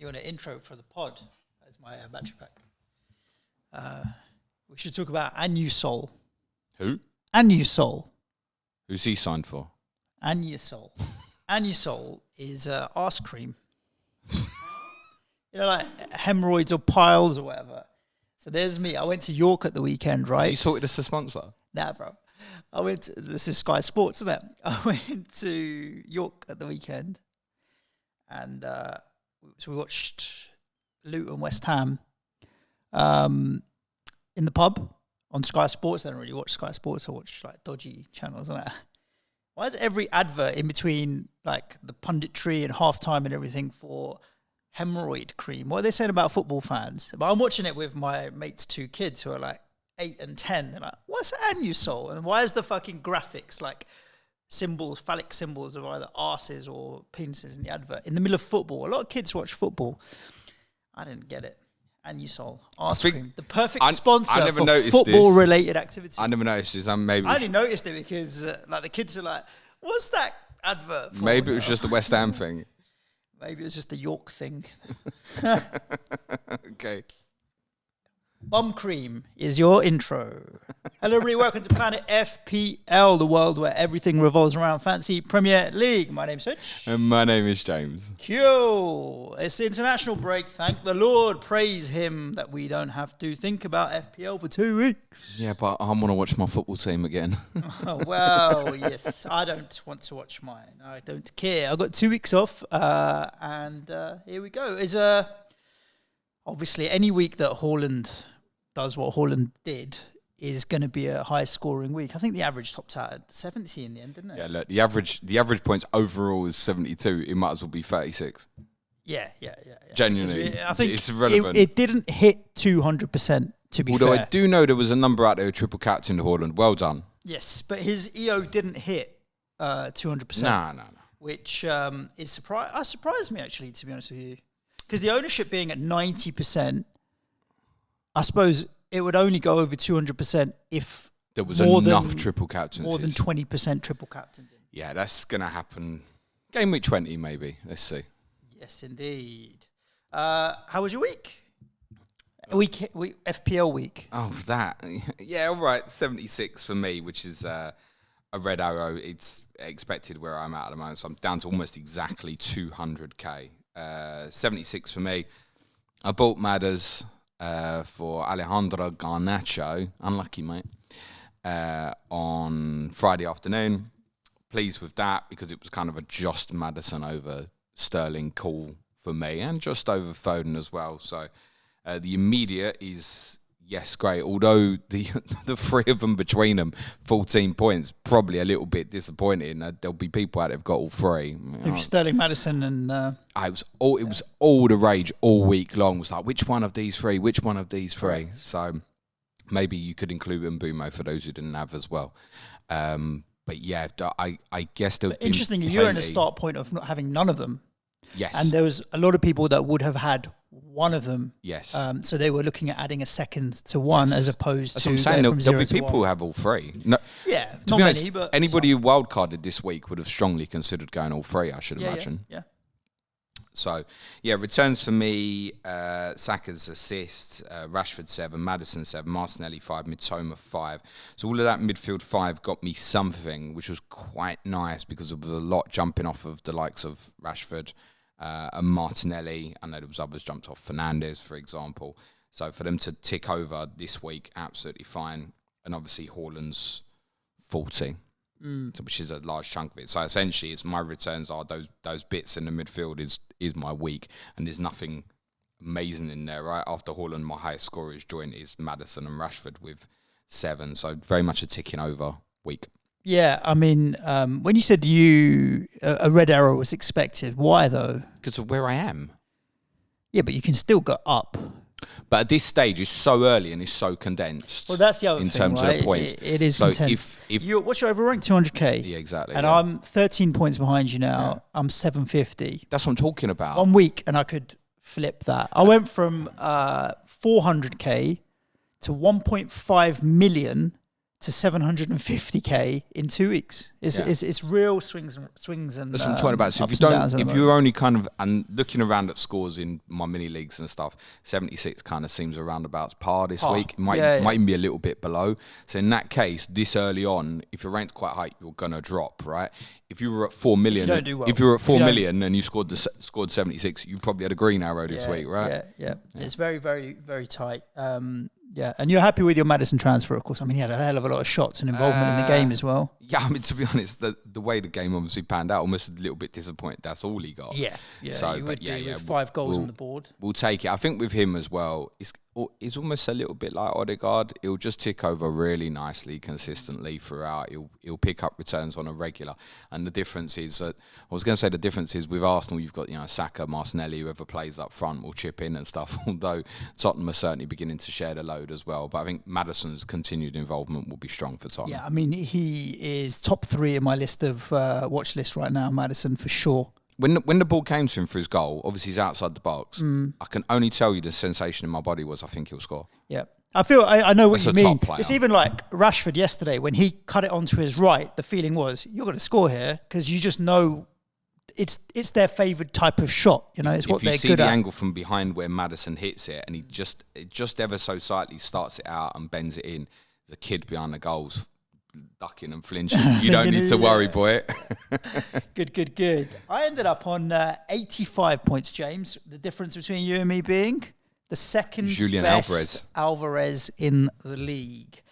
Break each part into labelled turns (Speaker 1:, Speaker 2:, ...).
Speaker 1: You want an intro for the pod? That's my battery pack. We should talk about Anusol.
Speaker 2: Who?
Speaker 1: Anusol.
Speaker 2: Who's he signed for?
Speaker 1: Anusol. Anusol is arse cream. You know, like hemorrhoids or piles or whatever. So there's me. I went to York at the weekend, right?
Speaker 2: You sorted us a sponsor?
Speaker 1: Nah, bro. This is Sky Sports, isn't it? I went to York at the weekend and so we watched Luton West Ham in the pub on Sky Sports. I don't really watch Sky Sports. I watch like dodgy channels, isn't it? Why is every advert in between like the punditry and halftime and everything for Hemorrhoid cream? What are they saying about football fans? But I'm watching it with my mate's two kids who are like 8 and 10. They're like, what's Anusol? And why is the fucking graphics like symbols, phallic symbols of either arses or penises in the advert in the middle of football? A lot of kids watch football. I didn't get it. Anusol, arse cream, the perfect sponsor for football-related activities.
Speaker 2: I never noticed this. Maybe
Speaker 1: I only noticed it because like the kids are like, "What's that advert for?"
Speaker 2: Maybe it was just a West Ham thing.
Speaker 1: Maybe it was just the York thing.
Speaker 2: Okay.
Speaker 1: Bum cream is your intro. Hello, everybody. Welcome to Planet FPL, the world where everything revolves around fancy Premier League. My name's Suj.
Speaker 2: And my name is James.
Speaker 1: Cool. It's the international break. Thank the Lord. Praise Him that we don't have to think about FPL for 2 weeks.
Speaker 2: Yeah, but I want to watch my football team again.
Speaker 1: Oh, well, yes. I don't want to watch mine. I don't care. I got 2 weeks off, and here we go. Is obviously any week that Haaland does what Haaland did is going to be a high-scoring week. I think the average topped out at 70 in the end, didn't it?
Speaker 2: Yeah, look, the average points overall is 72. It might as well be 36.
Speaker 1: Yeah.
Speaker 2: Genuinely,
Speaker 1: I think
Speaker 2: it's irrelevant.
Speaker 1: It didn't hit 200%, to be fair.
Speaker 2: Although I do know there was a number out there who triple captained Haaland. Well done.
Speaker 1: Yes, but his EO didn't hit 200%.
Speaker 2: No.
Speaker 1: Which is surprised me, actually, to be honest with you. Because the ownership being at 90%, I suppose it would only go over 200% if
Speaker 2: there was enough triple captains.
Speaker 1: More than 20% triple captain.
Speaker 2: Yeah, that's going to happen. Game week 20, maybe. Let's see.
Speaker 1: Yes, indeed. How was your week? FPL week.
Speaker 2: Oh, that. Yeah, all right. 76 for me, which is a red arrow. It's expected where I'm at the moment. So I'm down to almost exactly 200k. 76 for me. I bought Matters for Alejandro Garnacho, unlucky mate, on Friday afternoon. Pleased with that because it was kind of a just Maddison over Sterling call for me and just over Foden as well. So the immediate is, yes, great. Although the three of them between them, 14 points, probably a little bit disappointing. There'll be people out there who've got all three.
Speaker 1: It was Sterling, Maddison and...
Speaker 2: it was all the rage all week long. It was like, which one of these three? Which one of these three? Right. So maybe you could include Mbumo for those who didn't have as well. But yeah, I guess there.
Speaker 1: Interestingly, you're in a start point of not having none of them.
Speaker 2: Yes.
Speaker 1: And there was a lot of people that would have had one of them.
Speaker 2: Yes.
Speaker 1: So they were looking at adding a second to one as opposed
Speaker 2: That's
Speaker 1: to.
Speaker 2: What I'm saying. There'll be people who have all three. No,
Speaker 1: yeah, not many, honest, but
Speaker 2: anybody who wildcarded this week would have strongly considered going all three, I should imagine.
Speaker 1: Yeah.
Speaker 2: So, yeah, returns for me, Saka's assists, Rashford 7, Maddison 7, Martinelli 5, Mitoma 5. So all of that midfield 5 got me something, which was quite nice because there was a lot jumping off of the likes of Rashford and Martinelli. I know there was others jumped off, Fernandes, for example. So for them to tick over this week, absolutely fine. And obviously Haaland's 40. Which is a large chunk of it. So essentially, it's my returns are those bits in the midfield is my week, and there's nothing amazing in there. Right after Haaland, my highest scorers joint is Maddison and Rashford with 7. So very much a ticking over week.
Speaker 1: Yeah, I mean, when you said a red arrow was expected, why though?
Speaker 2: Because of where I am.
Speaker 1: Yeah, but you can still go up.
Speaker 2: But at this stage, it's so early and it's so condensed.
Speaker 1: Well, that's the other thing,
Speaker 2: terms
Speaker 1: right?
Speaker 2: of the points.
Speaker 1: It is
Speaker 2: so
Speaker 1: condensed. What's your overrank? 200k.
Speaker 2: Yeah, exactly.
Speaker 1: And I'm 13 points behind you now. Yeah. I'm 750.
Speaker 2: That's what I'm talking about.
Speaker 1: 1 week, and I could flip that. I went from 400k to 1.5 million to 750k in 2 weeks. It's real swings and
Speaker 2: that's what I'm talking about. So if you're only kind of and looking around at scores in my mini leagues and stuff, 76 kind of seems around about par this week. It might even be a little bit below. So in that case, this early on, if you're ranked quite high, you're gonna drop, right? If you were at 4 million, if you were at 4 million and you scored 76, you probably had a green arrow this week, right?
Speaker 1: Yeah. It's very, very, very tight. And you're happy with your Maddison transfer, of course. I mean, he had a hell of a lot of shots and involvement in the game as well.
Speaker 2: Yeah, I mean, to be honest, the way the game obviously panned out, almost a little bit disappointed. That's all he got.
Speaker 1: Yeah. So, you would be with 5 goals on the board.
Speaker 2: We'll take it. I think with him as well, it's almost a little bit like Odegaard. He'll just tick over really nicely, consistently throughout. He'll pick up returns on a regular. And the difference is that the difference is with Arsenal, you've got Saka, Martinelli, whoever plays up front will chip in and stuff. Although Tottenham are certainly beginning to share the load as well. But I think Maddison's continued involvement will be strong for Tottenham.
Speaker 1: Yeah, I mean, he is top 3 in my list of watch list right now, Maddison, for sure.
Speaker 2: When the ball came to him for his goal, obviously he's outside the box. I can only tell you the sensation in my body was I think he'll score.
Speaker 1: Yeah. I know what you mean.
Speaker 2: Top player.
Speaker 1: It's even like Rashford yesterday when he cut it onto his right. The feeling was you're going to score here because you just know it's their favoured type of shot. It's what they're good at.
Speaker 2: If you see the angle from behind where Maddison hits it, and he just ever so slightly starts it out and bends it in, the kid behind the goal's ducking and flinching. You don't need to worry, boy.
Speaker 1: Good. I ended up on 85 points, James. The difference between you and me being the second best Alvarez in the league,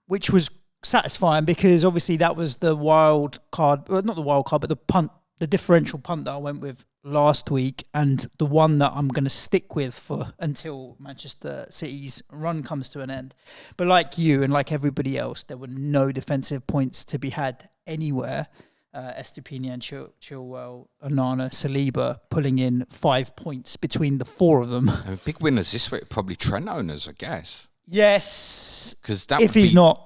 Speaker 1: which was satisfying because obviously that was the wild card, well, not the wild card, but the differential punt that I went with last week, and the one that I'm going to stick with for until Manchester City's run comes to an end. But like you and like everybody else, there were no defensive points to be had anywhere. Estupinian, Chilwell, Onana, Saliba pulling in 5 points between the 4 of them.
Speaker 2: And big winners this week, probably Trent owners, I guess.
Speaker 1: Yes,
Speaker 2: because
Speaker 1: if he's not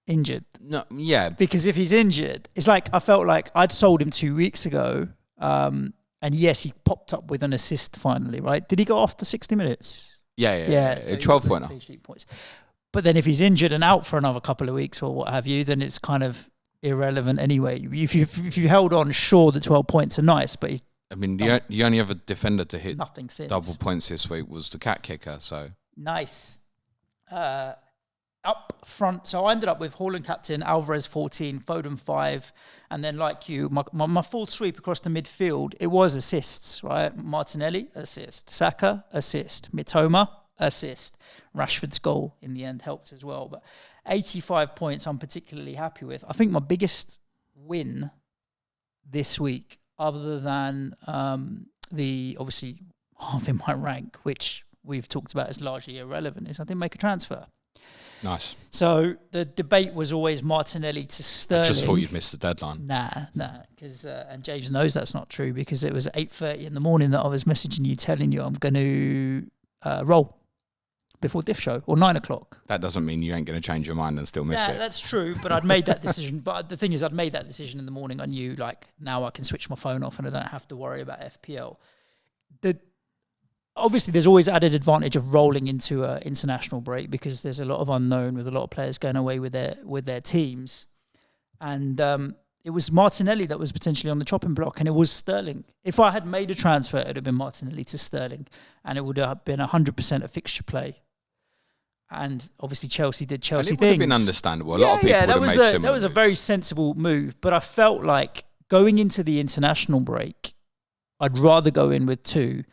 Speaker 1: injured.
Speaker 2: No, yeah.
Speaker 1: Because if he's injured, it's like I felt like I'd sold him 2 weeks ago. And yes, he popped up with an assist finally, right? Did he go after 60 minutes?
Speaker 2: Yeah.
Speaker 1: So
Speaker 2: 12-pointer.
Speaker 1: Points. But then if he's injured and out for another couple of weeks or what have you, then it's kind of irrelevant anyway. If you held on, sure, the 12 points are nice, but
Speaker 2: the only other defender to hit
Speaker 1: nothing since.
Speaker 2: Double points this week was the cat kicker. So
Speaker 1: nice. Up front, so I ended up with Haaland captain, Alvarez 14, Foden 5, and then like you, my full sweep across the midfield, it was assists, right? Martinelli, assist. Saka, assist. Mitoma, assist. Rashford's goal in the end helped as well. But 85 points I'm particularly happy with. I think my biggest win this week, other than the obviously half in my rank, which we've talked about as largely irrelevant, is I didn't make a transfer.
Speaker 2: Nice.
Speaker 1: So the debate was always Martinelli to Sterling.
Speaker 2: I just thought you'd missed the deadline.
Speaker 1: Nah, because and James knows that's not true because it was 8:30 in the morning that I was messaging you, telling you I'm going to roll before Diff Show or 9 o'clock.
Speaker 2: That doesn't mean you ain't going to change your mind and still miss it.
Speaker 1: Yeah, that's true. But I'd made that decision. But the thing is, I'd made that decision in the morning. I knew like now I can switch my phone off and I don't have to worry about FPL. Obviously, there's always added advantage of rolling into an international break because there's a lot of unknown with a lot of players going away with their teams. And it was Martinelli that was potentially on the chopping block, and it was Sterling. If I had made a transfer, it would have been Martinelli to Sterling, and it would have been 100% a fixture play. And obviously, Chelsea did Chelsea things.
Speaker 2: It would have been understandable. A lot of people would have made similar
Speaker 1: that was a very sensible move. But I felt like going into the international break, I'd rather go in with 2.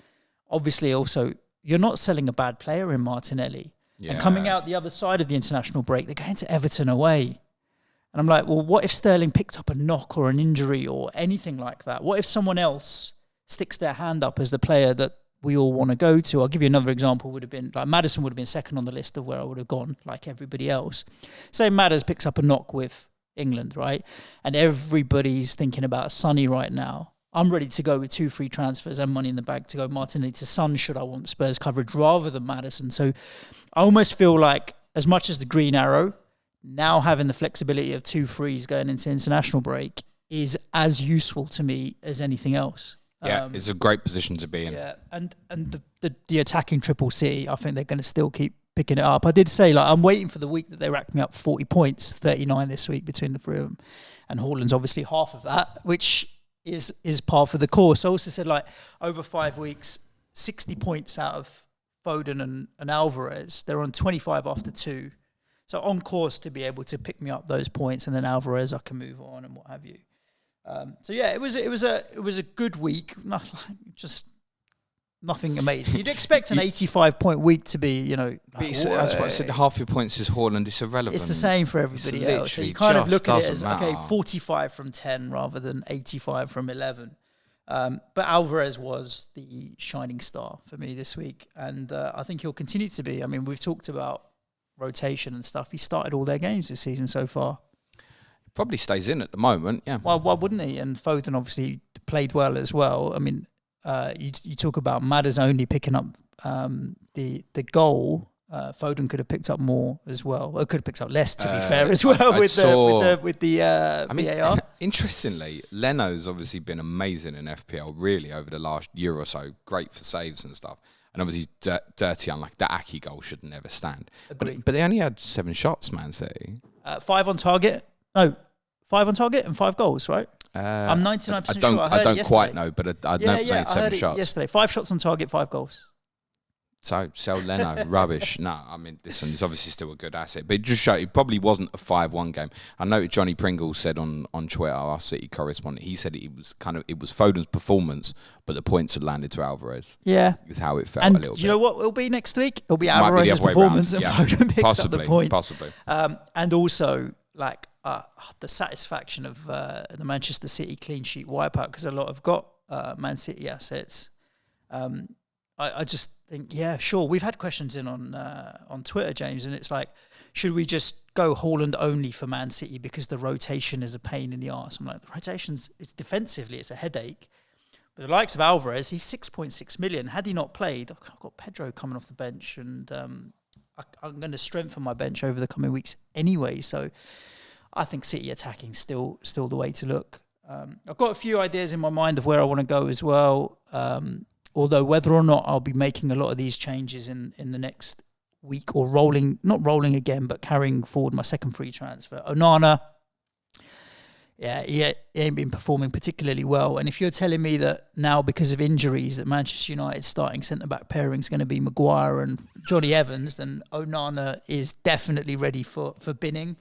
Speaker 1: Obviously, also, you're not selling a bad player in Martinelli. Yeah. And coming out the other side of the international break, they're going to Everton away. And I'm like, well, what if Sterling picked up a knock or an injury or anything like that? What if someone else sticks their hand up as the player that we all want to go to? I'll give you another example. Would have been like Maddison would have been second on the list of where I would have gone, like everybody else. Say Madders picks up a knock with England, right? And everybody's thinking about Sonny right now. I'm ready to go with 2 free transfers and money in the bag to go Martinelli to Son should I want Spurs coverage rather than Maddison. So I almost feel like as much as the green arrow, now having the flexibility of 2 frees going into international break is as useful to me as anything else.
Speaker 2: Yeah, it's a great position to be in.
Speaker 1: Yeah, and the attacking triple City, I think they're going to still keep picking it up. I did say, like, I'm waiting for the week that they racked me up 40 points, 39 this week between the three of them. And Haaland's obviously half of that, which is par for the course. I also said, like, over 5 weeks, 60 points out of Foden and Alvarez. They're on 25 after 2. So on course to be able to pick me up those points, and then Alvarez I can move on and what have you. So yeah, it was a good week. Just nothing amazing. You'd expect an 85-point week to be, like,
Speaker 2: that's what I said. Half your points is Haaland. It's irrelevant.
Speaker 1: It's the same for everybody else. So you kind of look at it as, okay, 45 from 10 rather than 85 from 11. But Alvarez was the shining star for me this week, and I think he'll continue to be. I mean, we've talked about rotation and stuff. He started all their games this season so far.
Speaker 2: Probably stays in at the moment, yeah.
Speaker 1: Well, why wouldn't he? And Foden obviously played well as well. I mean, you talk about Madders only picking up the goal. Foden could have picked up more as well. Or could have picked up less, to be fair, as well, with the VAR.
Speaker 2: Interestingly, Leno's obviously been amazing in FPL, really, over the last year or so. Great for saves and stuff. And obviously, dirty, unlike the Aki goal should never stand. But they only had 7 shots, Man City.
Speaker 1: 5 on target. No, 5 on target and 5 goals, right? I'm 99% sure.
Speaker 2: I don't quite know, but I know it was 7 shots.
Speaker 1: Yesterday, 5 shots on target, 5 goals.
Speaker 2: So sell Leno, rubbish. No, I mean, listen, it's obviously still a good asset, but it just showed it probably wasn't a 5-1 game. I know Johnny Pringle said on Twitter, our City correspondent, he said it was Foden's performance, but the points had landed to Alvarez.
Speaker 1: Yeah,
Speaker 2: is how it felt.
Speaker 1: And
Speaker 2: a little bit.
Speaker 1: You know what it'll be next week? It'll be Alvarez's performance, and Foden picks up the points.
Speaker 2: Possibly.
Speaker 1: And also, like, the satisfaction of the Manchester City clean sheet wipeout, because a lot have got Man City assets. I just think, yeah, sure. We've had questions in on Twitter, James, and it's like, should we just go Haaland only for Man City because the rotation is a pain in the arse? I'm like, the rotation's, it's defensively, it's a headache. But the likes of Alvarez, he's 6.6 million. Had he not played, I've got Pedro coming off the bench, and I'm going to strengthen my bench over the coming weeks anyway. So I think City attacking still the way to look. I've got a few ideas in my mind of where I want to go as well. Although whether or not I'll be making a lot of these changes in the next week, or not rolling again, but carrying forward my second free transfer. Onana, yeah, he ain't been performing particularly well. And if you're telling me that now, because of injuries, that Manchester United's starting centre-back pairing is going to be Maguire and Johnny Evans, then Onana is definitely ready for binning.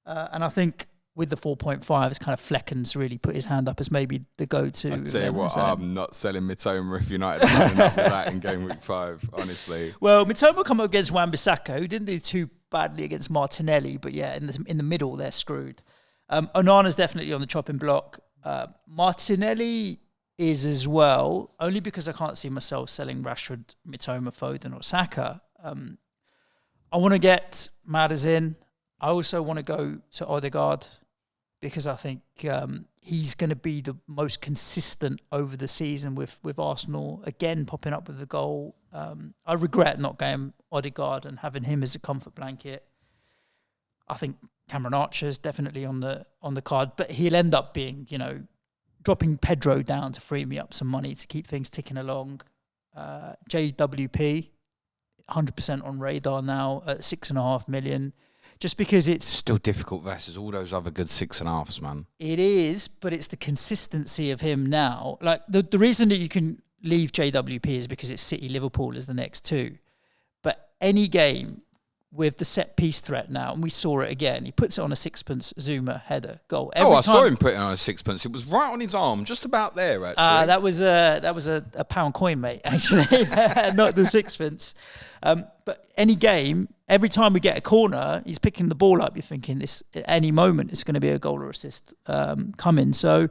Speaker 1: And I think with the 4.5, it's kind of Flecken's really put his hand up as maybe the go-to.
Speaker 2: I'll tell you what, I'm not selling Mitoma if United are running up with that in game week 5, honestly.
Speaker 1: Well, Mitoma come up against Wan-Bissaka, who didn't do too badly against Martinelli, but yeah, in the middle, they're screwed. Onana's definitely on the chopping block. Martinelli is as well, only because I can't see myself selling Rashford, Mitoma, Foden or Saka. I want to get Madders in. I also want to go to Odegaard, because I think he's going to be the most consistent over the season with Arsenal, again popping up with the goal. I regret not going Odegaard and having him as a comfort blanket. I think Cameron Archer's definitely on the card, but he'll end up being, dropping Pedro down to free me up some money to keep things ticking along. JWP, 100% on radar now at 6.5 million. Just because it's
Speaker 2: still difficult versus all those other good 6.5s, man.
Speaker 1: It is, but it's the consistency of him now. Like the reason that you can leave JWP is because it's City Liverpool as the next 2. But any game with the set piece threat now, and we saw it again, he puts it on a sixpence Zuma header goal.
Speaker 2: I saw him put it on a sixpence. It was right on his arm, just about there, actually.
Speaker 1: That was a pound coin, mate, actually, not the sixpence. But any game, every time we get a corner, he's picking the ball up. You're thinking this at any moment it's going to be a goal or assist coming. So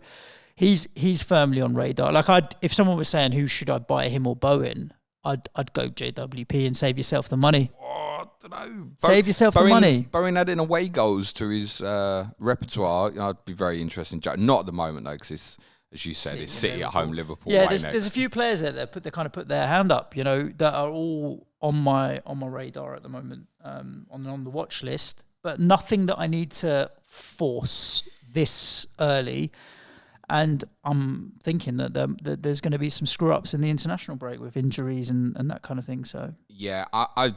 Speaker 1: he's firmly on radar. Like if someone was saying who should I buy, him or Bowen, I'd go JWP and save yourself the money.
Speaker 2: I don't know.
Speaker 1: Save yourself the money.
Speaker 2: Bowen adding away goals to his repertoire. I'd be very interested. Not at the moment though, because as you said, it's City at home, Liverpool.
Speaker 1: Yeah, there's a few players there that put their hand up, that are all on my radar at the moment, on the watch list, but nothing that I need to force this early. And I'm thinking that there's going to be some screw-ups in the international break with injuries and that kind of thing. So
Speaker 2: yeah,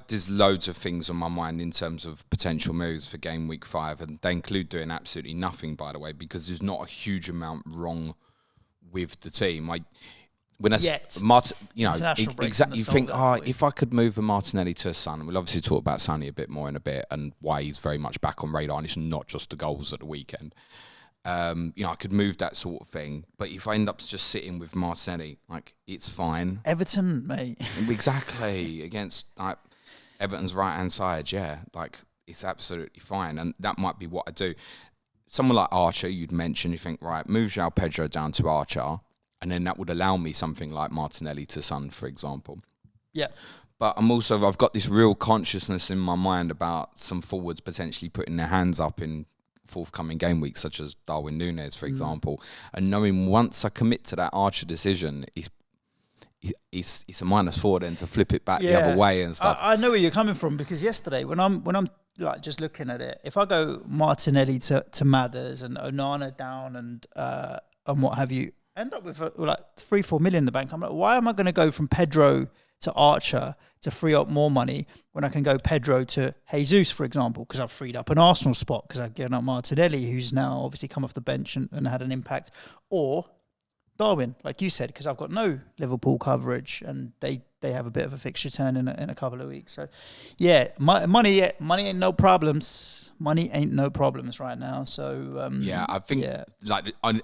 Speaker 2: there's loads of things on my mind in terms of potential moves for game week 5, and they include doing absolutely nothing, by the way, because there's not a huge amount wrong with the team. Exactly. You think, if I could move a Martinelli to a Son, we'll obviously talk about Sonny a bit more in a bit and why he's very much back on radar, and it's not just the goals at the weekend. I could move that sort of thing, but if I end up just sitting with Martinelli, it's fine.
Speaker 1: Everton, mate.
Speaker 2: Exactly, against Everton's right hand side, it's absolutely fine, and that might be what I do. Someone like Archer, you'd mention, you think, right, move João Pedro down to Archer, and then that would allow me something like Martinelli to Son, for example.
Speaker 1: Yeah.
Speaker 2: But I've got this real consciousness in my mind about some forwards potentially putting their hands up in forthcoming game weeks, such as Darwin Núñez, for example, and knowing once I commit to that Archer decision, it's a -4 then to flip it back the other way and stuff.
Speaker 1: I know where you're coming from, because yesterday when I'm just looking at it, if I go Martinelli to Mathers and Onana down and what have you, end up with 3-4 million in the bank. I'm like, why am I going to go from Pedro to Archer to free up more money when I can go Pedro to Jesus, for example, because I've freed up an Arsenal spot, because I've given up Martinelli, who's now obviously come off the bench and had an impact, or Darwin, like you said, because I've got no Liverpool coverage and they have a bit of a fixture turn in a couple of weeks. So, yeah, money ain't no problems. Money ain't no problems right now. So,
Speaker 2: I think,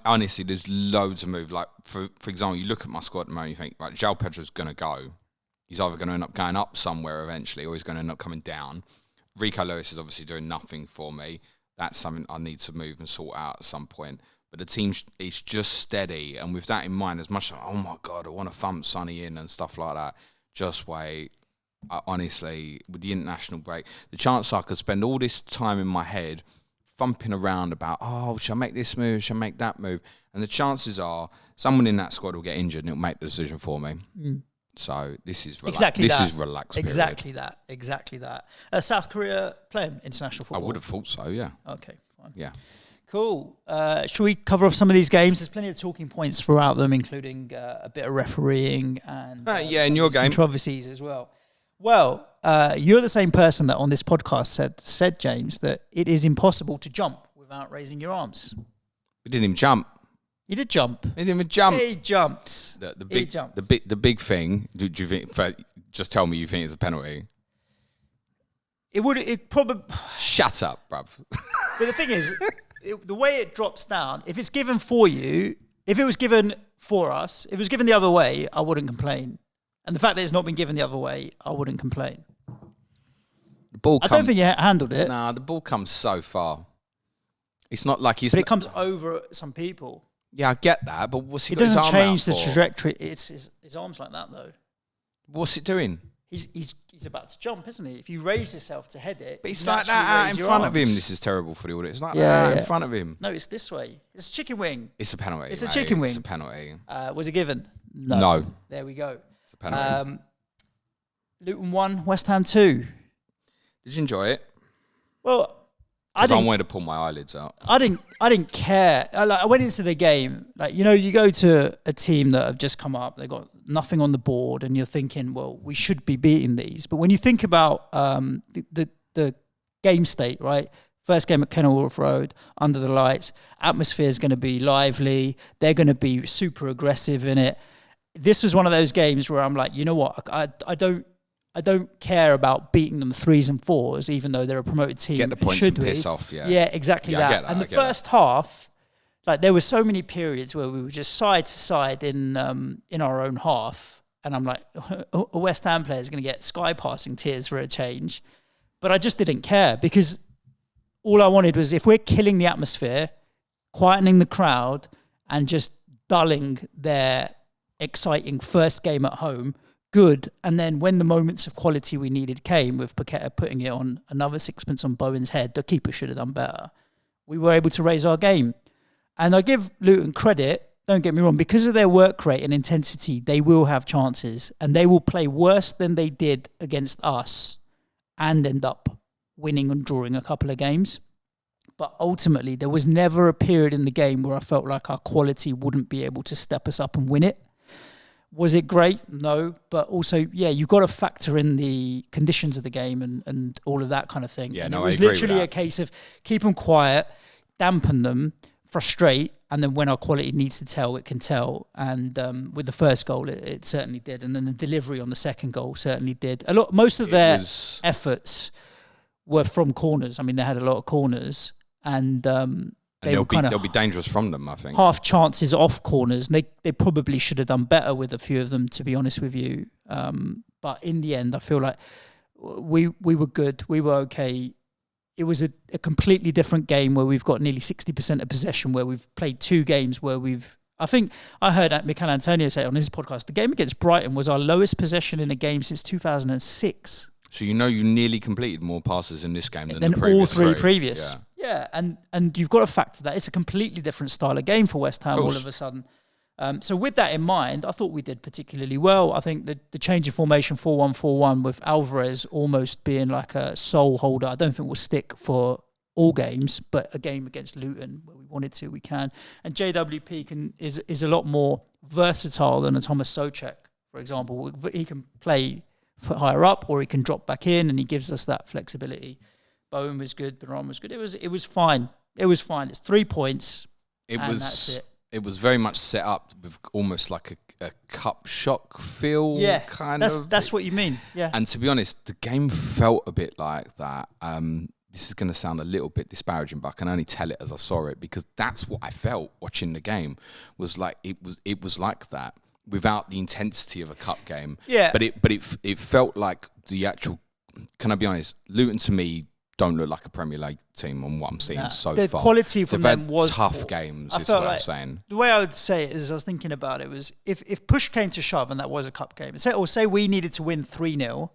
Speaker 2: honestly, there's loads of moves. Like, for example, you look at my squad at the moment, you think, right, João Pedro's going to go. He's either going to end up going up somewhere eventually, or he's going to end up coming down. Rico Lewis is obviously doing nothing for me. That's something I need to move and sort out at some point. But the team is just steady. And with that in mind, as much as, oh my God, I want to thump Sonny in and stuff like that, just wait. Honestly, with the international break, the chance I could spend all this time in my head thumping around about, should I make this move? Should I make that move? And the chances are someone in that squad will get injured and it'll make the decision for me. Mm. So this is relaxed. Is relaxed.
Speaker 1: Exactly that. South Korea playing international football.
Speaker 2: I would have thought so. Yeah.
Speaker 1: Okay. Fine.
Speaker 2: Yeah.
Speaker 1: Cool. Should we cover off some of these games? There's plenty of talking points throughout them, including a bit of refereeing and
Speaker 2: in your game,
Speaker 1: controversies as well. Well, you're the same person that on this podcast said, James, that it is impossible to jump without raising your arms.
Speaker 2: We didn't even jump.
Speaker 1: He did jump.
Speaker 2: He didn't even jump.
Speaker 1: He jumped.
Speaker 2: The big thing. Do you think? Just tell me you think it's a penalty.
Speaker 1: It probably.
Speaker 2: Shut up, bruv.
Speaker 1: But the thing is, the way it drops down, if it's given for you, if it was given for us, if it was given the other way, I wouldn't complain. And the fact that it's not been given the other way, I wouldn't complain. I don't think you handled it.
Speaker 2: Nah, the ball comes so far. It's not like he's.
Speaker 1: But it comes over some people.
Speaker 2: Yeah, I get that, but what's he
Speaker 1: it
Speaker 2: got his arm
Speaker 1: doesn't change
Speaker 2: out
Speaker 1: the
Speaker 2: for?
Speaker 1: Trajectory. It's his arms like that though.
Speaker 2: What's it doing?
Speaker 1: He's about to jump, isn't he? If you raise yourself to head it,
Speaker 2: but it's like that out in front of him. This is terrible for the audience. It's like that out in front of him.
Speaker 1: No, it's this way. It's a chicken wing.
Speaker 2: It's a penalty.
Speaker 1: It's a chicken wing.
Speaker 2: It's a penalty.
Speaker 1: Was it given?
Speaker 2: No.
Speaker 1: There we go.
Speaker 2: It's a penalty.
Speaker 1: Luton 1, West Ham 2.
Speaker 2: Did you enjoy it?
Speaker 1: Well,
Speaker 2: I wanted to pull my eyelids out.
Speaker 1: I didn't care. I went into the game, you go to a team that have just come up, they've got nothing on the board, and you're thinking, well, we should be beating these. But when you think about the game state, right? First game at Kenilworth Road, under the lights, atmosphere is going to be lively. They're going to be super aggressive in it. This was one of those games where I'm like, you know what? I don't care about beating them 3s and 4s, even though they're a promoted team.
Speaker 2: Get the points and piss off, yeah.
Speaker 1: Yeah, exactly that.
Speaker 2: I get that.
Speaker 1: And the first half, there were so many periods where we were just side to side in our own half, and I'm like, a West Ham player is going to get sky passing tears for a change. But I just didn't care, because all I wanted was, if we're killing the atmosphere, quietening the crowd, and just dulling their exciting first game at home, good. And then when the moments of quality we needed came, with Paqueta putting it on another sixpence on Bowen's head, the keeper should have done better. We were able to raise our game. And I give Luton credit, don't get me wrong, because of their work rate and intensity, they will have chances, and they will play worse than they did against us and end up winning and drawing a couple of games. But ultimately, there was never a period in the game where I felt like our quality wouldn't be able to step us up and win it. Was it great? No. But also, yeah, you've got to factor in the conditions of the game and all of that kind of thing.
Speaker 2: Yeah,
Speaker 1: and
Speaker 2: no,
Speaker 1: it was
Speaker 2: I agree
Speaker 1: literally
Speaker 2: with
Speaker 1: a
Speaker 2: that.
Speaker 1: case of keep them quiet, dampen them, frustrate, and then when our quality needs to tell, it can tell. And with the first goal, it certainly did. And then the delivery on the second goal certainly did. Most of their efforts were from corners. I mean, they had a lot of corners. And they'll
Speaker 2: be dangerous from them, I think.
Speaker 1: Half chances off corners. They probably should have done better with a few of them, to be honest with you. But in the end, I feel like we were good. We were okay. It was a completely different game where we've got nearly 60% of possession, where we've played 2 games where I think I heard Mikel Antonio say on his podcast, the game against Brighton was our lowest possession in a game since 2006.
Speaker 2: So you nearly completed more passes in this game than the previous
Speaker 1: all three
Speaker 2: 3.
Speaker 1: previous. Yeah, and you've got to factor that. It's a completely different style of game for West Ham all of a sudden. So with that in mind, I thought we did particularly well. I think the change in formation 4-1-4-1 with Alvarez almost being like a sole holder, I don't think will stick for all games, but a game against Luton where we wanted to, we can. And JWP is a lot more versatile than a Thomas Souček, for example. He can play higher up or he can drop back in, and he gives us that flexibility. Bowen was good, Baron was good. It was fine. It was fine. It's 3 points. That's it.
Speaker 2: It was very much set up with almost like a cup shock feel.
Speaker 1: Yeah,
Speaker 2: kind of.
Speaker 1: That's what you mean. Yeah.
Speaker 2: And to be honest, the game felt a bit like that. This is going to sound a little bit disparaging, but I can only tell it as I saw it, because that's what I felt watching the game. Was like it was like that without the intensity of a cup game.
Speaker 1: Yeah.
Speaker 2: But it felt like the actual. Can I be honest? Luton to me don't look like a Premier League team on what I'm seeing so far.
Speaker 1: The quality from them was
Speaker 2: tough games, is what I'm saying.
Speaker 1: The way I would say it is, I was thinking about it, was if push came to shove and that was a cup game, say we needed to win 3-0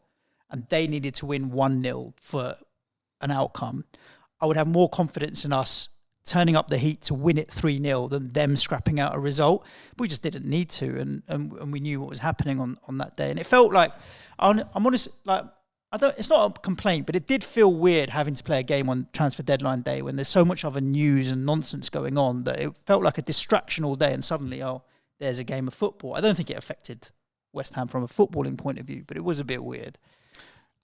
Speaker 1: and they needed to win 1-0 for an outcome, I would have more confidence in us turning up the heat to win it 3-0 than them scrapping out a result. We just didn't need to, and we knew what was happening on that day. And it felt like, I'm honest, like, it's not a complaint, but it did feel weird having to play a game on transfer deadline day when there's so much other news and nonsense going on, that it felt like a distraction all day, and suddenly, there's a game of football. I don't think it affected West Ham from a footballing point of view, but it was a bit weird.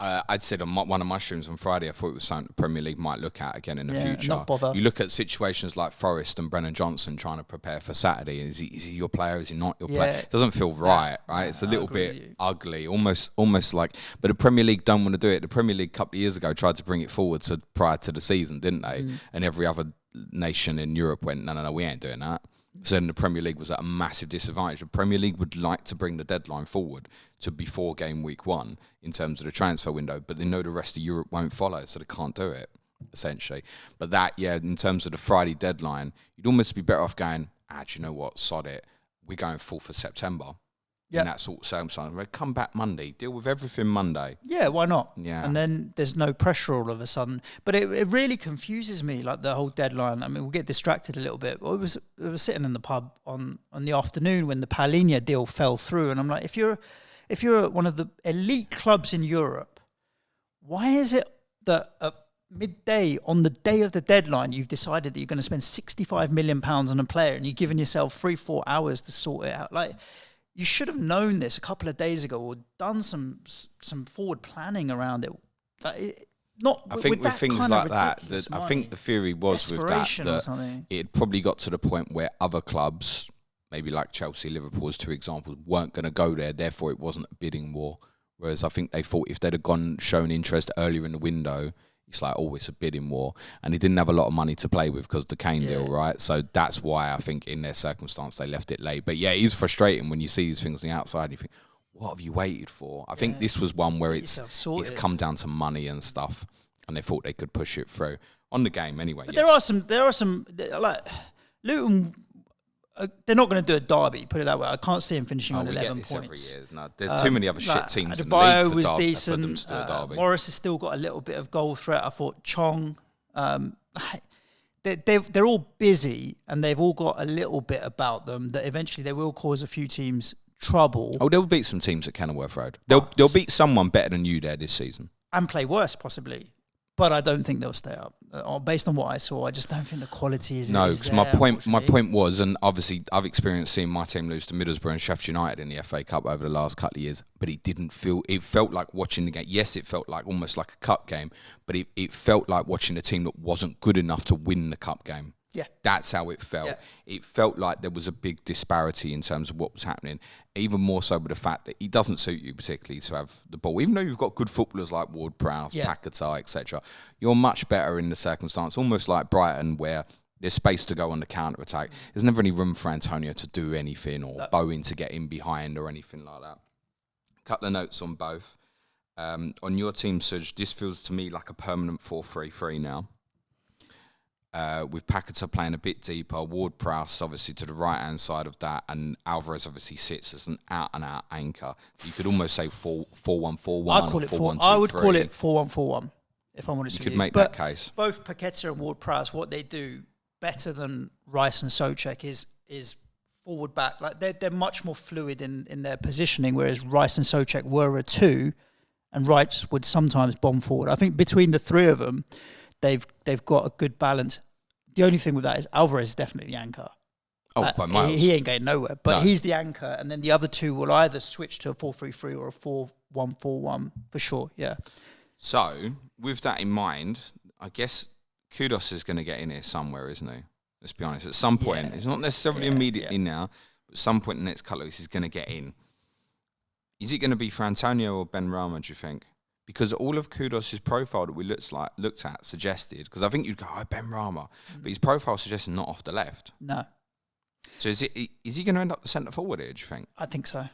Speaker 2: I'd said on one of my streams on Friday, I thought it was something the Premier League might look at again in the future.
Speaker 1: Not bother.
Speaker 2: You look at situations like Forest and Brennan Johnson trying to prepare for Saturday. Is he your player? Is he not your player? It doesn't feel right? It's a little bit ugly, almost like. But the Premier League don't want to do it. The Premier League a couple of years ago tried to bring it forward to prior to the season, didn't they? And every other nation in Europe went, no, we ain't doing that. So then the Premier League was at a massive disadvantage. The Premier League would like to bring the deadline forward to before game week 1 in terms of the transfer window, but they know the rest of Europe won't follow, so they can't do it, essentially. But in terms of the Friday deadline, you'd almost be better off going, do you know what, sod it, we're going 4th of September. In that sort of circumstance. Come back Monday, deal with everything Monday.
Speaker 1: Yeah, why not?
Speaker 2: Yeah.
Speaker 1: And then there's no pressure all of a sudden. But it really confuses me, like the whole deadline. I mean, we'll get distracted a little bit. I was sitting in the pub on the afternoon when the Paulinho deal fell through, and I'm like, if you're one of the elite clubs in Europe, why is it that at midday on the day of the deadline you've decided that you're going to spend £65 million on a player and you've given yourself 3-4 hours to sort it out? Like, you should have known this a couple of days ago, or done some forward planning around it. I
Speaker 2: think with things like that, I think the theory was with that it had probably got to the point where other clubs, maybe like Chelsea, Liverpool as 2 examples, weren't going to go there. Therefore, it wasn't a bidding war. Whereas I think they thought if they'd have shown interest earlier in the window, it's like, it's a bidding war. And they didn't have a lot of money to play with because the Kane deal, right? So that's why I think in their circumstance they left it late. But yeah, it is frustrating when you see these things on the outside and you think, what have you waited for? I think this was one where it's come down to money and stuff, and they thought they could push it through on the game anyway.
Speaker 1: But there are some like Luton. They're not going to do a derby, put it that way. I can't see him finishing on 11 points. Every year.
Speaker 2: No, there's too many other shit teams in the league
Speaker 1: was
Speaker 2: for them to do a derby.
Speaker 1: Morris has still got a little bit of goal threat. I thought Chong. They're all busy and they've all got a little bit about them that eventually they will cause a few teams trouble.
Speaker 2: They'll beat some teams at Kenilworth Road. They'll beat someone better than you there this season.
Speaker 1: And play worse, possibly. but I don't think they'll stay up. Based on what I saw, I just don't think the quality is.
Speaker 2: No, because my point was, and obviously I've experienced seeing my team lose to Middlesbrough and Sheffield United in the FA Cup over the last couple of years, but it felt like watching the game. Yes, it felt like almost like a cup game, but it felt like watching a team that wasn't good enough to win the cup game.
Speaker 1: Yeah.
Speaker 2: That's how it felt.
Speaker 1: Yeah.
Speaker 2: It felt like there was a big disparity in terms of what was happening, even more so with the fact that it doesn't suit you particularly to have the ball. Even though you've got good footballers like Ward-Prowse, Paquetá, etc., you're much better in the circumstance, almost like Brighton, where there's space to go on the counter-attack. There's never any room for Antonio to do anything or Bowen to get in behind or anything like that. A couple of notes on both. On your team, Suj, this feels to me like a permanent 4-3-3 now. With Paquetá playing a bit deeper, Ward-Prowse obviously to the right-hand side of that, and Alvarez obviously sits as an out-and-out anchor. You could almost say 4-1-4-1
Speaker 1: I would call it 4-1-4-1, if I'm honest with you.
Speaker 2: You could make that case.
Speaker 1: Both Paquetá and Ward-Prowse, what they do better than Rice and Souček is forward back. Like they're much more fluid in their positioning, whereas Rice and Souček were a 2, and Rice would sometimes bomb forward. I think between the three of them, they've got a good balance. The only thing with that is Alvarez is definitely the anchor.
Speaker 2: Oh, by miles.
Speaker 1: He ain't going nowhere, but he's the anchor, and then the other two will either switch to a 4-3-3 or a 4-1-4-1 for sure, yeah.
Speaker 2: So, with that in mind, I guess Kudos is going to get in here somewhere, isn't he? Let's be honest. At some point, it's not necessarily immediately now, but at some point in the next couple of weeks, he's going to get in. Is it going to be for Antonio or Ben Rama, do you think? Because all of Kudos' profile that we looked at suggested, because I think you'd go, Ben Rama, but his profile suggested not off the left.
Speaker 1: No.
Speaker 2: So is he going to end up the centre forward here, do you think?
Speaker 1: I think so.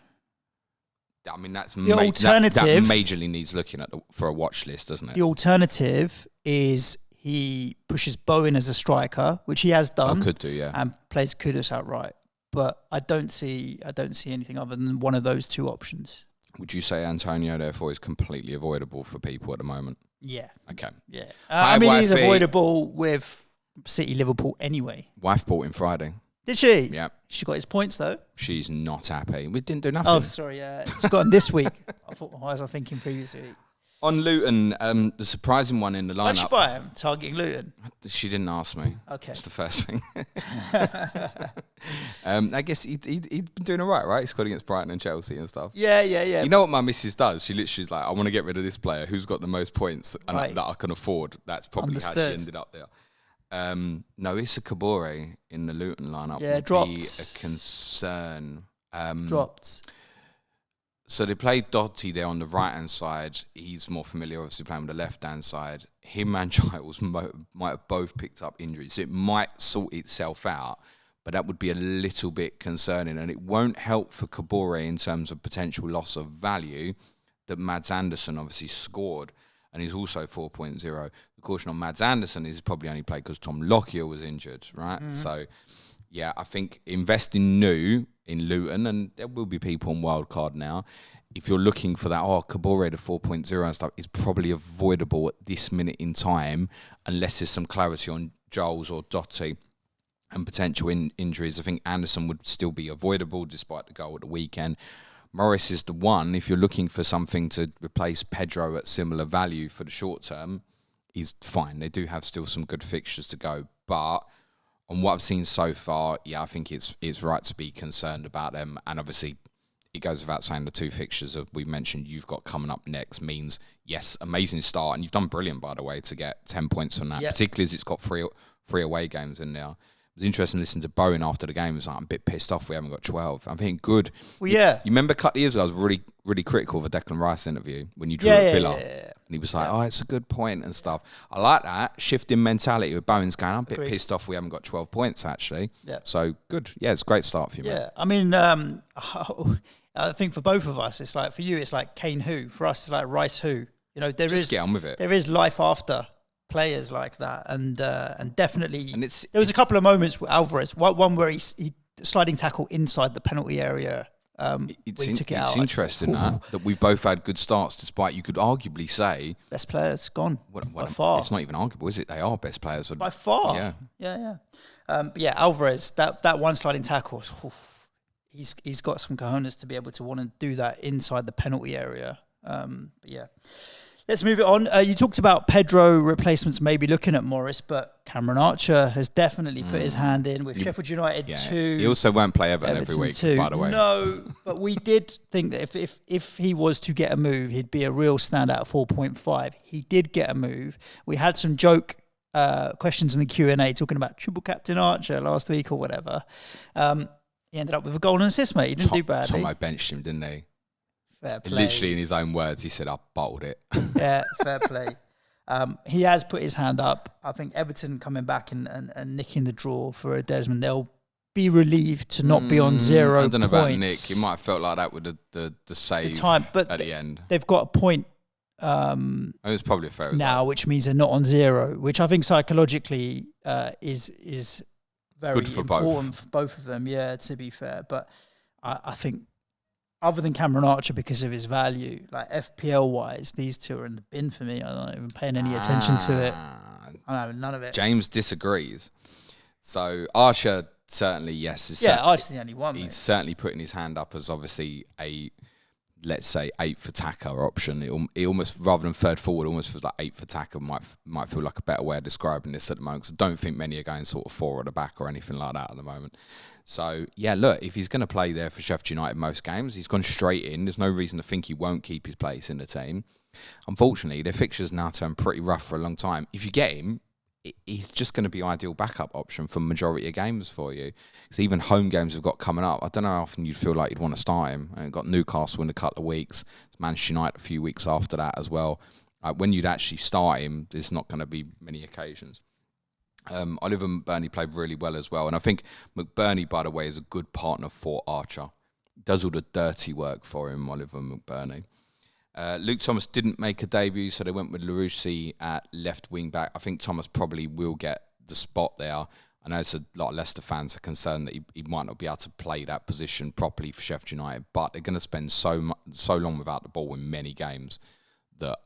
Speaker 2: I mean, that's
Speaker 1: the alternative.
Speaker 2: That majorly needs looking at for a watch list, doesn't it?
Speaker 1: The alternative is he pushes Bowen as a striker, which he has done.
Speaker 2: Could do, yeah.
Speaker 1: And plays Kudos outright. But I don't see anything other than one of those two options.
Speaker 2: Would you say Antonio, therefore, is completely avoidable for people at the moment?
Speaker 1: Yeah.
Speaker 2: Okay.
Speaker 1: Yeah. I mean, he's avoidable with City Liverpool anyway.
Speaker 2: Wife bought him Friday.
Speaker 1: Did she?
Speaker 2: Yeah.
Speaker 1: She got his points, though.
Speaker 2: She's not happy. We didn't do nothing.
Speaker 1: Oh, sorry. She got him this week. I thought, why was I thinking previously?
Speaker 2: On Luton, the surprising one in the lineup.
Speaker 1: Why'd she buy him? Targeting Luton?
Speaker 2: She didn't ask me.
Speaker 1: Okay.
Speaker 2: That's the first thing. I guess he'd been doing all right? He scored against Brighton and Chelsea and stuff.
Speaker 1: Yeah.
Speaker 2: You know what my missus does? She literally is like, I want to get rid of this player who's got the most points and that I can afford. That's probably how she ended up there. No, Issa Kabore in the Luton lineup would be a concern.
Speaker 1: Dropped.
Speaker 2: So they played Doherty there on the right-hand side. He's more familiar, obviously, playing with the left-hand side. Him and Giles might have both picked up injuries. So it might sort itself out, but that would be a little bit concerning. And it won't help for Kabore in terms of potential loss of value that Mads Andersen obviously scored, and he's also 4.0. The caution on Mads Andersen is probably only played because Tom Lockyer was injured, right? Mm-hmm. So, yeah, I think investing new in Luton, and there will be people on wildcard now, if you're looking for that, Kabore to 4.0 and stuff, is probably avoidable at this minute in time, unless there's some clarity on Giles or Doherty and potential injuries. I think Anderson would still be avoidable despite the goal at the weekend. Morris is the one, if you're looking for something to replace Pedro at similar value for the short term, he's fine. They do have still some good fixtures to go, but on what I've seen so far, yeah, I think it's right to be concerned about them. And obviously, it goes without saying the two fixtures that we mentioned you've got coming up next means, yes, amazing start. And you've done brilliant, by the way, to get 10 points from that, particularly as it's got three away games in there. It was interesting listening to Bowen after the game. He was like, I'm a bit pissed off we haven't got 12. I'm thinking, good.
Speaker 1: Well, yeah.
Speaker 2: You remember a couple of years ago, I was really, really critical of a Declan Rice interview when you drew at Villa. Yeah. And he was like, it's a good point and stuff. I like that shifting mentality with Bowen's going, I'm a bit pissed off we haven't got 12 points, actually. Yeah. So, good. Yeah, it's a great start for you,
Speaker 1: mate. I mean, I think for both of us, it's like, for you, it's like Kane who. For us, it's like Rice who. You know,
Speaker 2: Just get on with it.
Speaker 1: There is life after players like that, and definitely there was a couple of moments with Alvarez. One where he sliding tackle inside the penalty area.
Speaker 2: It's interesting that we've both had good starts, despite you could arguably say
Speaker 1: best players gone by far.
Speaker 2: It's not even arguable, is it? They are best players
Speaker 1: by far. Yeah. But yeah, Alvarez, that one sliding tackle. He's got some cojones to be able to want to do that inside the penalty area. But yeah. Let's move it on. You talked about Pedro replacements maybe looking at Morris, but Cameron Archer has definitely put his hand in with Sheffield United 2.
Speaker 2: He also won't play Everton every week, 2. By the way.
Speaker 1: No, but we did think that if he was to get a move, he'd be a real standout at 4.5. He did get a move. We had some joke questions in the Q&A talking about triple captain Archer last week or whatever. He ended up with a goal and assist, mate. He didn't do badly.
Speaker 2: Tomo benched him, didn't he?
Speaker 1: Fair play.
Speaker 2: Literally in his own words, he said, I bottled it.
Speaker 1: Yeah, fair play. He has put his hand up. I think Everton coming back and nicking the draw for a Desmond, they'll be relieved to not be on 0 points.
Speaker 2: I don't know about Nick. He might have felt like that with the save at the end.
Speaker 1: They've got a point.
Speaker 2: It was probably a fair result.
Speaker 1: Now, which means they're not on 0, which I think psychologically is very
Speaker 2: good for
Speaker 1: important for both of them. Yeah, to be fair, but I think other than Cameron Archer because of his value, like FPL wise, these two are in the bin for me. I'm not even paying any attention to it. I know none of it.
Speaker 2: James disagrees. So Archer certainly yes.
Speaker 1: Archer's the only one.
Speaker 2: He's certainly putting his hand up as obviously a, let's say, 8th attacker option. It almost, rather than third forward, almost feels like 8th attacker might feel like a better way of describing this at the moment. Because I don't think many are going sort of 4 at the back or anything like that at the moment. So, yeah, look, if he's going to play there for Sheffield United most games, he's gone straight in. There's no reason to think he won't keep his place in the team. Unfortunately, their fixtures now turn pretty rough for a long time. If you get him, he's just going to be ideal backup option for majority of games for you. Because even home games have got coming up. I don't know how often you'd feel like you'd want to start him. And got Newcastle in a couple of weeks. It's Manchester United a few weeks after that as well. When you'd actually start him, there's not going to be many occasions. Oliver McBurney played really well as well. And I think McBurney, by the way, is a good partner for Archer. Does all the dirty work for him, Oliver McBurney. Luke Thomas didn't make a debut, so they went with Larousse at left wing back. I think Thomas probably will get the spot there. I know it's a lot of Leicester fans are concerned that he might not be able to play that position properly for Sheffield United, but they're going to spend so long without the ball in many games that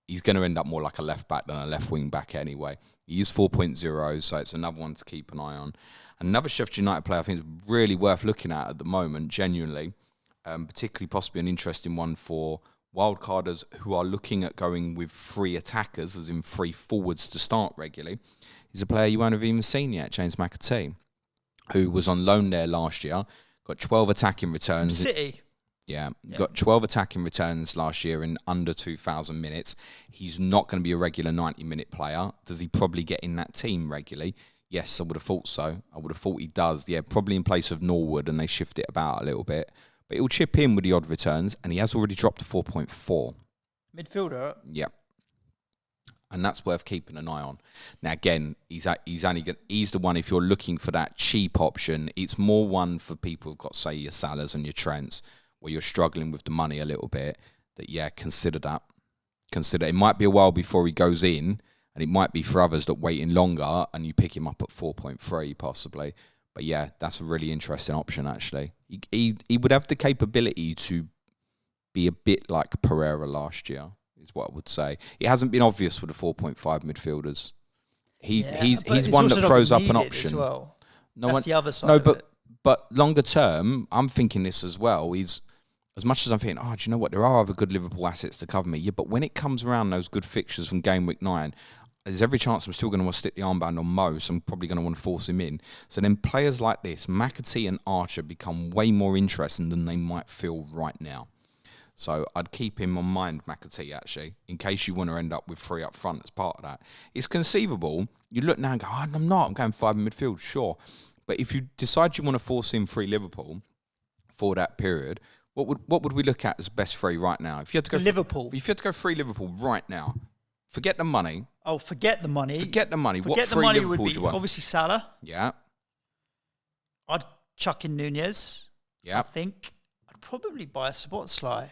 Speaker 2: he's going to end up more like a left back than a left wing back anyway. He is 4.0, so it's another one to keep an eye on. Another Sheffield United player I think is really worth looking at the moment, genuinely. Particularly possibly an interesting one for wildcarders who are looking at going with 3 attackers, as in 3 forwards to start regularly. He's a player you won't have even seen yet, James McAtee, who was on loan there last year, got 12 attacking returns.
Speaker 1: City.
Speaker 2: Yeah, got 12 attacking returns last year in under 2,000 minutes. He's not going to be a regular 90-minute player. Does he probably get in that team regularly? Yes, I would have thought so. I would have thought he does. Yeah, probably in place of Norwood, and they shift it about a little bit. But he'll chip in with the odd returns, and he has already dropped to 4.4.
Speaker 1: Midfielder?
Speaker 2: Yeah. And that's worth keeping an eye on. Now, again, he's the one, if you're looking for that cheap option, it's more one for people who've got, say, your Salahs and your Trents, where you're struggling with the money a little bit, that, yeah, consider that. It might be a while before he goes in, and it might be for others that wait in longer, and you pick him up at 4.3 possibly. But yeah, that's a really interesting option, actually. He would have the capability to be a bit like Pereira last year, is what I would say. It hasn't been obvious with the 4.5 midfielders. He's one that throws up an option.
Speaker 1: As well. That's the other side of it.
Speaker 2: But longer term, I'm thinking this as well. He's, as much as I'm thinking, do you know what? There are other good Liverpool assets to cover me. Yeah, but when it comes around those good fixtures from game week 9, there's every chance I'm still going to want to stick the armband on Mo, so I'm probably going to want to force him in. So then players like this, McAtee and Archer, become way more interesting than they might feel right now. So I'd keep him on mind, McAtee, actually, in case you want to end up with 3 up front as part of that. It's conceivable. You look now and go, I'm going 5 in midfield, sure. But if you decide you want to force in 3 Liverpool for that period, what would we look at as best 3 right now? If you had to go
Speaker 1: Liverpool.
Speaker 2: If you had to go 3 Liverpool right now, forget the money.
Speaker 1: Oh, forget the money.
Speaker 2: What 3 Liverpool would you want?
Speaker 1: Obviously Salah.
Speaker 2: Yeah.
Speaker 1: I'd chuck in Nunez.
Speaker 2: Yeah.
Speaker 1: I think I'd probably buy a Szoboszlai.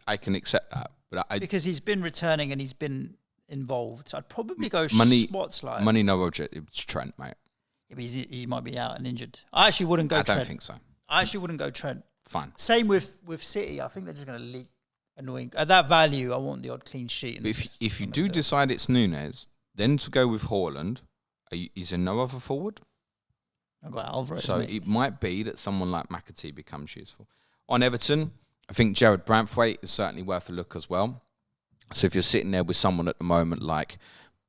Speaker 2: I can accept that, but
Speaker 1: because he's been returning and he's been involved. So I'd probably go Szoboszlai.
Speaker 2: Money, no object. It's Trent, mate.
Speaker 1: Yeah, but he might be out and injured. I actually wouldn't go Trent.
Speaker 2: I don't think so.
Speaker 1: I actually wouldn't go Trent.
Speaker 2: Fine.
Speaker 1: Same with City. I think they're just going to leak annoying. At that value, I want the odd clean sheet.
Speaker 2: But if you do decide it's Nunez, then to go with Haaland, is there no other forward?
Speaker 1: I've got Alvarez.
Speaker 2: So it might be that someone like McAtee becomes useful. On Everton, I think Jared Branthwaite is certainly worth a look as well. So if you're sitting there with someone at the moment, like,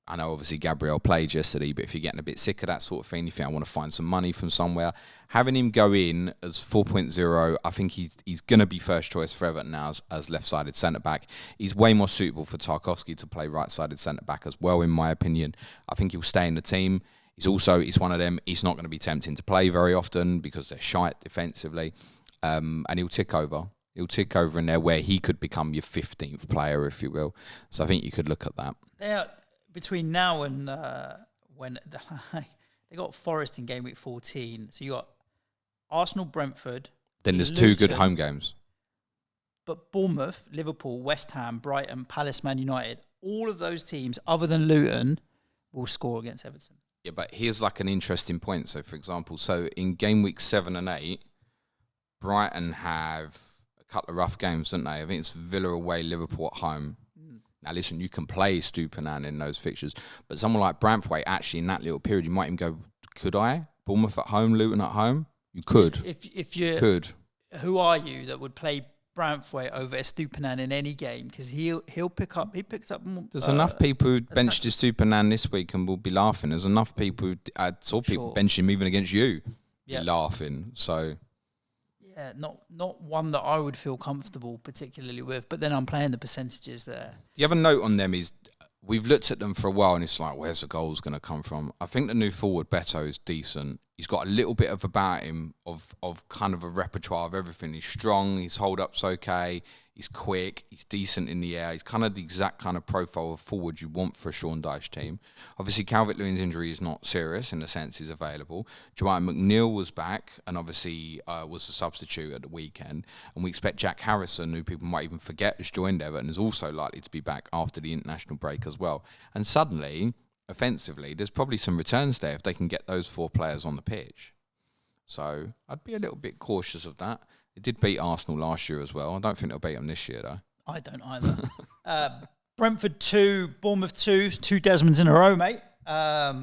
Speaker 2: I know obviously Gabriel played yesterday, but if you're getting a bit sick of that sort of thing, you think I want to find some money from somewhere, having him go in as 4.0, I think he's going to be first choice for Everton now as left-sided centre-back. He's way more suitable for Tarkowski to play right-sided centre-back as well, in my opinion. I think he'll stay in the team. He's one of them, he's not going to be tempting to play very often because they're shite defensively, and he'll tick over. He'll tick over in there where he could become your 15th player, if you will. So I think you could look at that.
Speaker 1: Between now and when they got Forest in game week 14, so you got Arsenal, Brentford.
Speaker 2: Then there's
Speaker 1: Luton,
Speaker 2: 2 good home games.
Speaker 1: But Bournemouth, Liverpool, West Ham, Brighton, Palace, Man United, all of those teams, other than Luton, will score against Everton.
Speaker 2: Yeah, but here's like an interesting point. So, for example, in game week 7 and 8, Brighton have couple of rough games, don't they? I think it's Villa away, Liverpool at home. Now, listen, you can play Stupinan in those fixtures, but someone like Brantford, actually, in that little period, you might even go, could I? Bournemouth at home, Luton at home? You could.
Speaker 1: If you
Speaker 2: could.
Speaker 1: Who are you that would play Brantford over Stupinan in any game? Because he'll pick up. He picks up.
Speaker 2: There's enough people who benched Stupinan this week and will be laughing. There's enough people I saw people bench him even against you, be laughing. So.
Speaker 1: Yeah, not one that I would feel comfortable particularly with, but then I'm playing the percentages there.
Speaker 2: The other note on them is we've looked at them for a while and it's like, where's the goals going to come from? I think the new forward, Beto, is decent. He's got a little bit of about him of kind of a repertoire of everything. He's strong, his hold-up's okay, he's quick, he's decent in the air. He's kind of the exact kind of profile of forward you want for a Sean Dyche team. Obviously, Calvert-Lewin's injury is not serious in the sense he's available. Joanne McNeil was back and obviously was a substitute at the weekend. And we expect Jack Harrison, who people might even forget has joined Everton, is also likely to be back after the international break as well. And suddenly, offensively, there's probably some returns there if they can get those 4 players on the pitch. So I'd be a little bit cautious of that. It did beat Arsenal last year as well. I don't think they'll beat them this year, though.
Speaker 1: I don't either. Brentford 2, Bournemouth 2, 2 Desmonds in a row, mate. A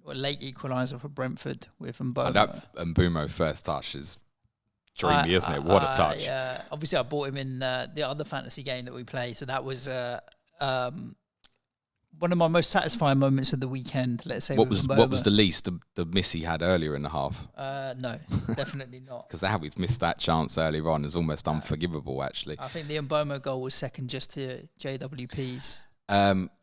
Speaker 1: late equaliser for Brentford with Mbomo.
Speaker 2: And Mbomo first touch is dreamy, isn't it? What a touch.
Speaker 1: Obviously, I bought him in the other fantasy game that we play, so that was one of my most satisfying moments of the weekend, let's say. What was
Speaker 2: the least, the miss he had earlier in the half?
Speaker 1: No, definitely not.
Speaker 2: Because how he's missed that chance earlier on is almost unforgivable, actually.
Speaker 1: I think the Mbomo goal was second just to JWP's.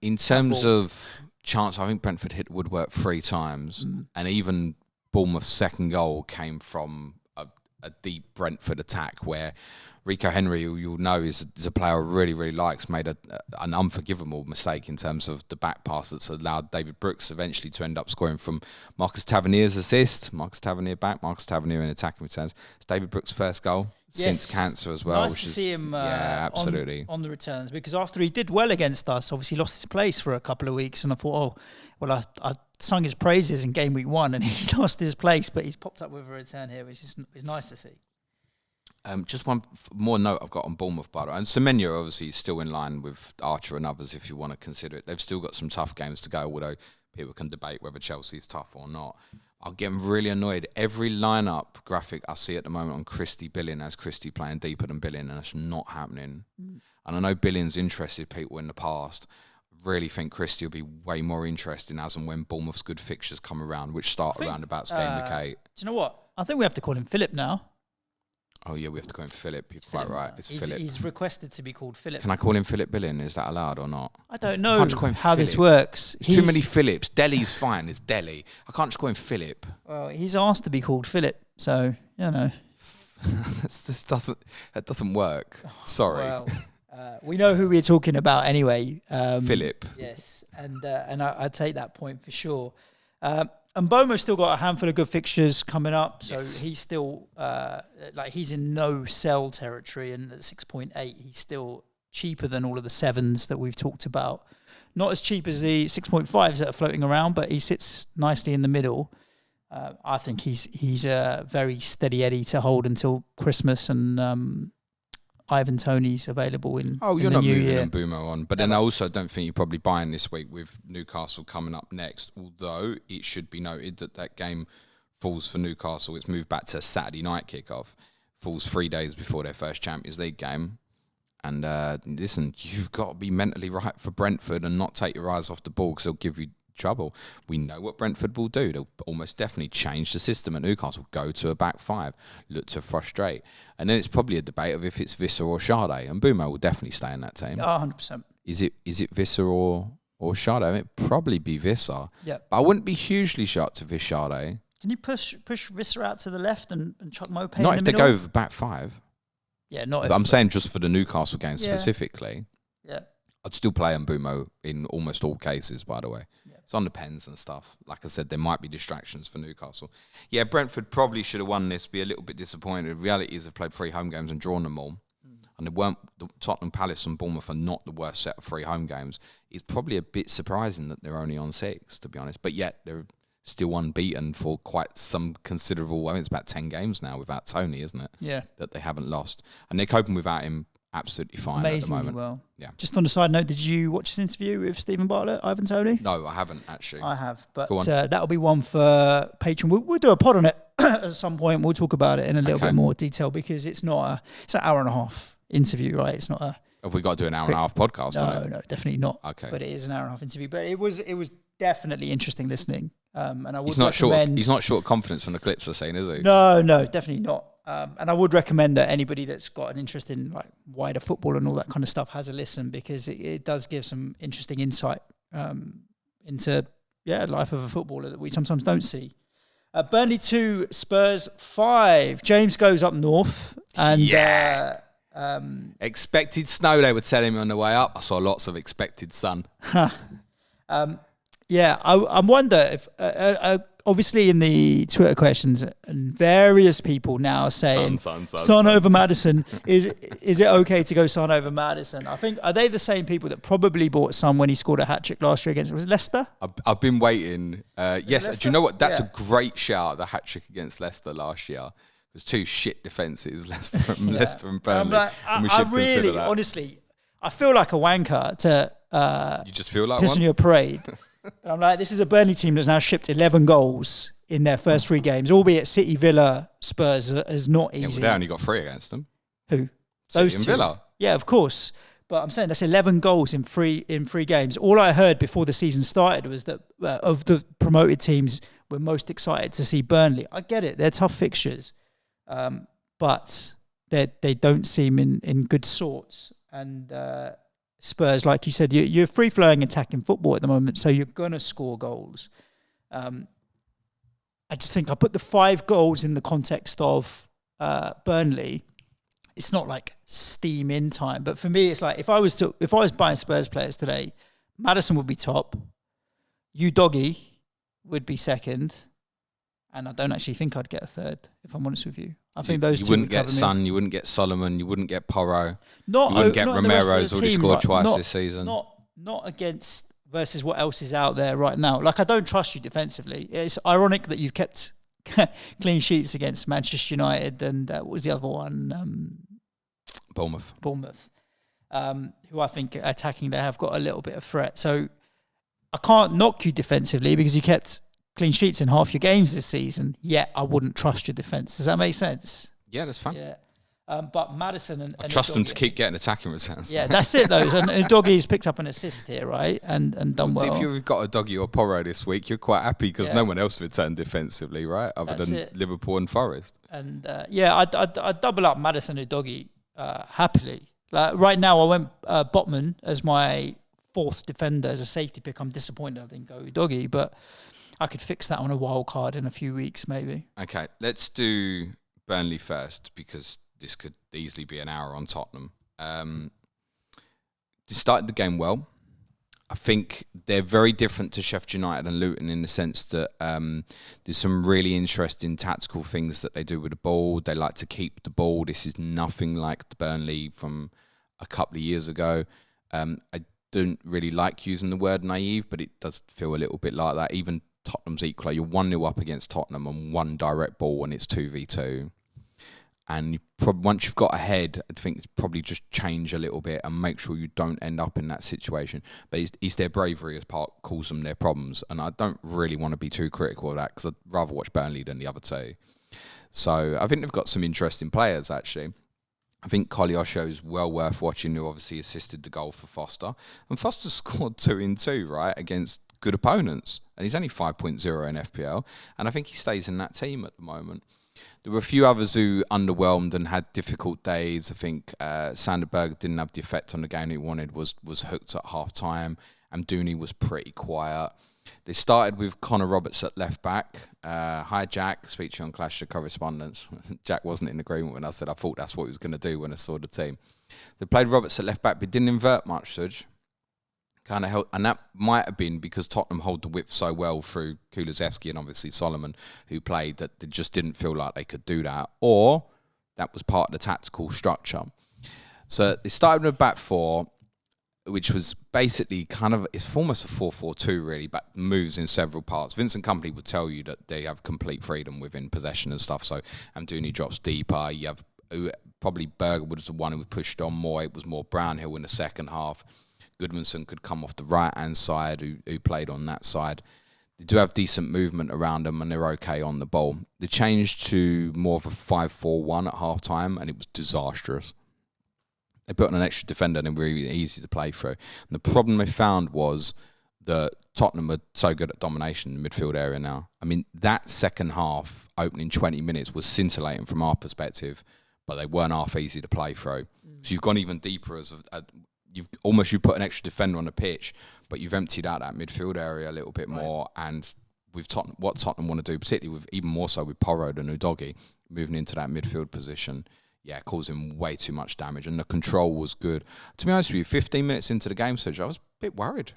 Speaker 2: In terms of chance, I think Brentford hit woodwork 3 times, and even Bournemouth's second goal came from a deep Brentford attack where Rico Henry, who you'll know is a player I really, really likes, made an unforgivable mistake in terms of the back pass that's allowed David Brooks eventually to end up scoring from Marcus Tavernier's assist. Marcus Tavernier back, Marcus Tavernier in attacking returns. It's David Brooks' first goal since cancer as well.
Speaker 1: Nice to see him
Speaker 2: absolutely.
Speaker 1: On the returns, because after he did well against us, obviously lost his place for a couple of weeks, and I thought, I sung his praises in game week 1 and he's lost his place, but he's popped up with a return here, which is nice to see.
Speaker 2: Just one more note I've got on Bournemouth, by the way. And Semenyo obviously is still in line with Archer and others if you want to consider it. They've still got some tough games to go, although people can debate whether Chelsea's tough or not. I'm getting really annoyed. Every lineup graphic I see at the moment on Christie Billing has Christie playing deeper than Billing, and it's not happening. And I know Billing's interested people in the past. I really think Christie will be way more interesting as and when Bournemouth's good fixtures come around, which start around about game week 8.
Speaker 1: Do you know what? I think we have to call him Philip now.
Speaker 2: Oh, yeah, we have to call him Philip. You're quite right. It's Philip.
Speaker 1: He's requested to be called Philip.
Speaker 2: Can I call him Philip Billing? Is that allowed or not?
Speaker 1: I don't know how this works.
Speaker 2: There's too many Philips. Delhi's fine. It's Delhi. I can't just call him Philip.
Speaker 1: Well, he's asked to be called Philip, so, you know.
Speaker 2: That doesn't work. Sorry.
Speaker 1: Well, we know who we're talking about anyway.
Speaker 2: Philip.
Speaker 1: Yes, and I take that point for sure. And Bomo's still got a handful of good fixtures coming up, so he's still he's in no sell territory, and at 6.8 he's still cheaper than all of the 7s that we've talked about. Not as cheap as the 6.5s that are floating around, but he sits nicely in the middle. I think he's a very steady Eddie to hold until Christmas, and Ivan Toney's available in
Speaker 2: you're
Speaker 1: the
Speaker 2: not
Speaker 1: new
Speaker 2: moving
Speaker 1: year.
Speaker 2: Mbumo on, but then I also don't think you're probably buying this week with Newcastle coming up next, although it should be noted that game falls for Newcastle. It's moved back to Saturday night kickoff, falls 3 days before their first Champions League game, And listen, you've got to be mentally right for Brentford and not take your eyes off the ball because they'll give you trouble. We know what Brentford will do. They'll almost definitely change the system at Newcastle, go to a back five, look to frustrate. And then it's probably a debate of if it's Visser or Sade. And Bumo will definitely stay in that team.
Speaker 1: 100%.
Speaker 2: Is it Visser or Sade? It'd probably be Visser.
Speaker 1: Yeah.
Speaker 2: But I wouldn't be hugely shocked if it's Sade.
Speaker 1: Can you push Visser out to the left and chuck Mopé
Speaker 2: Not
Speaker 1: in
Speaker 2: if
Speaker 1: the
Speaker 2: they
Speaker 1: middle?
Speaker 2: go with back five.
Speaker 1: Yeah, not if...
Speaker 2: I'm saying just for the Newcastle game specifically.
Speaker 1: Yeah.
Speaker 2: I'd still play Mbumo in almost all cases, by the way.
Speaker 1: Yeah.
Speaker 2: It's on the pens and stuff. Like I said, there might be distractions for Newcastle. Yeah, Brentford probably should have won this, be a little bit disappointed. The reality is they've played 3 home games and drawn them all. And they weren't, the Tottenham, Palace and Bournemouth are not the worst set of 3 home games. It's probably a bit surprising that they're only on 6, to be honest. But yet, they're still unbeaten for quite some considerable, I mean, it's about 10 games now without Toney, isn't it?
Speaker 1: Yeah.
Speaker 2: That they haven't lost. And they're coping without him absolutely fine
Speaker 1: Amazingly
Speaker 2: at the moment.
Speaker 1: well.
Speaker 2: Yeah.
Speaker 1: Just on the side note, did you watch his interview with Stephen Bartlett, Ivan Toney?
Speaker 2: No, I haven't actually.
Speaker 1: I have, but
Speaker 2: Go on.
Speaker 1: that'll be one for Patreon. We'll do a pod on it at some point. We'll talk about it in a little bit more detail because it's not it's an hour and a half interview, right? It's not a...
Speaker 2: Have we got to do an hour and a half podcast?
Speaker 1: No, definitely not.
Speaker 2: Okay.
Speaker 1: But it is an hour and a half interview. But it was definitely interesting listening. And I would
Speaker 2: He's not
Speaker 1: recommend...
Speaker 2: He's not short of confidence from the clips I've seen, is he?
Speaker 1: No, definitely not. And I would recommend that anybody that's got an interest in like wider football and all that kind of stuff has a listen because it does give some interesting insight into life of a footballer that we sometimes don't see. Burnley 2, Spurs 5. James goes up north and
Speaker 2: expected snow, they were telling me on the way up. I saw lots of expected sun.
Speaker 1: I wonder if obviously in the Twitter questions and various people now are saying Son over Maddison. Is it okay to go Son over Maddison? I think, are they the same people that probably bought Son when he scored a hat-trick last year against, was it Leicester?
Speaker 2: I've been waiting. Yes,
Speaker 1: Leicester?
Speaker 2: do you know what? That's a great shout, the hat-trick against Leicester last year. There's 2 shit defences, Leicester and Burnley.
Speaker 1: I really, honestly, I feel like a wanker to
Speaker 2: you just feel like
Speaker 1: piss
Speaker 2: one?
Speaker 1: on your parade. But I'm like, this is a Burnley team that's now shipped 11 goals in their first 3 games, albeit City, Villa, Spurs is not easy.
Speaker 2: Yeah, well, they only got 3 against them.
Speaker 1: Who?
Speaker 2: City
Speaker 1: Those
Speaker 2: and
Speaker 1: 2.
Speaker 2: Villa.
Speaker 1: Yeah, of course. But I'm saying that's 11 goals in 3 games. All I heard before the season started was that of the promoted teams, we're most excited to see Burnley. I get it; they're tough fixtures, but they don't seem in good sorts. And Spurs, like you said, you're free-flowing attacking football at the moment, so you're going to score goals. I just think I put the 5 goals in the context of Burnley. It's not like steam in time, but for me, it's like if I was buying Spurs players today, Maddison would be top, Udogie would be second, and I don't actually think I'd get a third, if I'm honest with you. I think those 2
Speaker 2: you wouldn't
Speaker 1: would cover
Speaker 2: get Son, you wouldn't get Solomon, you wouldn't get Porro, you
Speaker 1: not
Speaker 2: wouldn't get
Speaker 1: not
Speaker 2: Romero's already scored twice this season.
Speaker 1: Not against versus what else is out there right now. Like, I don't trust you defensively. It's ironic that you've kept clean sheets against Manchester United and what was the other one?
Speaker 2: Bournemouth.
Speaker 1: Who I think attacking they have got a little bit of threat. So I can't knock you defensively because you kept clean sheets in half your games this season, yet I wouldn't trust your defence. Does that make sense?
Speaker 2: Yeah, that's fine.
Speaker 1: Yeah. But Maddison and
Speaker 2: I trust them to keep getting attacking returns.
Speaker 1: Yeah, that's it though. And Doggie's picked up an assist here, right? And done well.
Speaker 2: If you've got a Doggy or Porro this week, you're quite happy because no one else returned defensively, right? Other than Liverpool and Forest.
Speaker 1: And I'd double up Maddison and Doggy happily. Like right now, I went Botman as my 4th defender as a safety pick. I'm disappointed I didn't go Doggy, but I could fix that on a wild card in a few weeks, maybe.
Speaker 2: Okay, let's do Burnley first because this could easily be an hour on Tottenham. They started the game well. I think they're very different to Sheffield United and Luton in the sense that there's some really interesting tactical things that they do with the ball. They like to keep the ball. This is nothing like the Burnley from a couple of years ago. I don't really like using the word naive, but it does feel a little bit like that. Even Tottenham's equal. You're 1-0 up against Tottenham on one direct ball and it's 2v2. And once you've got ahead, I think it's probably just change a little bit and make sure you don't end up in that situation. But it's their bravery as part calls them their problems. And I don't really want to be too critical of that because I'd rather watch Burnley than the other 2. So I think they've got some interesting players, actually. I think Kolyosho is well worth watching, who obviously assisted the goal for Foster. And Foster scored 2 in 2, right, against good opponents. And he's only 5.0 in FPL. And I think he stays in that team at the moment. There were a few others who underwhelmed and had difficult days. I think Sanderberg didn't have the effect on the game he wanted, was hooked at half-time. And Toney was pretty quiet. They started with Connor Roberts at left back. Hi, Jack. Speak to you on Clash of Correspondence. Jack wasn't in agreement when I said I thought that's what he was going to do when I saw the team. They played Roberts at left back, but didn't invert much, Suj. Kind of held, and that might have been because Tottenham hold the width so well through Kulusevski and obviously Solomon, who played, that they just didn't feel like they could do that. Or that was part of the tactical structure. So they started with a back four, which was basically it's almost a 4-4-2 really, but moves in several parts. Vincent Kompany would tell you that they have complete freedom within possession and stuff. So Amdouni drops deeper. You have probably Berger was the one who was pushed on more. It was more Brownhill in the second half. Goodmanson could come off the right-hand side, who played on that side. They do have decent movement around them and they're okay on the ball. They changed to more of a 5-4-1 at half-time and it was disastrous. They put on an extra defender and they were really easy to play through. And the problem they found was that Tottenham are so good at domination in the midfield area now. I mean, that second half, opening 20 minutes, was scintillating from our perspective, but they weren't half easy to play through. So you've gone even deeper as you've put an extra defender on the pitch, but you've emptied out that midfield area a little bit more. And with what Tottenham want to do, particularly with even more so with Porro and Udogie moving into that midfield position, causing way too much damage. And the control was good. To be honest with you, 15 minutes into the game, Sergio, I was a bit worried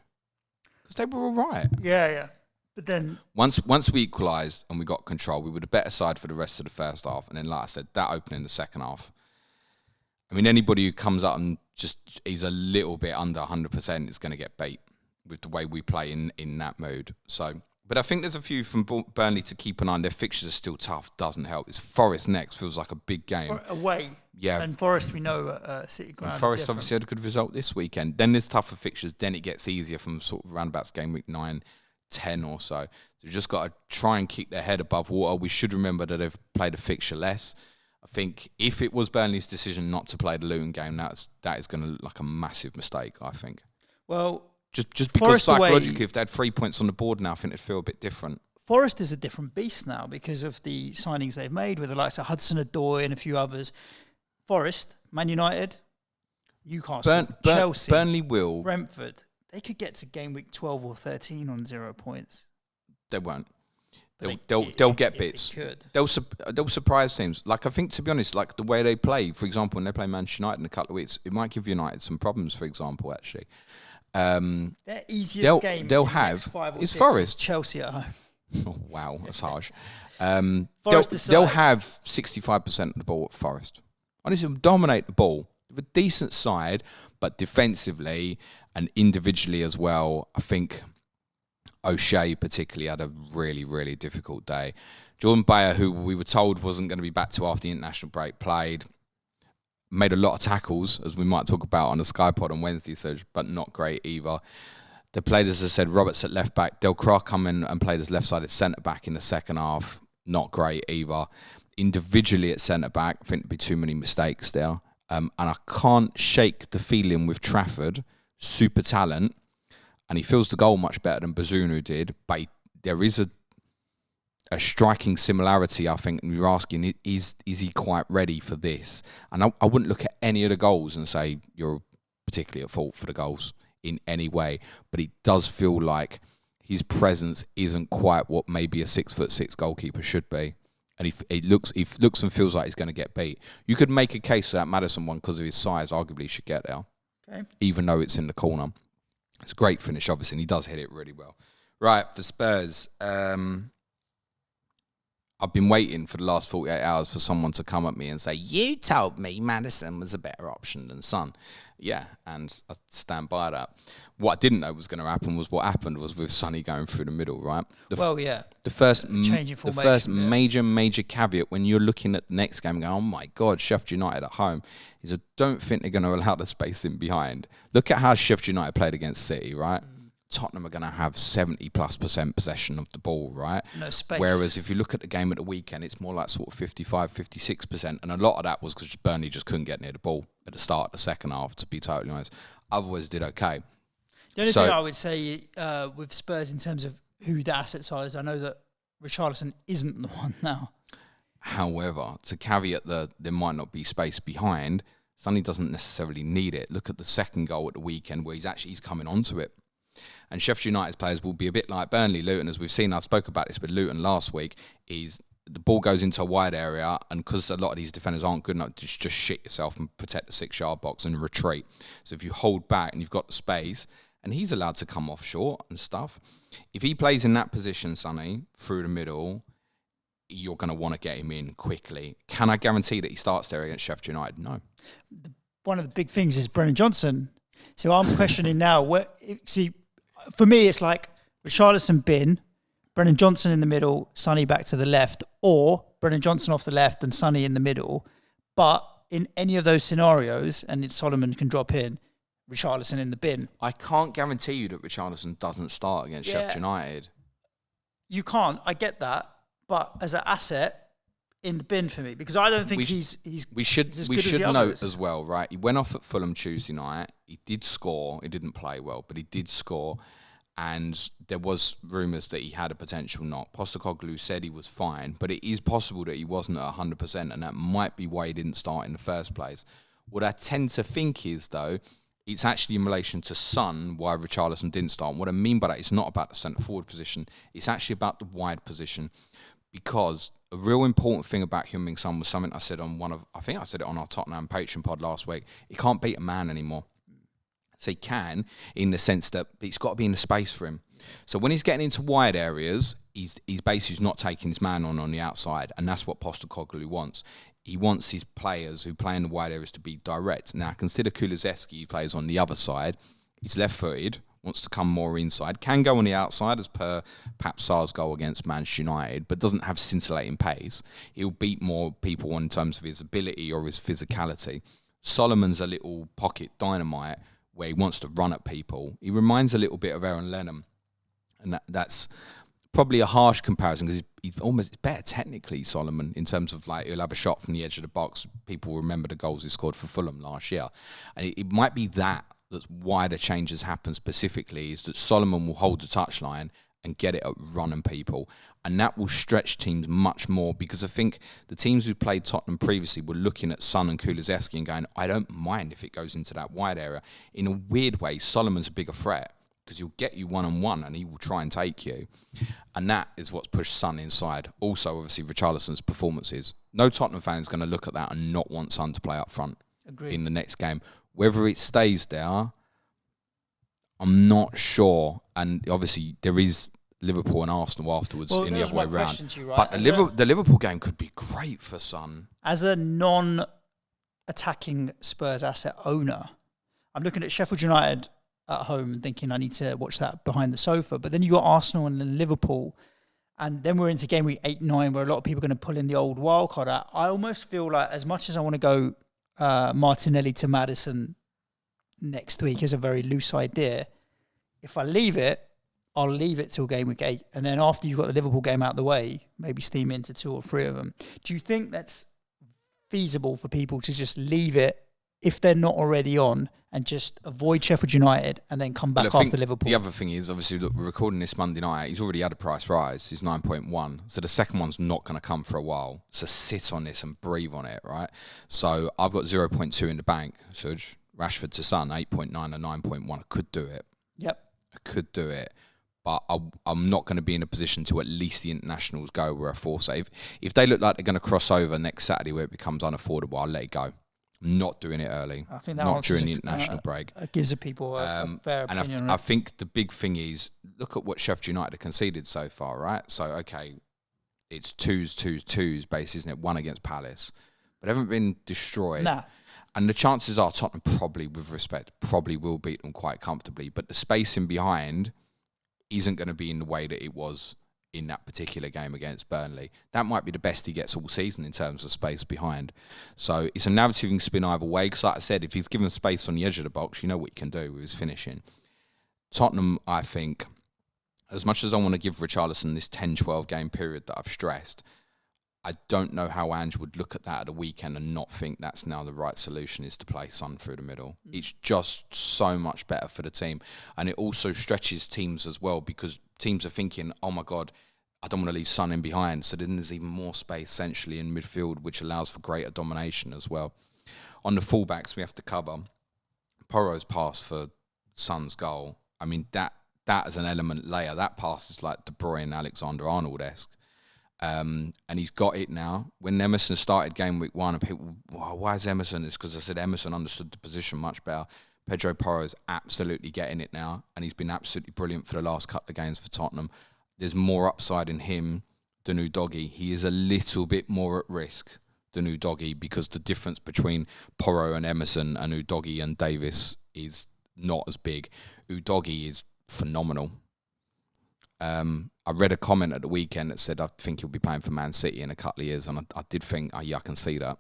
Speaker 2: because they were all right.
Speaker 1: Yeah. But then
Speaker 2: once we equalised and we got control, we were the better side for the rest of the first half. And then, like I said, that opening the second half. I mean, anybody who comes up and just is a little bit under 100% is going to get beat with the way we play in that mode. So, but I think there's a few from Burnley to keep an eye on. Their fixtures are still tough. Doesn't help. It's Forest next. Feels like a big game.
Speaker 1: Away.
Speaker 2: Yeah.
Speaker 1: And Forest, we know, City ground.
Speaker 2: And Forest obviously had a good result this weekend. Then there's tougher fixtures. Then it gets easier from sort of roundabouts game week 9, 10 or so. So we've just got to try and keep their head above water. We should remember that they've played a fixture less. I think if it was Burnley's decision not to play the Luton game, that is going to look like a massive mistake, I think.
Speaker 1: Well,
Speaker 2: just because psychologically, if they had 3 points on the board now, I think it'd feel a bit different.
Speaker 1: Forest is a different beast now because of the signings they've made with the likes of Hudson-Odoi and a few others. Forest, Man United, Newcastle, Chelsea,
Speaker 2: Burnley will.
Speaker 1: Brentford. They could get to game week 12 or 13 on 0 points.
Speaker 2: They won't. They'll get bits. They'll surprise teams. Like, I think, to be honest, like the way they play, for example, when they play Manchester United in a couple of weeks, it might give United some problems, for example, actually.
Speaker 1: Their easiest game
Speaker 2: they'll have
Speaker 1: 5 or
Speaker 2: is
Speaker 1: 6
Speaker 2: Forest.
Speaker 1: is Chelsea at home.
Speaker 2: Oh, wow, that's harsh. They'll have 65% of the ball at Forest. Honestly, they'll dominate the ball. With a decent side, but defensively and individually as well, I think O'Shea particularly had a really, really difficult day. Jordan Bayer, who we were told wasn't going to be back till after the international break, made a lot of tackles, as we might talk about on the Sky Pod on Wednesday, but not great either. They played, as I said, Roberts at left back. Del Croix come in and played as left-sided centre back in the second half. Not great either. Individually at centre back, I think there'd be too many mistakes there. And I can't shake the feeling with Trafford, super talent, and he feels the goal much better than Bazunu did, but there is a striking similarity, I think, and you're asking, is he quite ready for this? And I wouldn't look at any of the goals and say you're particularly at fault for the goals in any way, but it does feel like his presence isn't quite what maybe a 6'6" goalkeeper should be. And he looks and feels like he's going to get beat. You could make a case for that Maddison one because of his size, arguably he should get there, even though it's in the corner. It's a great finish, obviously, and he does hit it really well. Right, for Spurs, I've been waiting for the last 48 hours for someone to come at me and say, you told me Maddison was a better option than Son. Yeah, and I stand by that. What I didn't know was going to happen was what happened was with Sonny going through the middle, right? The first major caveat when you're looking at the next game and going, oh my God, Sheffield United at home, is I don't think they're going to allow the space in behind. Look at how Sheffield United played against City, right? Tottenham are going to have 70+% possession of the ball, right?
Speaker 1: No space.
Speaker 2: Whereas if you look at the game at the weekend, it's more like sort of 55, 56%. And a lot of that was because Burnley just couldn't get near the ball at the start of the second half, to be totally honest. Otherwise, did okay.
Speaker 1: The only thing I would say with Spurs in terms of who the assets are is I know that Richarlison isn't the one now.
Speaker 2: However, to caveat there might not be space behind, Sonny doesn't necessarily need it. Look at the second goal at the weekend where he's coming onto it. And Sheffield United's players will be a bit like Burnley, Luton, as we've seen. I spoke about this with Luton last week. Is the ball goes into a wide area, and because a lot of these defenders aren't good enough, just shit yourself and protect the 6-yard box and retreat. So if you hold back and you've got the space, and he's allowed to come off short and stuff, if he plays in that position, Sonny, through the middle, you're going to want to get him in quickly. Can I guarantee that he starts there against Sheffield United? No.
Speaker 1: One of the big things is Brennan Johnson. So I'm questioning now. For me, it's like Richarlison bin, Brennan Johnson in the middle, Sonny back to the left, or Brennan Johnson off the left and Sonny in the middle. But in any of those scenarios, and Solomon can drop in, Richarlison in the bin.
Speaker 2: I can't guarantee you that Richarlison doesn't start against Sheffield United.
Speaker 1: You can't. I get that. But as an asset, in the bin for me, because I don't think he's
Speaker 2: we should note as well, right? He went off at Fulham Tuesday night. He did score. He didn't play well, but he did score. And there was rumours that he had a potential knock. Postecoglou said he was fine, but it is possible that he wasn't at 100%, and that might be why he didn't start in the first place. What I tend to think is, though, it's actually in relation to Son why Richarlison didn't start. And what I mean by that, it's not about the centre-forward position. It's actually about the wide position. Because a real important thing about Heung-Min Son was something I said on I think I said it on our Tottenham Patreon pod last week. He can't beat a man anymore. So he can, in the sense that it's got to be in the space for him. So when he's getting into wide areas, he's basically not taking his man on the outside. And that's what Postecoglou wants. He wants his players who play in the wide areas to be direct. Now, consider Kulusevski, who plays on the other side. He's left-footed, wants to come more inside, can go on the outside as per perhaps Sarr's goal against Manchester United, but doesn't have scintillating pace. He'll beat more people in terms of his ability or his physicality. Solomon's a little pocket dynamite where he wants to run at people. He reminds a little bit of Aaron Lennon, and that's probably a harsh comparison because he's almost better technically, Solomon, in terms of like he'll have a shot from the edge of the box. People will remember the goals he scored for Fulham last year, and it might be that's why the changes happen specifically, is that Solomon will hold the touchline and get it at running people. And that will stretch teams much more, because I think the teams who played Tottenham previously were looking at Son and Kulusevski and going, I don't mind if it goes into that wide area. In a weird way, Solomon's a bigger threat because he'll get you one-on-one and he will try and take you. And that is what's pushed Son inside. Also, obviously, Richarlison's performances. No Tottenham fan is going to look at that and not want Son to play up front. Agreed. In the next game. Whether it stays there, I'm not sure. And obviously, there is Liverpool and Arsenal afterwards in the other way round. But the Liverpool game could be great for Son.
Speaker 1: As a non-attacking Spurs asset owner, I'm looking at Sheffield United at home and thinking I need to watch that behind the sofa. But then you got Arsenal and then Liverpool. And then we're into game week 8-9 where a lot of people are going to pull in the old wild card out. I almost feel like, as much as I want to go Martinelli to Maddison next week is a very loose idea. If I leave it, I'll leave it till game week 8. And then after you've got the Liverpool game out of the way, maybe steam into 2 or 3 of them. Do you think that's feasible for people to just leave it if they're not already on and just avoid Sheffield United and then come back after Liverpool?
Speaker 2: The other thing is, obviously, look, we're recording this Monday night. He's already had a price rise. He's 9.1. So the second one's not going to come for a while. So sit on this and breathe on it, right? So I've got 0.2 in the bank, Suj. Rashford to Son, 8.9 and 9.1. I could do it.
Speaker 1: Yep.
Speaker 2: I could do it. But I'm not going to be in a position to at least the internationals go where I force it. If they look like they're going to cross over next Saturday where it becomes unaffordable, I'll let it go. I'm not doing it early.
Speaker 1: I think that
Speaker 2: not during the international break.
Speaker 1: It gives the people a fair opinion.
Speaker 2: And I think the big thing is, look at what Sheffield United have conceded so far, right? So, okay, it's 2s, base, isn't it? 1 against Palace. But they haven't been destroyed.
Speaker 1: Nah.
Speaker 2: And the chances are Tottenham probably will beat them quite comfortably. But the spacing behind isn't going to be in the way that it was in that particular game against Burnley. That might be the best he gets all season in terms of space behind. So it's a narrative you can spin either way, because like I said, if he's given space on the edge of the box, you know what he can do with his finishing. Tottenham, I think, as much as I want to give Richarlison this 10-12 game period that I've stressed, I don't know how Ange would look at that at a weekend and not think that's now the right solution, is to play Son through the middle. It's just so much better for the team. And it also stretches teams as well, because teams are thinking, oh my God, I don't want to leave Son in behind. So then there's even more space essentially in midfield, which allows for greater domination as well. On the fullbacks, we have to cover Porro's pass for Son's goal. I mean, that as an element layer, that pass is like De Bruyne, Alexander-Arnold-esque. And he's got it now. When Emerson started game week 1, and people, why is Emerson? It's because I said Emerson understood the position much better. Pedro Porro is absolutely getting it now, and he's been absolutely brilliant for the last couple of games for Tottenham. There's more upside in him than Udogie. He is a little bit more at risk than Udogie, because the difference between Porro and Emerson and Udogie and Davis is not as big. Udogie is phenomenal. I read a comment at the weekend that said I think he'll be playing for Man City in a couple of years, and I did think, I can see that.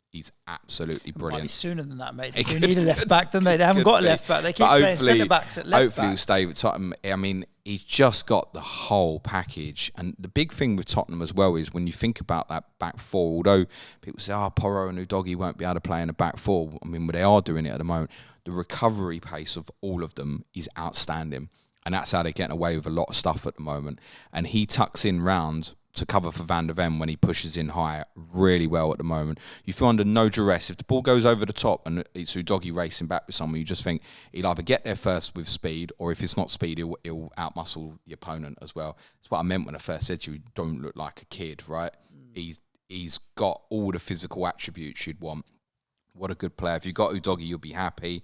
Speaker 2: He's absolutely brilliant.
Speaker 1: Might be sooner than that, mate. They do need a left back, don't they? They haven't got a left back. They keep playing centre backs at left back.
Speaker 2: Hopefully he'll stay with Tottenham. I mean, he's just got the whole package. And the big thing with Tottenham as well is when you think about that back four, although people say, Porro and Udogie won't be able to play in a back four. I mean, they are doing it at the moment. The recovery pace of all of them is outstanding. And that's how they're getting away with a lot of stuff at the moment. And he tucks in round to cover for Van der Ven when he pushes in high really well at the moment. You feel under no duress. If the ball goes over the top and it's Udogie racing back with someone, you just think he'll either get there first with speed, or if it's not speed, he'll outmuscle the opponent as well. That's what I meant when I first said to you, don't look like a kid, right? He's got all the physical attributes you'd want. What a good player. If you got Udogie, you'll be happy.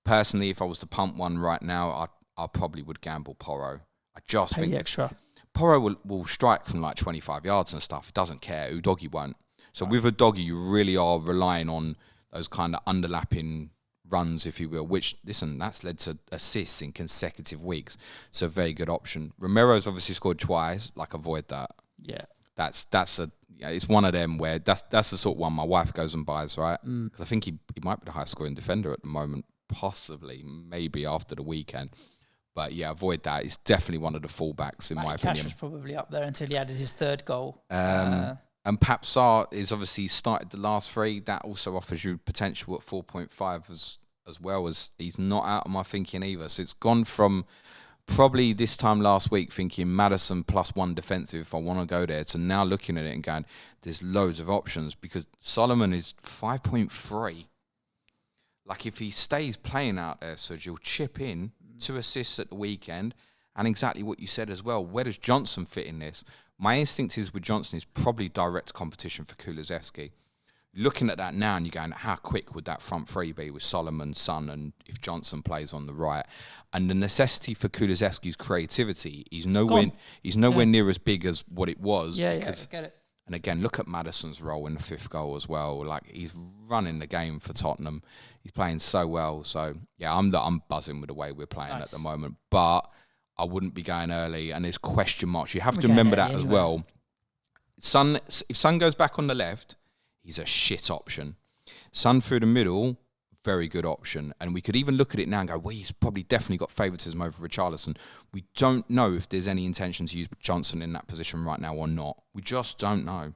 Speaker 2: Personally, if I was to pump one right now, I probably would gamble Porro. I just think
Speaker 1: extra.
Speaker 2: Porro will strike from like 25 yards and stuff. Doesn't care. Udogie won't. So with Udogie, you really are relying on those kind of underlapping runs, if you will, which, listen, that's led to assists in consecutive weeks. So a very good option. Romero's obviously scored twice. Like, avoid that.
Speaker 1: Yeah.
Speaker 2: It's one of them where that's the sort of one my wife goes and buys, right? Because I think he might be the highest scoring defender at the moment, possibly, maybe after the weekend. But yeah, avoid that. It's definitely one of the fullbacks in my opinion.
Speaker 1: Cash was probably up there until he added his third goal.
Speaker 2: And Pape Sarr is obviously started the last three. That also offers you potential at 4.5 as well, as he's not out of my thinking either. So it's gone from probably this time last week thinking Maddison plus one defensive if I want to go there, to now looking at it and going, there's loads of options, because Solomon is 5.3. Like, if he stays playing out there, so you'll chip in 2 assists at the weekend, and exactly what you said as well. Where does Johnson fit in this? My instinct is with Johnson is probably direct competition for Kulusevski. Looking at that now and you're going, how quick would that front three be with Solomon, Son, and if Johnson plays on the right? And the necessity for Kulusevski's creativity is nowhere near as big as what it was.
Speaker 1: Yeah, I get it.
Speaker 2: And again, look at Maddison's role in the 5th goal as well. Like, he's running the game for Tottenham. He's playing so well. So yeah, I'm buzzing with the way we're playing at the moment. But I wouldn't be going early, and there's question marks. You have to remember that as well. If Son goes back on the left, he's a shit option. Son through the middle, very good option. And we could even look at it now and go, well, he's probably definitely got favouritism over Richarlison. We don't know if there's any intention to use Johnson in that position right now or not. We just don't know.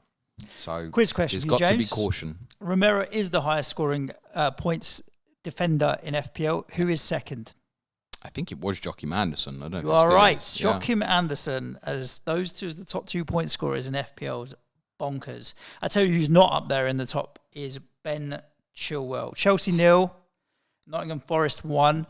Speaker 2: So
Speaker 1: quiz question,
Speaker 2: there's got
Speaker 1: James.
Speaker 2: to be caution.
Speaker 1: Romero is the highest scoring points defender in FPL. Who is second?
Speaker 2: I think it was Joachim Andersen. I don't know.
Speaker 1: You are right. Joachim Andersen, as those two as the top 2 point scorers in FPL's bonkers. I tell you who's not up there in the top is Ben Chilwell. Chelsea 0, Nottingham Forest 1.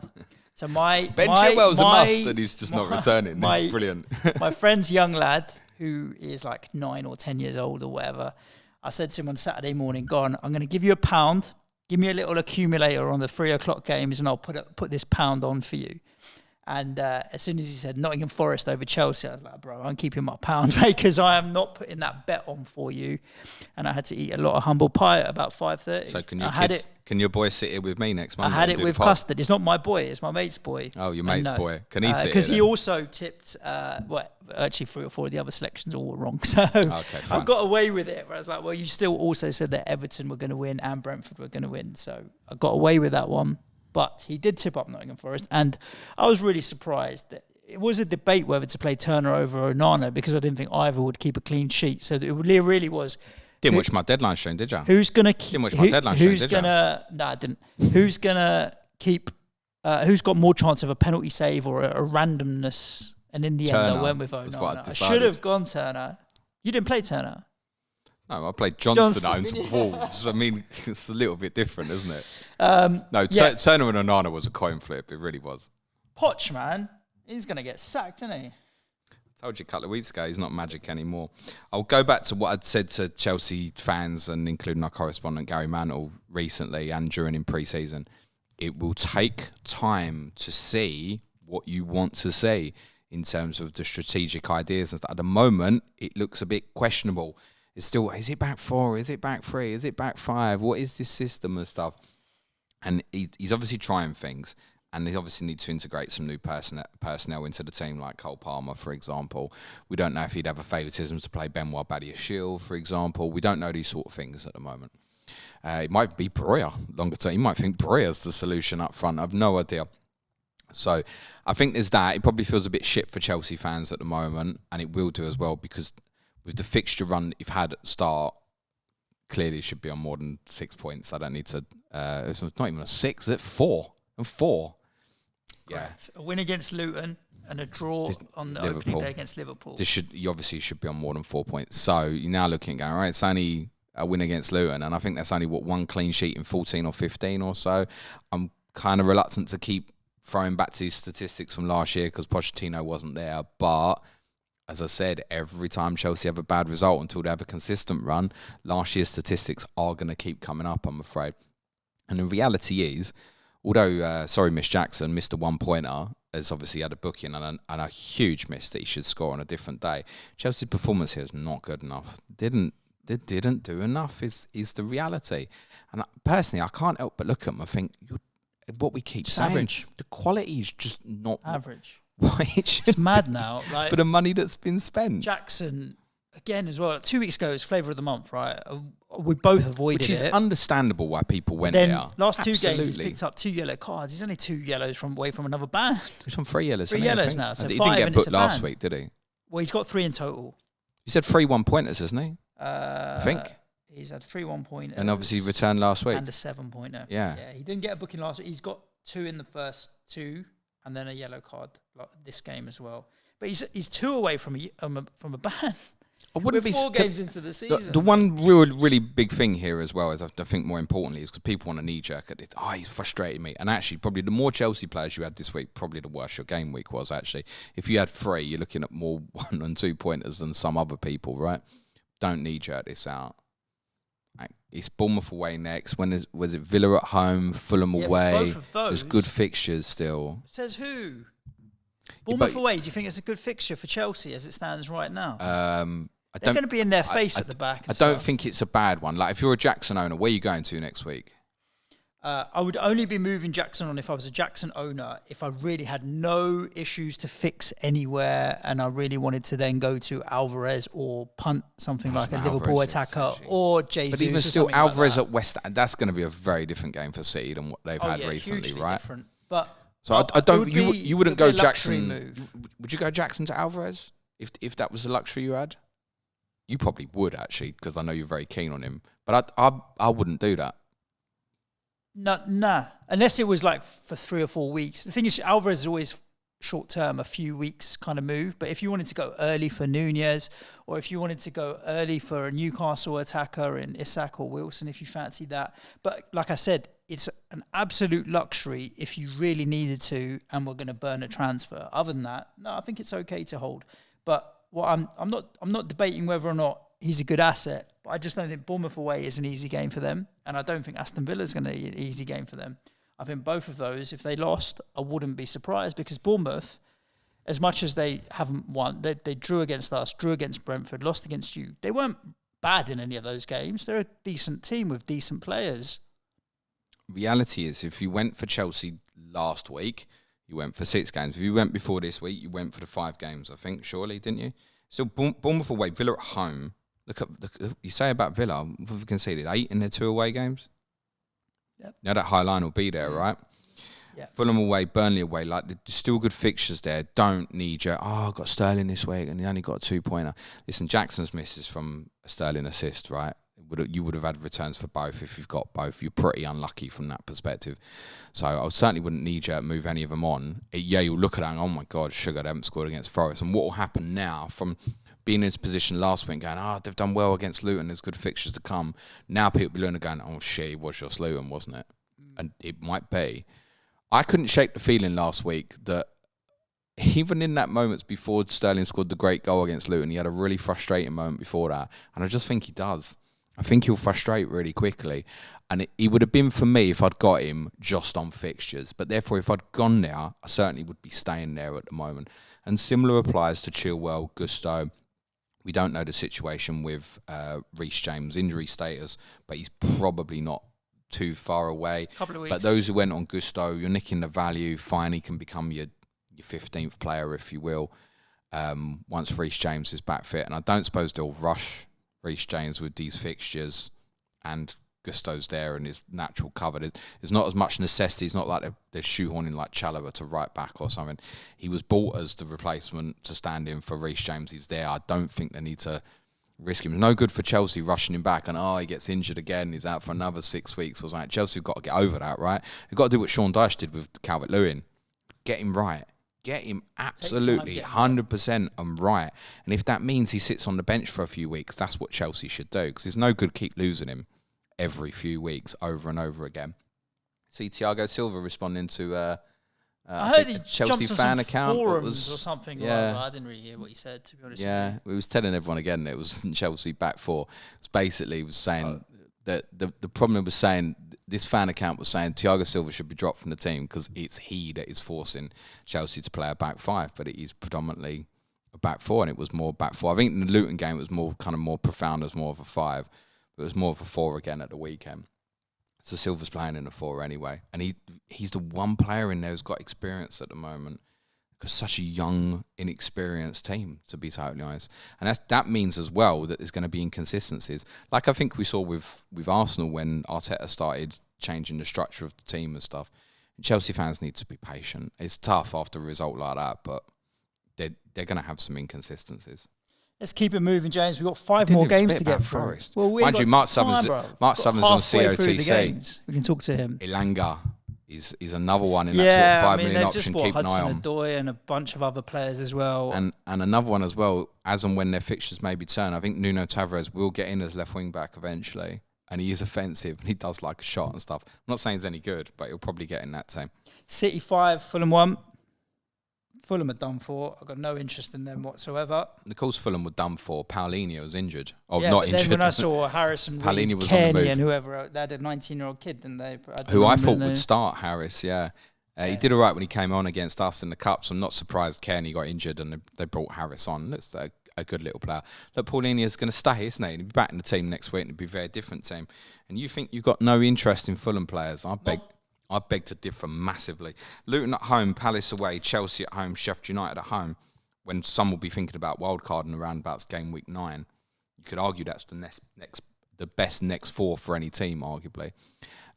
Speaker 1: So Ben
Speaker 2: Chilwell's a must, and he's just not returning. This is brilliant.
Speaker 1: My friend's young lad, who is like 9 or 10 years old or whatever, I said to him on Saturday morning, go on, I'm going to give you £1. Give me a little accumulator on the 3 o'clock games and I'll put this £1 on for you. And as soon as he said Nottingham Forest over Chelsea, I was like, bro, I'm keeping my £1, mate, because I am not putting that bet on for you. And I had to eat a lot of humble pie at about 5:30.
Speaker 2: So can your boy sit here with me next Monday?
Speaker 1: I had it with custard. It's not my boy, it's my mate's boy.
Speaker 2: Oh, your mate's boy. Can he sit here?
Speaker 1: Because he also tipped, actually 3 or 4 of the other selections all were wrong. So I got away with it. Where I was like, well, you still also said that Everton were going to win and Brentford were going to win. So I got away with that one. But he did tip up Nottingham Forest, and I was really surprised that it was a debate whether to play Turner over Onana because I didn't think either would keep a clean sheet. So it really was.
Speaker 2: Didn't watch my deadline stream, did you?
Speaker 1: Who's gonna keep?
Speaker 2: Didn't watch my deadline stream, did you?
Speaker 1: No, I didn't. Who's gonna keep? Who's got more chance of a penalty save or a randomness? And in the end, I went with Onana. I should have gone Turner. You didn't play Turner.
Speaker 2: No, I played Johnston home to Wolves. I mean, it's a little bit different, isn't it? Turner and Onana was a coin flip. It really was.
Speaker 1: Poch, man. He's going to get sacked, isn't he?
Speaker 2: I told you a couple of weeks ago, he's not magic anymore. I'll go back to what I'd said to Chelsea fans and including our correspondent Gary Mantle recently and during in pre-season. It will take time to see what you want to see in terms of the strategic ideas and stuff. At the moment, it looks a bit questionable. It's still, is it back four? Is it back three? Is it back five? What is this system and stuff? And he's obviously trying things. And they obviously need to integrate some new personnel into the team, like Cole Palmer, for example. We don't know if he'd have a favouritism to play Benoit Badiashile, for example. We don't know these sort of things at the moment. It might be Breuer longer term. You might think Breuer's the solution up front. I've no idea. So I think there's that. It probably feels a bit shit for Chelsea fans at the moment, and it will do as well because with the fixture run that you've had at the start, clearly it should be on more than 6 points. I don't need to... it's not even a 6, is it? 4? And 4.
Speaker 1: Correct. Yeah. A win against Luton and a draw on the opening day against Liverpool. You obviously should be on more than 4 points. So you're now looking at going, all right, it's only a win against Luton, and I think that's only, one clean sheet in 14 or 15 or so. I'm kind of reluctant to keep throwing back to these statistics from last year because Pochettino wasn't there. But as I said, every time Chelsea have a bad result until they have a consistent run, last year's statistics are going to keep coming up, I'm afraid. And the reality is, although, Miss Jackson missed a one-pointer, has obviously had a booking and a huge miss that he should score on a different day. Chelsea's performance here is not good enough. They didn't do enough is the reality. And personally, I can't help but look at them and think, what we keep saying, average. The quality is just not... Average.
Speaker 2: It's
Speaker 1: mad now.
Speaker 2: Like, for the money that's been spent.
Speaker 1: Jackson... Again, as well, 2 weeks ago, it was flavour of the month, right? We both avoided it.
Speaker 2: Which is understandable why people went there.
Speaker 1: Last two games, he's picked up 2 yellow cards. He's only 2 yellows away from another ban.
Speaker 2: He's on 3 yellows.
Speaker 1: 3 yellows now. So
Speaker 2: he didn't get booked last week, did he?
Speaker 1: Well, he's got 3 in total.
Speaker 2: He said 3 1-pointers, hasn't he? I think.
Speaker 1: He's had 3 1-pointers.
Speaker 2: And obviously returned last week.
Speaker 1: And a 7-pointer.
Speaker 2: Yeah.
Speaker 1: He didn't get a booking last week. He's got 2 in the first 2 and then a yellow card this game as well. But he's 2 away from a ban. We're 4 games into the season.
Speaker 2: The one really big thing here as well is I think more importantly is because people want to knee-jerk at it. Oh, he's frustrated me. And actually, probably the more Chelsea players you had this week, probably the worse your game week was, actually. If you had 3, you're looking at more 1 and 2 pointers than some other people, right? Don't knee-jerk this out. It's Bournemouth away next. Was it Villa at home, Fulham away?
Speaker 1: Both of those.
Speaker 2: There's good fixtures still.
Speaker 1: Says who? Bournemouth away, do you think it's a good fixture for Chelsea as it stands right now? They're going to be in their face at the back.
Speaker 2: I don't think it's a bad one. Like, if you're a Jackson owner, where are you going to next week?
Speaker 1: I would only be moving Jackson on if I was a Jackson owner, if I really had no issues to fix anywhere and I really wanted to then go to Alvarez or punt something like a Liverpool attacker or Jesus.
Speaker 2: But even still, Alvarez at West Ham, that's going to be a very different game for City than what they've had recently, right?
Speaker 1: Different. But
Speaker 2: so I don't. You wouldn't go Jackson. Move. Would you go Jackson to Alvarez if that was the luxury you had? You probably would, actually, because I know you're very keen on him. But I wouldn't do that.
Speaker 1: Nah. Unless it was like for 3 or 4 weeks. The thing is, Alvarez is always short-term, a few weeks kind of move. But if you wanted to go early for Nunez, or if you wanted to go early for a Newcastle attacker in Isak or Wilson, if you fancy that. But like I said, it's an absolute luxury if you really needed to and we're going to burn a transfer. Other than that, no, I think it's okay to hold. But I'm not debating whether or not he's a good asset, but I just don't think Bournemouth away is an easy game for them, and I don't think Aston Villa is going to be an easy game for them. I think both of those, if they lost, I wouldn't be surprised because Bournemouth, as much as they haven't won, they drew against us, drew against Brentford, lost against you. They weren't bad in any of those games. They're a decent team with decent players.
Speaker 2: Reality is, if you went for Chelsea last week, you went for 6 games. If you went before this week, you went for the 5 games, I think, surely, didn't you? Still, Bournemouth away, Villa at home. Look at you say about Villa, we've conceded 8 in their 2 away games.
Speaker 1: Yep.
Speaker 2: Now that high line will be there, right?
Speaker 1: Yeah.
Speaker 2: Fulham away, Burnley away. Like, there's still good fixtures there. Don't need you. Oh, I got Sterling this week and he only got a 2-pointer. Listen, Jackson's misses from a Sterling assist, right? You would have had returns for both if you've got both. You're pretty unlucky from that perspective. So I certainly wouldn't need you to move any of them on. You'll look at that and, oh my God, sugar, they haven't scored against Forest. And what will happen now from being in this position last week going, they've done well against Luton, there's good fixtures to come. Now people will be looking and going, oh shit, it was just Luton, wasn't it? And it might be. I couldn't shake the feeling last week that even in that moments before Sterling scored the great goal against Luton, he had a really frustrating moment before that. And I just think he does. I think he'll frustrate really quickly. And he would have been for me if I'd got him just on fixtures. But therefore, if I'd gone there, I certainly would be staying there at the moment. And similar applies to Chilwell, Gusto. We don't know the situation with Reece James' injury status, but he's probably not too far away.
Speaker 1: Couple of weeks.
Speaker 2: But those who went on Gusto, you're nicking the value. Fine, he can become your 15th player, if you will, once Reece James is back fit. And I don't suppose they'll rush Reece James with these fixtures, and Gusto's there and his natural cover. There's not as much necessity. It's not like they're shoehorning like Chalobah to right back or something. He was bought as the replacement to stand in for Reece James. He's there. I don't think they need to risk him. No good for Chelsea rushing him back and he gets injured again. He's out for another 6 weeks or something. Chelsea have got to get over that, right? They've got to do what Sean Dyche did with Calvert-Lewin. Get him right. Get him absolutely 100% and right. And if that means he sits on the bench for a few weeks, that's what Chelsea should do, because there's no good keep losing him every few weeks over and over again. See Thiago Silva responding to
Speaker 1: I heard he
Speaker 2: Chelsea
Speaker 1: jumped on
Speaker 2: fan
Speaker 1: some
Speaker 2: account
Speaker 1: forums or something.
Speaker 2: Yeah.
Speaker 1: I didn't really hear what he said, to be honest.
Speaker 2: Yeah, we was telling everyone again it was Chelsea back four. It's basically was saying that the problem was saying this fan account was saying Thiago Silva should be dropped from the team because it's he that is forcing Chelsea to play a back five, but it is predominantly a back four, and it was more back four. I think in the Luton game it was more profound as more of a five, but it was more of a four again at the weekend. So Silva's playing in a four anyway, and he's the one player in there who's got experience at the moment, because such a young, inexperienced team, to be totally honest. And that means as well that there's going to be inconsistencies. Like I think we saw with Arsenal when Arteta started changing the structure of the team and stuff. Chelsea fans need to be patient. It's tough after a result like that, but they're going to have some inconsistencies.
Speaker 1: Let's keep it moving, James. We've got 5 more games to get through.
Speaker 2: Forest. Well, mind you, Mark Summers on COTC.
Speaker 1: We can talk to him.
Speaker 2: Ilanga is another one in that sort of $5 million option. Keep an eye on.
Speaker 1: Hudson-Odoi and a bunch of other players as well.
Speaker 2: And another one as well, as and when their fixtures maybe turn. I think Nuno Tavares will get in as left wing back eventually. And he is offensive and he does like a shot and stuff. I'm not saying he's any good, but he'll probably get in that team.
Speaker 1: City 5, Fulham 1. Fulham are done for. I've got no interest in them whatsoever.
Speaker 2: Of course, Fulham were done for. Paulinho was injured. Not
Speaker 1: then
Speaker 2: injured.
Speaker 1: When I saw Harrison, Paulinho was Kenny on the move. And whoever, they had a 19-year-old kid, didn't they?
Speaker 2: Who I thought would start, Harris, yeah. He did all right when he came on against us in the Cups. I'm not surprised Kenny got injured and they brought Harris on. That's a good little player. Look, Paulinho's going to stay, isn't he? He'll be back in the team next week and it'll be a very different team. And you think you've got no interest in Fulham players? I beg to differ massively. Luton at home, Palace away, Chelsea at home, Sheffield United at home. When some will be thinking about wildcarding around about game week 9, you could argue that's the best next 4 for any team, arguably.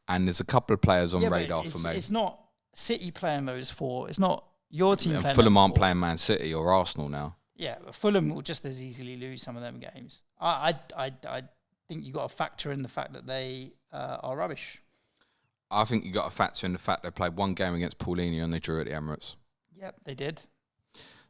Speaker 2: And there's a couple of players on radar for me.
Speaker 1: It's not City playing those 4. It's not your team playing.
Speaker 2: Fulham aren't playing Man City or Arsenal now.
Speaker 1: Yeah, but Fulham will just as easily lose some of them games. I think you got to factor in the fact that they are rubbish.
Speaker 2: I think you got to factor in the fact they played one game against Paulinho and they drew at the Emirates.
Speaker 1: Yep, they did.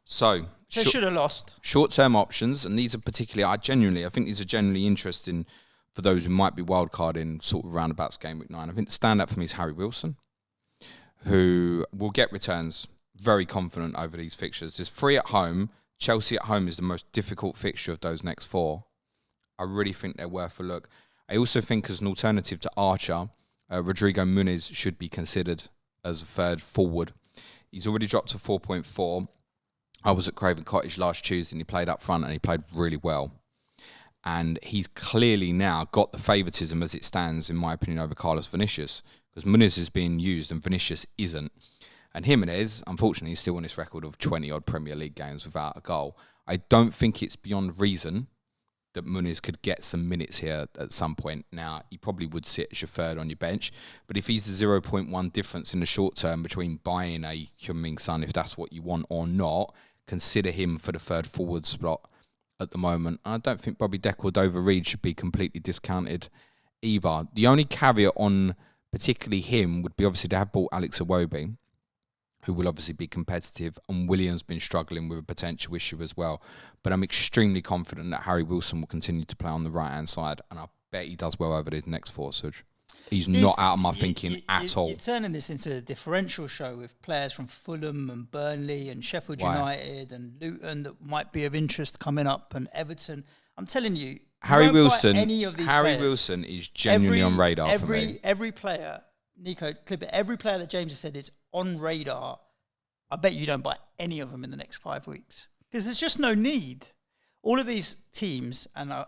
Speaker 2: So
Speaker 1: they should have lost.
Speaker 2: Short-term options, and these are particularly, I think these are generally interesting for those who might be wildcarding sort of roundabouts game week 9. I think the standout for me is Harry Wilson, who will get returns, very confident over these fixtures. There's 3 at home. Chelsea at home is the most difficult fixture of those next 4. I really think they're worth a look. I also think as an alternative to Archer, Rodrigo Muniz should be considered as a third forward. He's already dropped to 4.4. I was at Craven Cottage last Tuesday and he played up front and he played really well. And he's clearly now got the favouritism as it stands, in my opinion, over Carlos Vinicius, because Muniz is being used and Vinicius isn't. And Jimenez, unfortunately, is still on this record of 20-odd Premier League games without a goal. I don't think it's beyond reason that Muniz could get some minutes here at some point. Now, he probably would sit as your third on your bench, but if he's the 0.1 difference in the short term between buying a Heung-Min Son, if that's what you want or not, consider him for the third forward spot at the moment. I don't think Bobby Deck or Dover Reed should be completely discounted either. The only caveat on particularly him would be obviously they have bought Alex Iwobi, who will obviously be competitive, and William's been struggling with a potential issue as well. But I'm extremely confident that Harry Wilson will continue to play on the right-hand side, and I bet he does well over the next four, Suj. He's not out of my thinking at all.
Speaker 1: You're turning this into a differential show with players from Fulham and Burnley and Sheffield United and Luton that might be of interest coming up, and Everton. I'm telling you,
Speaker 2: Harry Wilson is genuinely on radar for me.
Speaker 1: Every player, Nico, clip it. Every player that James has said is on radar. I bet you don't buy any of them in the next 5 weeks because there's just no need. All of these teams, and I'm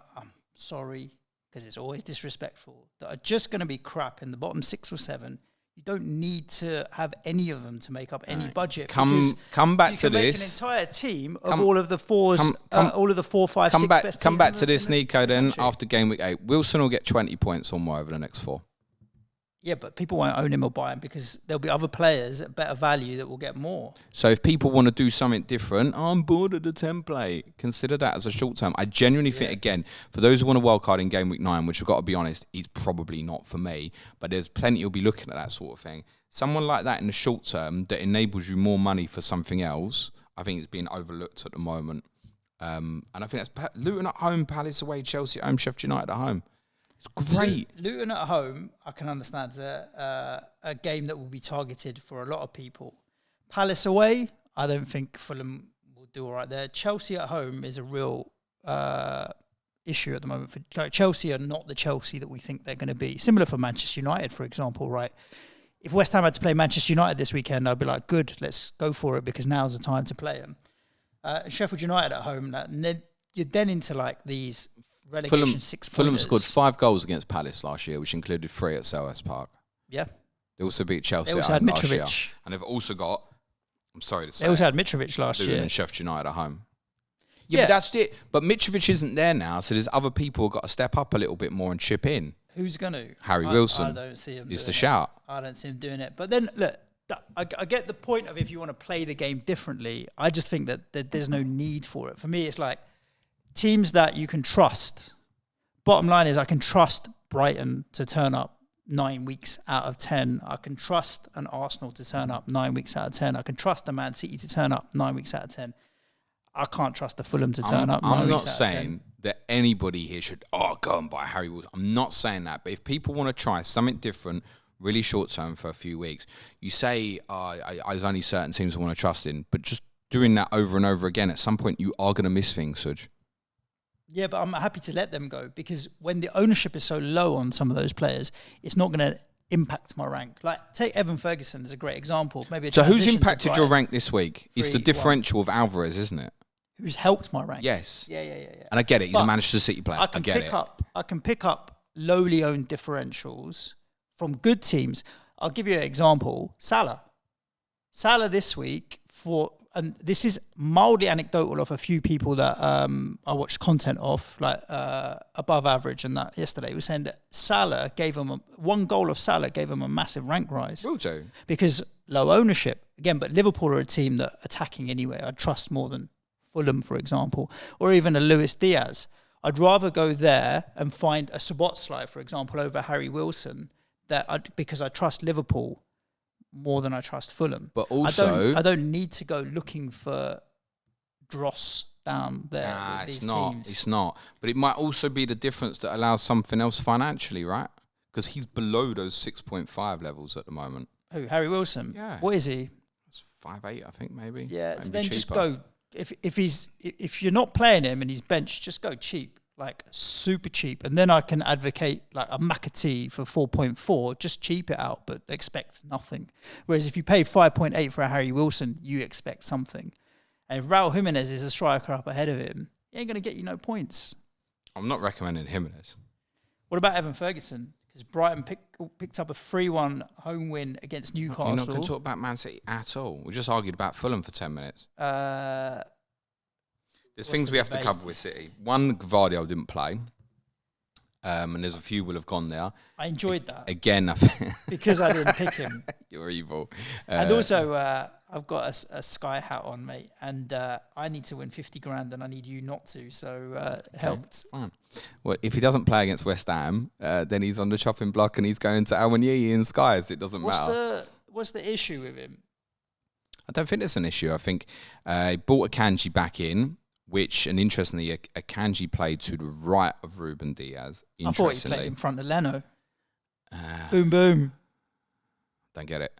Speaker 1: sorry because it's always disrespectful, that are just going to be crap in the bottom 6 or 7. You don't need to have any of them to make up any budget.
Speaker 2: Come back to this.
Speaker 1: You can make an entire team of all of the 4, 5, 6 best teams.
Speaker 2: Come back to this, Nico. Then after game week 8, Wilson will get 20 points or more over the next 4.
Speaker 1: Yeah, but people won't own him or buy him because there'll be other players at better value that will get more.
Speaker 2: So if people want to do something different, I'm bored of the template. Consider that as a short term. I genuinely think, again, for those who want a wild card in game week 9, which I've got to be honest, it's probably not for me, but there's plenty who'll be looking at that sort of thing. Someone like that in the short term that enables you more money for something else, I think it's being overlooked at the moment. And I think that's Luton at home, Palace away, Chelsea at home, Sheffield United at home. It's great.
Speaker 1: Luton at home, I can understand, is a game that will be targeted for a lot of people. Palace away, I don't think Fulham will do all right there. Chelsea at home is a real issue at the moment. For Chelsea are not the Chelsea that we think they're going to be. Similar for Manchester United, for example, right? If West Ham had to play Manchester United this weekend, I'd be like, good, let's go for it because now's the time to play them. Sheffield United at home, you're then into like these relegation
Speaker 2: Fulham scored 5 goals against Palace last year, which included 3 at Selhurst Park.
Speaker 1: Yeah.
Speaker 2: They also beat Chelsea
Speaker 1: they also had
Speaker 2: last year.
Speaker 1: Mitrovic.
Speaker 2: And they've also got, I'm sorry to say,
Speaker 1: they also had Mitrovic last
Speaker 2: Luton
Speaker 1: year.
Speaker 2: and Sheffield United at home. Yeah, but that's it. But Mitrovic isn't there now, so there's other people who've got to step up a little bit more and chip in.
Speaker 1: Who's going to?
Speaker 2: Harry Wilson.
Speaker 1: I don't see him.
Speaker 2: Is the shout.
Speaker 1: I don't see him doing it. But then, look, I get the point of if you want to play the game differently. I just think that there's no need for it. For me, it's like teams that you can trust. Bottom line is I can trust Brighton to turn up 9 weeks out of 10. I can trust an Arsenal to turn up 9 weeks out of 10. I can trust a Man City to turn up 9 weeks out of 10. I can't trust the Fulham to turn up 9 weeks out of 10.
Speaker 2: I'm not saying that anybody here should, go and buy Harry Wilson. I'm not saying that. But if people want to try something different, really short term for a few weeks, you say, there's only certain teams I want to trust in. But just doing that over and over again, at some point you are going to miss things, Suj.
Speaker 1: Yeah, but I'm happy to let them go because when the ownership is so low on some of those players, it's not going to impact my rank. Like, take Evan Ferguson as a great example.
Speaker 2: So who's impacted your rank this week? It's the differential of Alvarez, isn't it?
Speaker 1: Who's helped my rank?
Speaker 2: Yes.
Speaker 1: Yeah.
Speaker 2: And I get it. He's a Manchester City player. I
Speaker 1: can pick up lowly owned differentials from good teams. I'll give you an example. Salah this week and this is mildly anecdotal of a few people that I watched content of, like above average and that yesterday. He was saying that Salah gave him one goal of Salah gave him a massive rank rise.
Speaker 2: Will do.
Speaker 1: Because low ownership. Again, but Liverpool are a team that attacking anyway. I trust more than Fulham, for example, or even a Luis Diaz. I'd rather go there and find a Szoboszlai, for example, over Harry Wilson because I trust Liverpool more than I trust Fulham.
Speaker 2: But also,
Speaker 1: I don't need to go looking for Dross down there.
Speaker 2: Nah,
Speaker 1: with
Speaker 2: it's
Speaker 1: teams.
Speaker 2: not. But it might also be the difference that allows something else financially, right? Because he's below those 6.5 levels at the moment.
Speaker 1: Who, Harry Wilson?
Speaker 2: Yeah.
Speaker 1: What is he?
Speaker 2: It's 5'8", I think, maybe.
Speaker 1: Yeah,
Speaker 2: maybe
Speaker 1: so then
Speaker 2: cheaper.
Speaker 1: just go. If you're not playing him and he's benched, just go cheap. Like super cheap, and then I can advocate like a McAtee for 4.4. Just cheap it out, but expect nothing. Whereas if you pay 5.8 for a Harry Wilson, you expect something. And if Raul Jimenez is a striker up ahead of him, he ain't going to get you no points.
Speaker 2: I'm not recommending Jimenez.
Speaker 1: What about Evan Ferguson? Because Brighton picked up a 3-1 home win against Newcastle.
Speaker 2: You're not going to talk about Man City at all. We just argued about Fulham for 10 minutes. There's things we have to cover with City. One, Gvardiol didn't play. And there's a few will have gone there.
Speaker 1: I enjoyed that.
Speaker 2: Again,
Speaker 1: because I didn't pick him.
Speaker 2: You're evil.
Speaker 1: And also, I've got a Sky hat on, mate, and I need to win 50 grand, and I need you not to. So helped.
Speaker 2: Fine. Well, if he doesn't play against West Ham, then he's on the chopping block and he's going to Awaniyi in Skies. It doesn't matter.
Speaker 1: What's the issue with him?
Speaker 2: I don't think it's an issue. I think he brought Akanji back in, which, and interestingly, Akanji played to the right of Ruben Diaz.
Speaker 1: I thought he played in front of Leno. Boom, boom.
Speaker 2: Don't get it.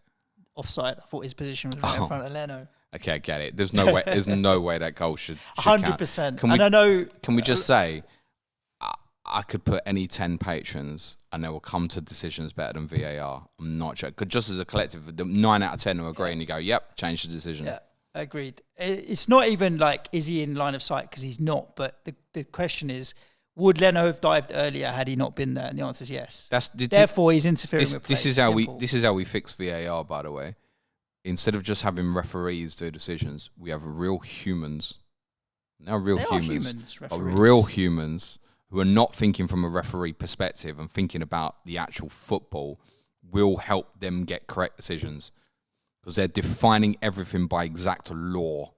Speaker 1: Offside. I thought his position was right in front of Leno.
Speaker 2: Okay, I get it. There's no way. There's no way that goal should
Speaker 1: 100%.
Speaker 2: Count.
Speaker 1: I know.
Speaker 2: Can we just say, I could put any 10 patrons and they will come to decisions better than VAR. I'm not sure. Just as a collective, 9 out of 10 will agree and you go, yep, change the decision.
Speaker 1: Yeah, agreed. It's not even like, is he in line of sight? Because he's not. But the question is, would Leno have dived earlier had he not been there? And the answer is yes. Therefore, he's interfering with play.
Speaker 2: This is how we fix VAR, by the way. Instead of just having referees do decisions, we have real humans. Now real humans who are not thinking from a referee perspective and thinking about the actual football will help them get correct decisions because they're defining everything by exact law.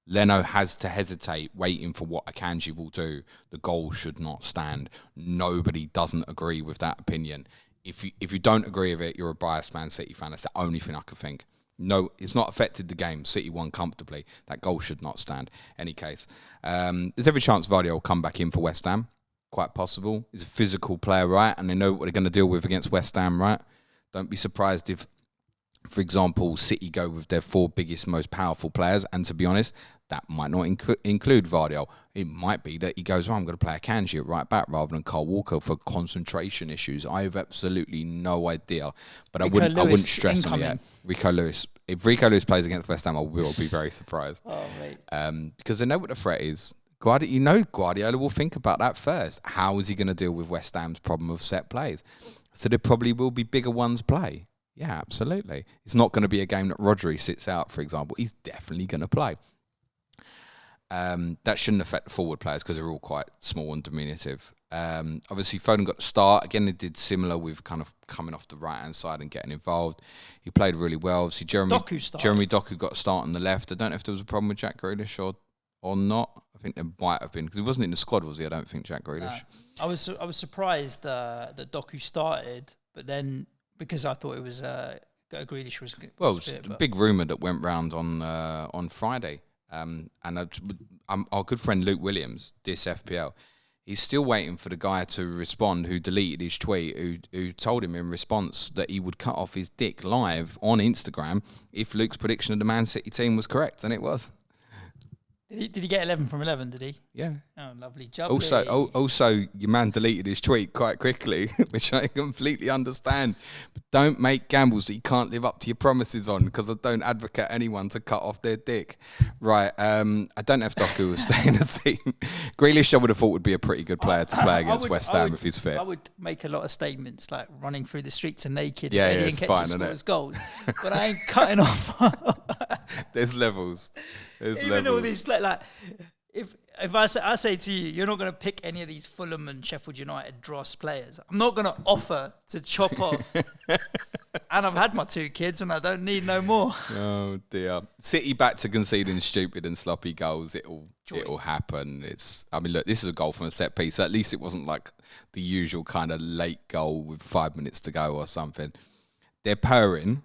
Speaker 2: Leno has to hesitate, waiting for what Akanji will do. The goal should not stand. Nobody doesn't agree with that opinion. If you don't agree with it, you're a biased Man City fan. That's the only thing I could think. No, it's not affected the game. City won comfortably. That goal should not stand. Any case. There's every chance Vardy will come back in for West Ham. Quite possible. He's a physical player, right? And they know what they're going to deal with against West Ham, right? Don't be surprised if, for example, City go with their 4 biggest, most powerful players. And to be honest, that might not include Vardy. It might be that he goes, I'm going to play Akanji at right back rather than Kyle Walker for concentration issues. I have absolutely no idea. But I wouldn't stress on it yet. Rico Lewis. If Rico Lewis plays against West Ham, I will be very surprised.
Speaker 1: Oh, mate.
Speaker 2: Because they know what the threat is. Guardiola will think about that first. How is he going to deal with West Ham's problem of set plays? So there probably will be bigger ones play. Yeah, absolutely. It's not going to be a game that Rodri sits out, for example. He's definitely going to play. That shouldn't affect the forward players because they're all quite small and diminutive. Obviously, Foden got the start. Again, they did similar with kind of coming off the right-hand side and getting involved. He played really well. Obviously, Jeremy Doku got a start on the left. I don't know if there was a problem with Jack Grealish or not. I think there might have been because he wasn't in the squad, was he? I don't think Jack Grealish.
Speaker 1: I was surprised that Doku started, but then because I thought it was Grealish was fit,
Speaker 2: a big rumour that went round on Friday. And our good friend Luke Williams, this FPL, he's still waiting for the guy to respond who deleted his tweet, who told him in response that he would cut off his dick live on Instagram if Luke's prediction of the Man City team was correct, and it was.
Speaker 1: Did he get 11 from 11, did he?
Speaker 2: Yeah.
Speaker 1: Oh, lovely job.
Speaker 2: Also, your man deleted his tweet quite quickly, which I completely understand. But don't make gambles that you can't live up to your promises on, because I don't advocate anyone to cut off their dick. Right, I don't know if Doku will stay in the team. Grealish, I would have thought, would be a pretty good player to play against West Ham if he's fit.
Speaker 1: I would make a lot of statements, like running through the streets and naked
Speaker 2: and
Speaker 1: it's fine, scores goals. But I ain't cutting off.
Speaker 2: There's levels.
Speaker 1: Even all these players, like if I say to you, you're not going to pick any of these Fulham and Sheffield United dross players. I'm not going to offer to chop off. And I've had my 2 kids, and I don't need no more.
Speaker 2: Oh dear! City back to conceding stupid and sloppy goals. It'll happen. Look, this is a goal from a set piece. So at least it wasn't like the usual kind of late goal with 5 minutes to go or something. They're purring.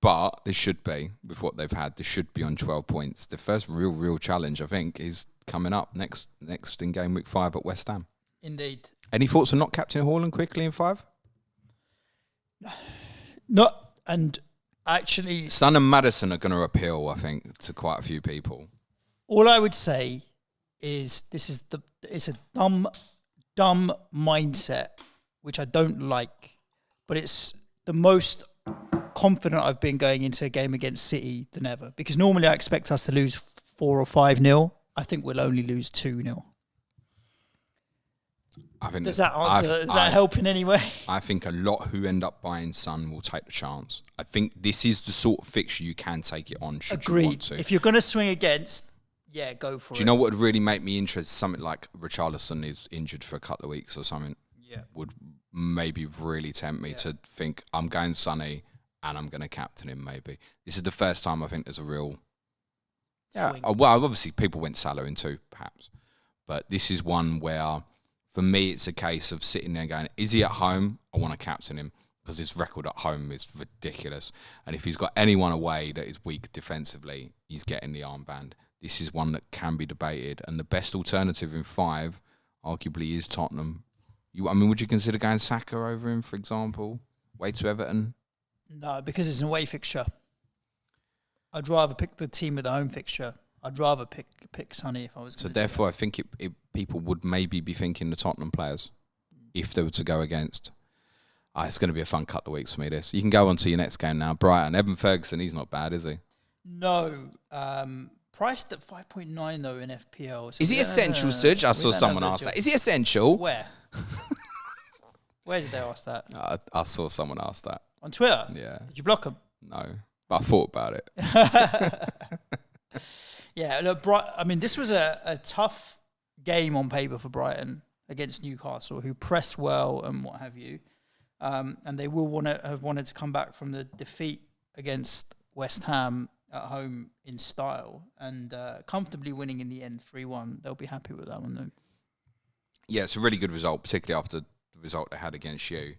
Speaker 2: But there should be, with what they've had, they should be on 12 points. The first real challenge, I think, is coming up next in game week 5 at West Ham.
Speaker 1: Indeed.
Speaker 2: Any thoughts on not captain Haaland quickly in 5?
Speaker 1: Not, and actually...
Speaker 2: Son and Maddison are going to appeal, I think, to quite a few people.
Speaker 1: All I would say is it's a dumb mindset, which I don't like, but it's the most confident I've been going into a game against City than ever, because normally I expect us to lose 4 or 5-0. I think we'll only lose 2-0. Does that help in any way?
Speaker 2: I think a lot who end up buying Son will take the chance. I think this is the sort of fixture you can take it on should you want to.
Speaker 1: If you're going to swing against, Yeah, go for it.
Speaker 2: Do you know what would really make me interested? Something like Richarlison is injured for a couple of weeks or something.
Speaker 1: Yeah.
Speaker 2: Would maybe really tempt me to think I'm going Sonny and I'm going to captain him maybe. This is the first time I think there's a real... Yeah, well, obviously people went Salah into perhaps. But this is one where, for me, it's a case of sitting there going, is he at home? I want to captain him because his record at home is ridiculous. And if he's got anyone away that is weak defensively, he's getting the armband. This is one that can be debated. And the best alternative in 5, arguably, is Tottenham. Would you consider going Saka over him, for example? Way to Everton?
Speaker 1: No, because it's an away fixture. I'd rather pick the team with the home fixture. I'd rather pick Sonny if I was.
Speaker 2: So therefore, I think people would maybe be thinking the Tottenham players if they were to go against. It's going to be a fun couple of weeks for me. This you can go on to your next game now. Brighton, Evan Ferguson. He's not bad, is he?
Speaker 1: No, priced at 5.9 though in FPL. So
Speaker 2: is he essential, Suj? I saw someone ask that. Is he essential?
Speaker 1: Where? Where did they ask that?
Speaker 2: I saw someone ask that
Speaker 1: on Twitter.
Speaker 2: Yeah.
Speaker 1: Did you block him?
Speaker 2: No. But I thought about it.
Speaker 1: Yeah, look, this was a tough game on paper for Brighton against Newcastle, who press well and what have you. And they will have wanted to come back from the defeat against West Ham at home in style and comfortably winning in the end 3-1. They'll be happy with that one, though. Yeah,
Speaker 2: it's a really good result, particularly after the result they had against you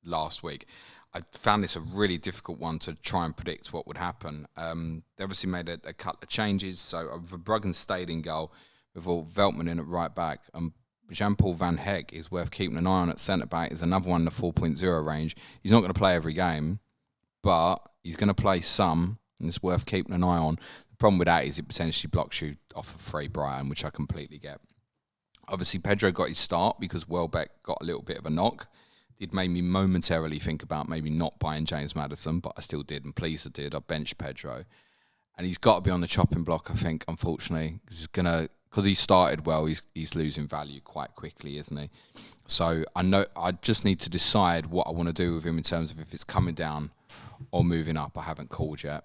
Speaker 2: last week. I found this a really difficult one to try and predict what would happen. They obviously made a couple of changes. So Verbruggen stayed in goal with Veltman in at right back. And Jean-Paul Van Heck is worth keeping an eye on at centre-back. Is another one in the 4.0 range. He's not going to play every game, but he's going to play some, and it's worth keeping an eye on. The problem with that is it potentially blocks you off of free Brighton, which I completely get. Obviously, Pedro got his start because Welbeck got a little bit of a knock. It made me momentarily think about maybe not buying James Maddison, but I still did, and pleased I did. I benched Pedro. And he's got to be on the chopping block, I think, unfortunately. Because he started well, he's losing value quite quickly, isn't he? So I just need to decide what I want to do with him in terms of if it's coming down or moving up. I haven't called yet.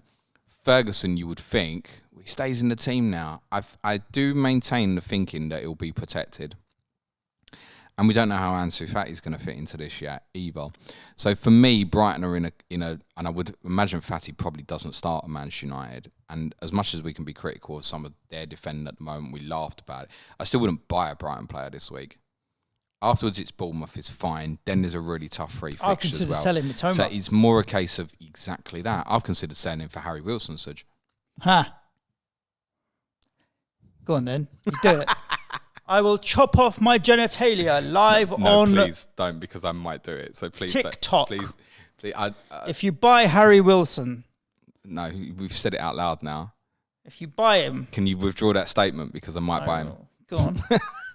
Speaker 2: Ferguson, you would think, he stays in the team now. I do maintain the thinking that he'll be protected. And we don't know how Ansu Fati's going to fit into this yet either. So for me, Brighton are in a, and I would imagine Fati probably doesn't start at Manchester United. And as much as we can be critical of some of their defending at the moment, we laughed about it. I still wouldn't buy a Brighton player this week. Afterwards, it's Bournemouth, it's fine. Then there's a really tough free fixture as well.
Speaker 1: I've considered selling Mitoma.
Speaker 2: So it's more a case of exactly that. I've considered selling him for Harry Wilson, Suj.
Speaker 1: Go on then, you do it. I will chop off my genitalia live on...
Speaker 2: No, please don't, because I might do it. So please
Speaker 1: TikTok.
Speaker 2: Please.
Speaker 1: If you buy Harry Wilson...
Speaker 2: No, we've said it out loud now.
Speaker 1: If you buy him...
Speaker 2: Can you withdraw that statement? Because I might buy him.
Speaker 1: Go on.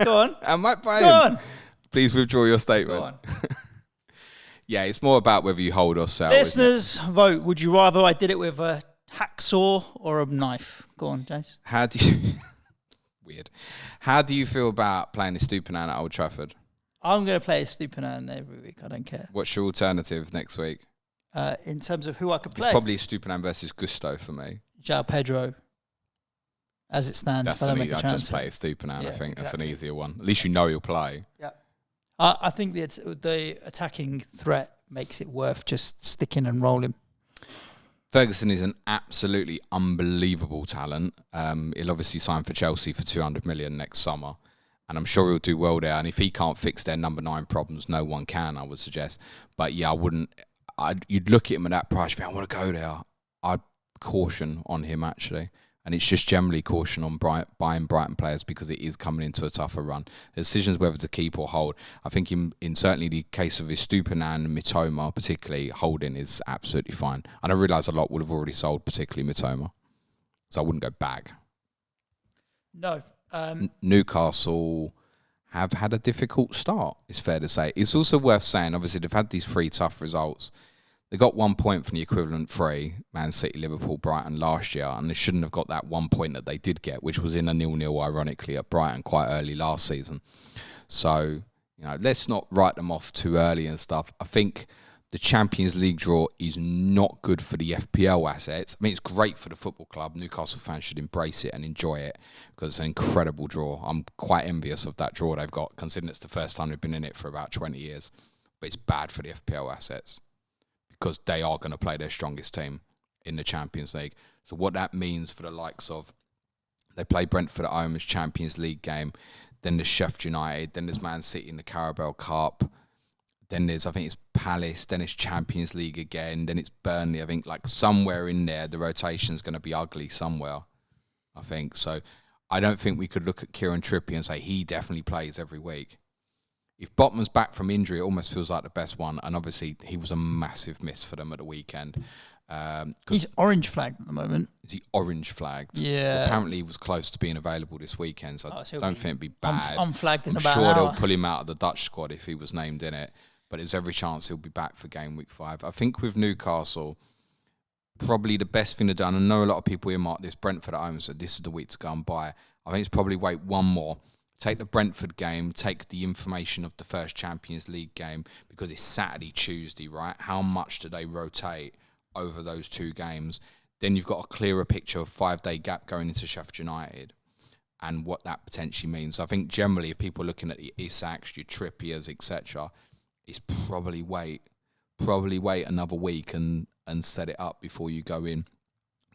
Speaker 1: Go on.
Speaker 2: I might buy
Speaker 1: him.
Speaker 2: Go on. Please withdraw your statement.
Speaker 1: Go on.
Speaker 2: Yeah, it's more about whether you hold or sell.
Speaker 1: Listeners, vote. Would you rather I did it with a hacksaw or a knife? Go on, James.
Speaker 2: How do you... Weird. How do you feel about playing Estupiñán at Old Trafford?
Speaker 1: I'm going to play Estupiñán every week. I don't care.
Speaker 2: What's your alternative next week?
Speaker 1: In terms of who I could play?
Speaker 2: It's probably Estupiñán versus Gusto for me.
Speaker 1: João Pedro. As it stands.
Speaker 2: I'd just play Estupiñán, I think. Exactly. That's an easier one. At least you know he'll play.
Speaker 1: Yeah. I think that the attacking threat makes it worth just sticking and rolling.
Speaker 2: Ferguson is an absolutely unbelievable talent. He'll obviously sign for Chelsea for 200 million next summer. And I'm sure he'll do well there. And if he can't fix their number 9 problems, no one can, I would suggest. But yeah, you'd look at him at that price, think, I want to go there. I'd caution on him, actually. And it's just generally caution on buying Brighton players because it is coming into a tougher run. The decisions whether to keep or hold. I think in certainly the case of Estupiñán and Mitoma, particularly, holding is absolutely fine. And I realise a lot would have already sold, particularly Mitoma. So I wouldn't go back.
Speaker 1: No.
Speaker 2: Newcastle have had a difficult start, it's fair to say. It's also worth saying, obviously, they've had these 3 tough results. They got 1 point from the equivalent 3, Man City, Liverpool, Brighton last year, and they shouldn't have got that 1 point that they did get, which was in a 0-0, ironically, at Brighton quite early last season. So, let's not write them off too early and stuff. I think the Champions League draw is not good for the FPL assets. I mean, it's great for the football club. Newcastle fans should embrace it and enjoy it because it's an incredible draw. I'm quite envious of that draw they've got, considering it's the first time they've been in it for about 20 years. But it's bad for the FPL assets because they are going to play their strongest team in the Champions League. So what that means for the likes of, they play Brentford at home as Champions League game, then there's Sheffield United, then there's Man City in the Carabao Cup, then there's, I think it's Palace, then it's Champions League again, then it's Burnley. I think like somewhere in there, the rotation's going to be ugly somewhere, I think. So I don't think we could look at Kieran Trippier and say he definitely plays every week. If Botman's back from injury, it almost feels like the best one. And obviously, he was a massive miss for them at the weekend.
Speaker 1: He's orange flagged at the moment.
Speaker 2: Is he orange flagged?
Speaker 1: Yeah.
Speaker 2: Well, apparently, he was close to being available this weekend, so I don't think it'd be bad.
Speaker 1: Unflagged in
Speaker 2: I'm
Speaker 1: about
Speaker 2: sure
Speaker 1: an hour.
Speaker 2: they'll pull him out of the Dutch squad if he was named in it. But there's every chance he'll be back for game week 5. I think with Newcastle, probably the best thing to do, and I know a lot of people earmark this Brentford at home, so this is the week to go and buy. I think it's probably wait one more. Take the Brentford game, take the information of the first Champions League game, because it's Saturday, Tuesday, right? How much do they rotate over those two games? Then you've got a clearer picture of 5-day gap going into Sheffield United and what that potentially means. I think generally, if people are looking at the Isaks, your Trippiers, etc., it's probably wait another week and set it up before you go in.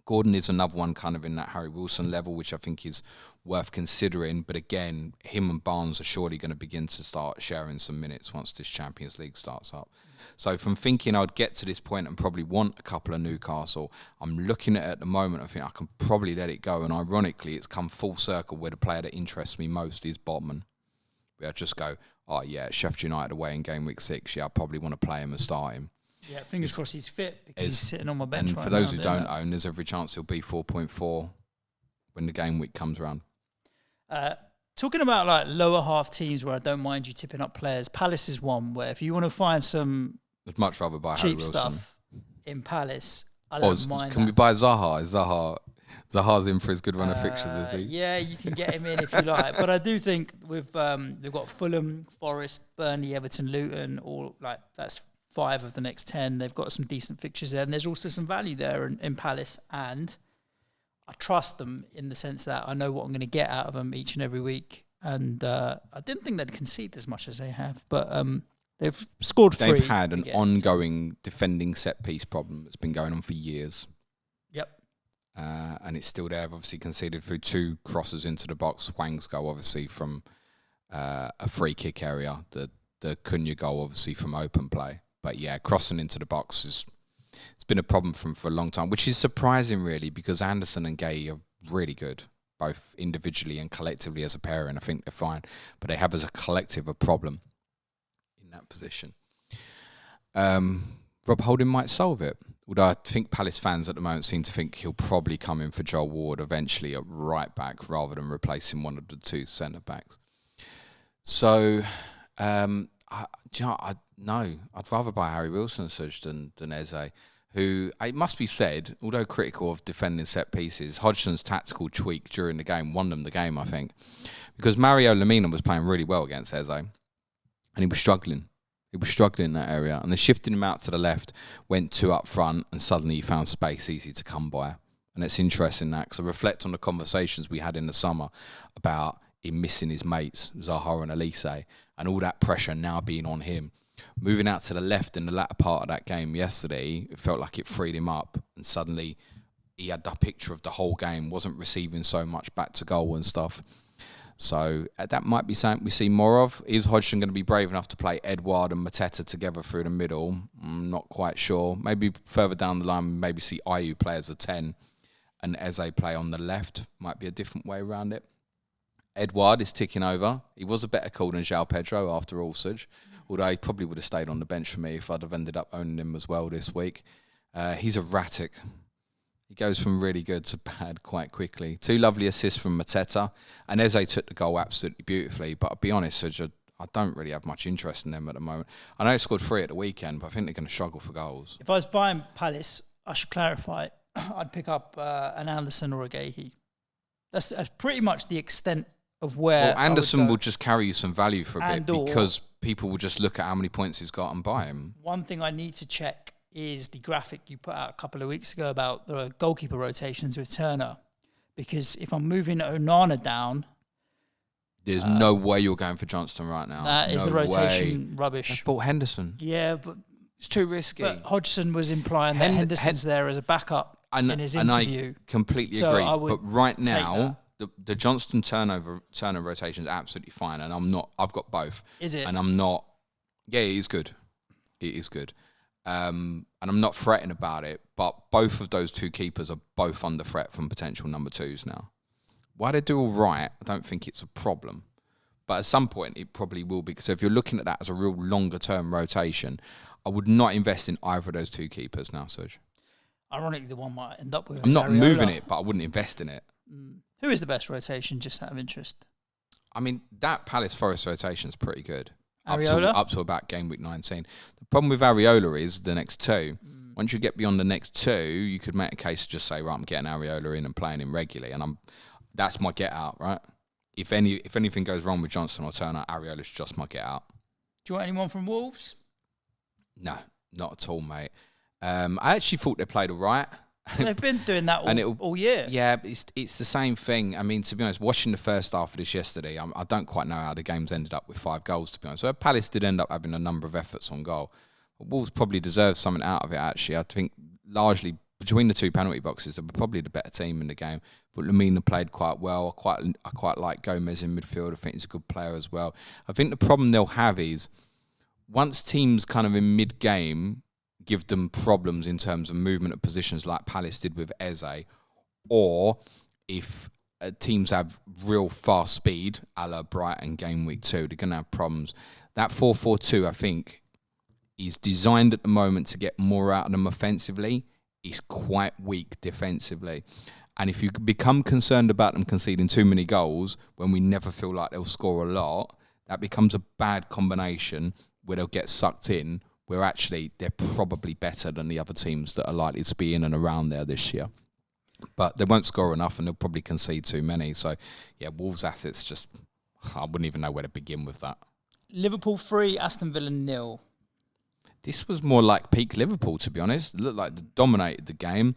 Speaker 2: Gordon is another one kind of in that Harry Wilson level, which I think is worth considering. But again, him and Barnes are surely going to begin to start sharing some minutes once this Champions League starts up. So from thinking I'd get to this point and probably want a couple of Newcastle, I'm looking at the moment, I think I can probably let it go. And ironically, it's come full circle where the player that interests me most is Botman. Where I just go, oh yeah, Sheffield United away in game week 6. Yeah, I probably want to play him and start him.
Speaker 1: Yeah, fingers crossed he's fit because he's sitting on my bench right now.
Speaker 2: And for those who don't own, there's every chance he'll be 4.4 when the game week comes around.
Speaker 1: Talking about like lower half teams where I don't mind you tipping up players, Palace is one where if you want to find some
Speaker 2: I'd much rather buy Harry
Speaker 1: cheap
Speaker 2: Wilson
Speaker 1: stuff in Palace, I don't mind
Speaker 2: Can we buy Zaha? Zaha's in for his good run of fixtures, is he?
Speaker 1: Yeah, you can get him in if you like. But I do think with they've got Fulham, Forest, Burnley, Everton, Luton, all like that's 5 of the next 10. They've got some decent fixtures there, and there's also some value there in Palace. And I trust them in the sense that I know what I'm going to get out of them each and every week. And I didn't think they'd concede as much as they have, but they've scored 3.
Speaker 2: They've had an ongoing defending set piece problem that's been going on for years.
Speaker 1: Yep.
Speaker 2: And it's still there. They've obviously conceded through 2 crosses into the box. Hwang's goal, obviously, from a free kick area. The Cunha goal, obviously, from open play. But yeah, crossing into the box it's been a problem for them for a long time, which is surprising, really, because Anderson and Gay are really good, both individually and collectively as a pair, and I think they're fine. But they have, as a collective, a problem in that position. Rob Holding might solve it. Although I think Palace fans at the moment seem to think he'll probably come in for Joel Ward eventually at right back rather than replacing one of the 2 centre backs. So, I'd rather buy Harry Wilson than Eze, who, it must be said, although critical of defending set pieces, Hodgson's tactical tweak during the game won them the game, I think. Because Mario Lemina was playing really well against Eze, and he was struggling. He was struggling in that area, and they shifted him out to the left, went 2 up front, and suddenly he found space easy to come by. And it's interesting that, because I reflect on the conversations we had in the summer about him missing his mates, Zaha and Elise, and all that pressure now being on him. Moving out to the left in the latter part of that game yesterday, it felt like it freed him up, and suddenly he had the picture of the whole game, wasn't receiving so much back to goal and stuff. So that might be something we see more of. Is Hodgson going to be brave enough to play Edouard and Mateta together through the middle? I'm not quite sure. Maybe further down the line, maybe see Ayew play as a 10 and Eze play on the left. Might be a different way around it. Edouard is ticking over. He was a better call than João Pedro after all, Suj. Although he probably would have stayed on the bench for me if I'd have ended up owning him as well this week. He's erratic. He goes from really good to bad quite quickly. 2 lovely assists from Mateta. And Eze took the goal absolutely beautifully. But I'll be honest, Suj, I don't really have much interest in them at the moment. I know he scored 3 at the weekend, but I think they're going to struggle for goals.
Speaker 1: If I was buying Palace, I should clarify, I'd pick up an Anderson or a Gahey. That's pretty much the extent of where
Speaker 2: Anderson will just carry you some value for a bit because people will just look at how many points he's got and buy him.
Speaker 1: One thing I need to check is the graphic you put out a couple of weeks ago about the goalkeeper rotations with Turner. Because if I'm moving Onana down...
Speaker 2: There's no way you're going for Johnston right now.
Speaker 1: That is the rotation rubbish.
Speaker 2: I've bought Henderson.
Speaker 1: Yeah, but...
Speaker 2: It's too risky.
Speaker 1: But Hodgson was implying that Henderson's there as a backup in his interview.
Speaker 2: And I completely agree. But right now, the Johnston Turner rotation is absolutely fine, and I've got both.
Speaker 1: Is it?
Speaker 2: And I'm not. Yeah, it is good. It is good. And I'm not fretting about it. But both of those two keepers are both under threat from potential number twos now. Why they do all right, I don't think it's a problem. But at some point, it probably will be. So if you're looking at that as a real longer term rotation, I would not invest in either of those two keepers now, Suj.
Speaker 1: Ironically, the one might end up with.
Speaker 2: I'm not moving it, but I wouldn't invest in it.
Speaker 1: Who is the best rotation, just out of interest?
Speaker 2: I mean, that Palace Forest rotation is pretty good.
Speaker 1: Areola?
Speaker 2: Up to about game week 19. The problem with Areola is the next two. Once you get beyond the next two, you could make a case to just say, right, I'm getting Areola in and playing him regularly, and that's my get out, right? If anything goes wrong with Johnson or Turner, Areola's just my get out.
Speaker 1: Do you want anyone from Wolves?
Speaker 2: No, not at all, mate. I actually thought they played all right.
Speaker 1: They've been doing that all year.
Speaker 2: Yeah, but it's the same thing. I mean, to be honest, watching the first half of this yesterday, I don't quite know how the game's ended up with 5 goals, to be honest. So Palace did end up having a number of efforts on goal. But Wolves probably deserved something out of it, actually. I think largely between the two penalty boxes, they were probably the better team in the game. But Lamina played quite well. I quite like Gomez in midfield. I think he's a good player as well. I think the problem they'll have is once teams kind of in mid-game give them problems in terms of movement of positions like Palace did with Eze, or if teams have real fast speed, a la Brighton game week 2, they're going to have problems. That 4-4-2, I think, is designed at the moment to get more out of them offensively. It's quite weak defensively. And if you become concerned about them conceding too many goals when we never feel like they'll score a lot, that becomes a bad combination where they'll get sucked in, where actually they're probably better than the other teams that are likely to be in and around there this year. But they won't score enough and they'll probably concede too many. So, yeah, Wolves' assets just, I wouldn't even know where to begin with that.
Speaker 1: Liverpool 3, Aston Villa 0.
Speaker 2: This was more like peak Liverpool, to be honest. It looked like they dominated the game.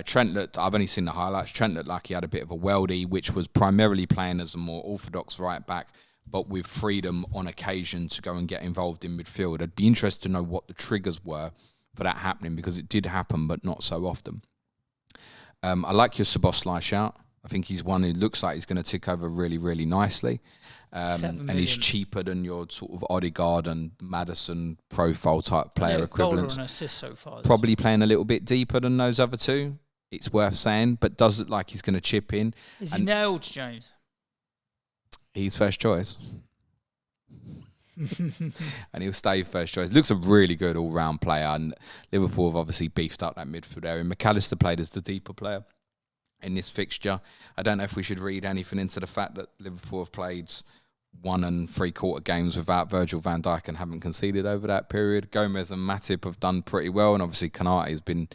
Speaker 2: Trent looked, I've only seen the highlights, Trent looked like he had a bit of a weldy, which was primarily playing as a more orthodox right back, but with freedom on occasion to go and get involved in midfield. I'd be interested to know what the triggers were for that happening, because it did happen, but not so often. I like your Szoboszlai shout. I think he's one who looks like he's going to tick over really, really nicely. And he's cheaper than your sort of Odegaard and Maddison profile type player equivalents.
Speaker 1: Goal or an assist so far.
Speaker 2: Probably playing a little bit deeper than those other two. It's worth saying, but does look like he's going to chip in.
Speaker 1: Is he nailed, James?
Speaker 2: He's first choice. And he'll stay first choice. Looks a really good all-round player, and Liverpool have obviously beefed up that midfield area. McAllister played as the deeper player in this fixture. I don't know if we should read anything into the fact that Liverpool have played 1 3/4 games without Virgil van Dijk and haven't conceded over that period. Gomez and Matip have done pretty well, and obviously Konate has been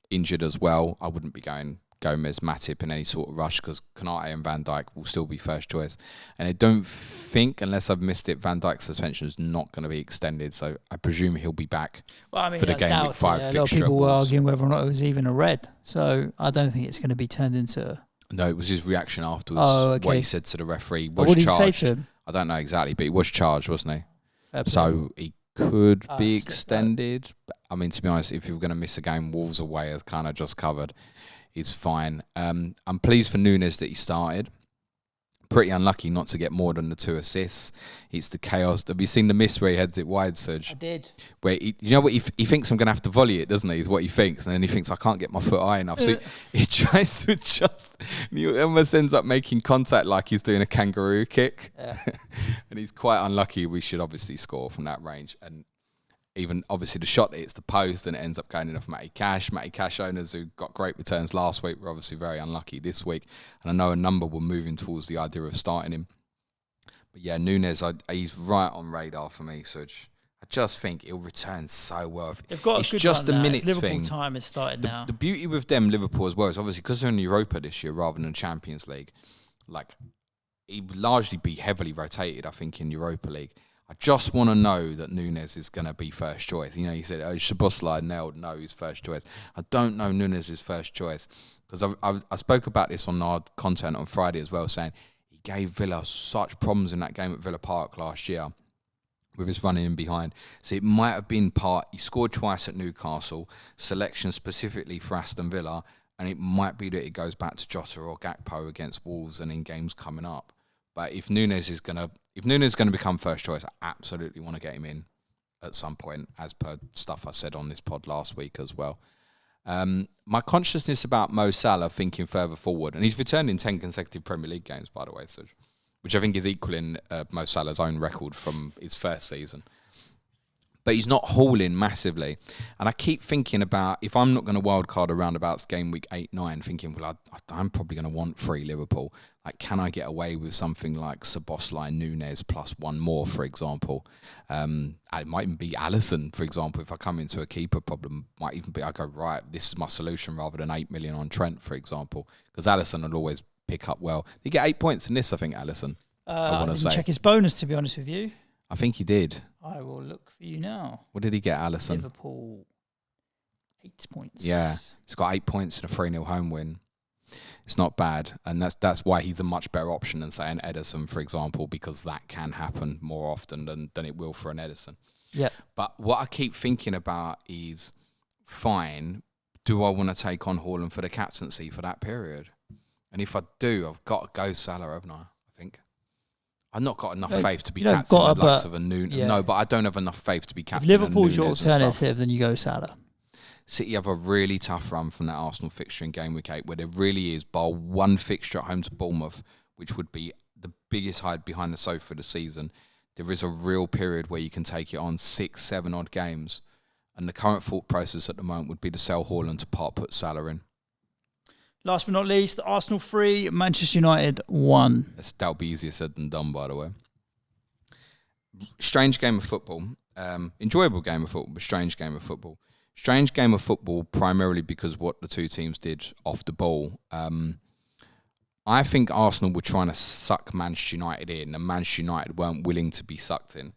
Speaker 2: injured as well. I wouldn't be going Gomez, Matip in any sort of rush, because Konate and Van Dijk will still be first choice. And I don't think, unless I've missed it, Van Dijk's suspension is not going to be extended, so I presume he'll be back for the game week 5 fixture.
Speaker 1: A lot of people were arguing whether or not it was even a red, so I don't think it's going to be turned into...
Speaker 2: No, it was his reaction afterwards.
Speaker 1: Oh, okay.
Speaker 2: What he said to the referee was
Speaker 1: what did
Speaker 2: charged.
Speaker 1: He say to him?
Speaker 2: I don't know exactly, but he was charged, wasn't he? So he could be extended. But, I mean, to be honest, if you were going to miss a game, Wolves away as kind of just covered, is fine. I'm pleased for Núñez that he started. Pretty unlucky not to get more than the 2 assists. It's the chaos. Have you seen the miss where he heads it wide, Suj?
Speaker 1: I did.
Speaker 2: Where he thinks I'm going to have to volley it, doesn't he? Is what he thinks. And then he thinks, I can't get my foot high enough. So he tries to adjust. And he almost ends up making contact like he's doing a kangaroo kick. Yeah. And he's quite unlucky. We should obviously score from that range. And even obviously the shot that hits the post and it ends up going in off Matty Cash. Matty Cash owners who got great returns last week were obviously very unlucky this week. And I know a number were moving towards the idea of starting him. But yeah, Núñez, he's right on radar for me, Suj. I just think he'll return so well.
Speaker 1: They've got
Speaker 2: it's just the minutes
Speaker 1: Liverpool
Speaker 2: thing.
Speaker 1: Time is starting now.
Speaker 2: The beauty with them, Liverpool as well, is obviously because they're in Europa this year rather than Champions League. Like, he'd largely be heavily rotated, I think, in Europa League. I just want to know that Núñez is going to be first choice. You know, you said, oh, Szoboszlai nailed, no, he's first choice. I don't know Núñez is first choice. Because I spoke about this on our content on Friday as well, saying he gave Villa such problems in that game at Villa Park last year with his running in behind. So it might have been he scored twice at Newcastle, selection specifically for Aston Villa, and it might be that it goes back to Jota or Gakpo against Wolves and in games coming up. But if Núñez is going to become first choice, I absolutely want to get him in at some point, as per stuff I said on this pod last week as well. My consciousness about Mo Salah thinking further forward, and he's returned in 10 consecutive Premier League games, by the way, Suj, which I think is equaling Mo Salah's own record from his first season. But he's not hauling massively. And I keep thinking about, if I'm not going to wildcard around about game week 8-9, thinking, well, I'm probably going to want 3 Liverpool. Like, can I get away with something like Szoboszlai, Núñez plus one more, for example? It might even be Alisson, for example. If I come into a keeper problem, might even be, I go, right, this is my solution rather than 8 million on Trent, for example. Because Alisson will always pick up well. He get 8 points in this, I think, Alisson.
Speaker 1: I didn't check his bonus, to be honest with you.
Speaker 2: I think he did.
Speaker 1: I will look for you now.
Speaker 2: What did he get, Alisson?
Speaker 1: Liverpool, 8 points.
Speaker 2: Yeah, he's got 8 points in a 3-0 home win. It's not bad, and that's why he's a much better option than, say, an Ederson, for example, because that can happen more often than it will for an Ederson.
Speaker 1: Yeah.
Speaker 2: But what I keep thinking about is, fine, do I want to take on Haaland for the captaincy for that period? And if I do, I've got to go Salah, haven't I think. I've not got enough faith to be captain in the likes of a Núñez. Yeah. No, but I don't have enough faith to be captain.
Speaker 1: If Liverpool's your alternative, then you go Salah.
Speaker 2: City have a really tough run from that Arsenal fixture in game week 8, where there really is, bar one fixture at home to Bournemouth, which would be the biggest hide behind the sofa of the season. There is a real period where you can take it on 6-7 odd games. And the current thought process at the moment would be to sell Haaland to put Salah in.
Speaker 1: Last but not least, Arsenal 3, Manchester United 1.
Speaker 2: That'll be easier said than done, by the way. Strange game of football. Enjoyable game of football, but strange game of football. Strange game of football primarily because what the two teams did off the ball. I think Arsenal were trying to suck Manchester United in, and Manchester United weren't willing to be sucked in.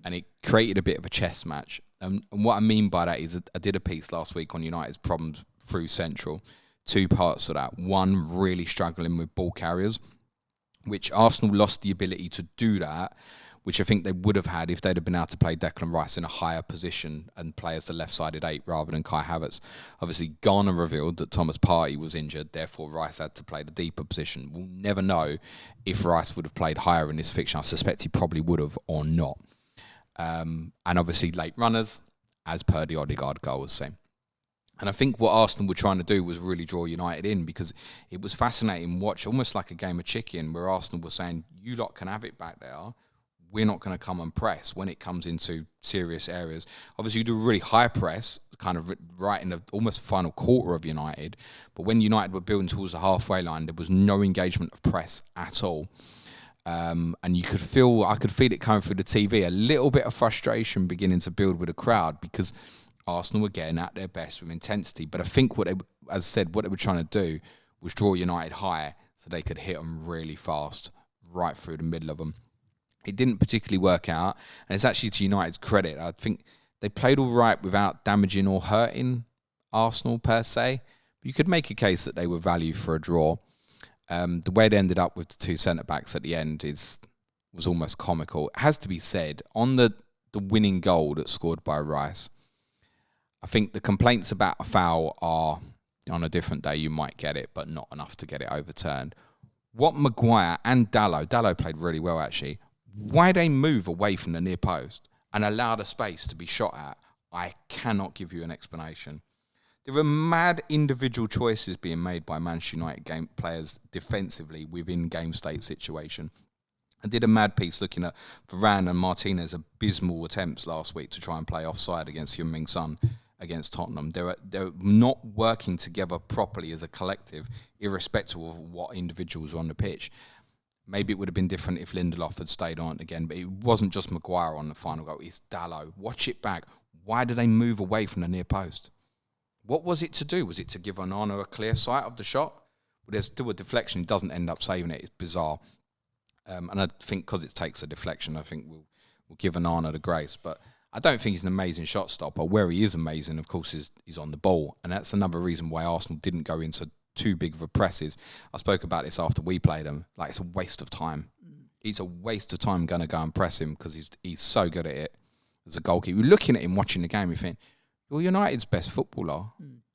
Speaker 2: And it created a bit of a chess match. And what I mean by that is I did a piece last week on United's problems through Central. 2 parts of that. One, really struggling with ball carriers, which Arsenal lost the ability to do that, which I think they would have had if they'd have been able to play Declan Rice in a higher position and play as the left-sided 8 rather than Kai Havertz. Obviously, Garner revealed that Thomas Partey was injured, therefore Rice had to play the deeper position. We'll never know if Rice would have played higher in this fixture. I suspect he probably would have or not. And obviously, late runners, as per the Odegaard goal was saying. And I think what Arsenal were trying to do was really draw United in, because it was fascinating to watch, almost like a game of chicken, where Arsenal were saying, you lot can have it back there. We're not going to come and press when it comes into serious areas. Obviously, you do a really high press, kind of right in the almost final quarter of United. But when United were building towards the halfway line, there was no engagement of press at all. And I could feel it coming through the TV, a little bit of frustration beginning to build with the crowd, because Arsenal were getting at their best with intensity. But I think what they were trying to do was draw United high so they could hit them really fast, right through the middle of them. It didn't particularly work out, and it's actually to United's credit. I think they played all right without damaging or hurting Arsenal per se. But you could make a case that they were value for a draw. The way they ended up with the 2 centre-backs at the end was almost comical. It has to be said, on the winning goal that's scored by Rice, I think the complaints about a foul are, on a different day you might get it, but not enough to get it overturned. What Maguire and Dalot played really well actually, why they move away from the near post and allow the space to be shot at, I cannot give you an explanation. There are mad individual choices being made by Manchester United game players defensively within game state situation. I did a mad piece looking at Varane and Martinez's abysmal attempts last week to try and play offside against Heung-Min Son against Tottenham. They're not working together properly as a collective, irrespective of what individuals are on the pitch. Maybe it would have been different if Lindelof had stayed on again, but it wasn't just Maguire on the final goal. It's Dalot. Watch it back. Why did they move away from the near post? What was it to do? Was it to give Onana a clear sight of the shot? Well, there's still a deflection. He doesn't end up saving it. It's bizarre. And I think because it takes a deflection, I think we'll we'll give Onana the grace. But I don't think he's an amazing shot stopper. Where he is amazing, of course, is on the ball. And that's another reason why Arsenal didn't go into too big of a presses. I spoke about this after we played them. Like, it's a waste of time. It's a waste of time going to go and press him because he's so good at it as a goalkeeper. You're looking at him watching the game, you think, you're United's best footballer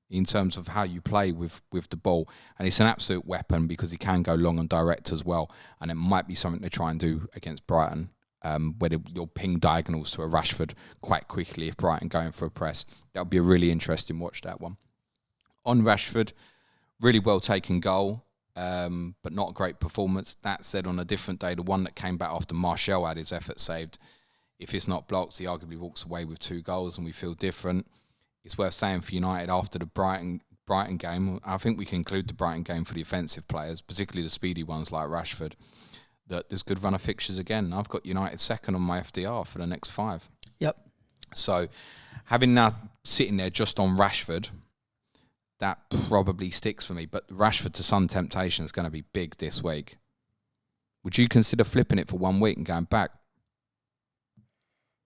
Speaker 2: in terms of how you play with the ball. And it's an absolute weapon because he can go long and direct as well. And it might be something to try and do against Brighton, where you'll ping diagonals to a Rashford quite quickly if Brighton going for a press. That would be a really interesting watch, that one. On Rashford, really well taken goal. But not a great performance. That said, on a different day, the one that came back after Martial had his effort saved, if it's not blocked, he arguably walks away with 2 goals and we feel different. It's worth saying for United after the Brighton game, I think we can include the Brighton game for the offensive players, particularly the speedy ones like Rashford, that there's good run of fixtures again. I've got United second on my FDR for the next 5.
Speaker 1: Yep.
Speaker 2: So having now sitting there just on Rashford, that probably sticks for me. But Rashford to Son temptation is going to be big this week. Would you consider flipping it for 1 week and going back?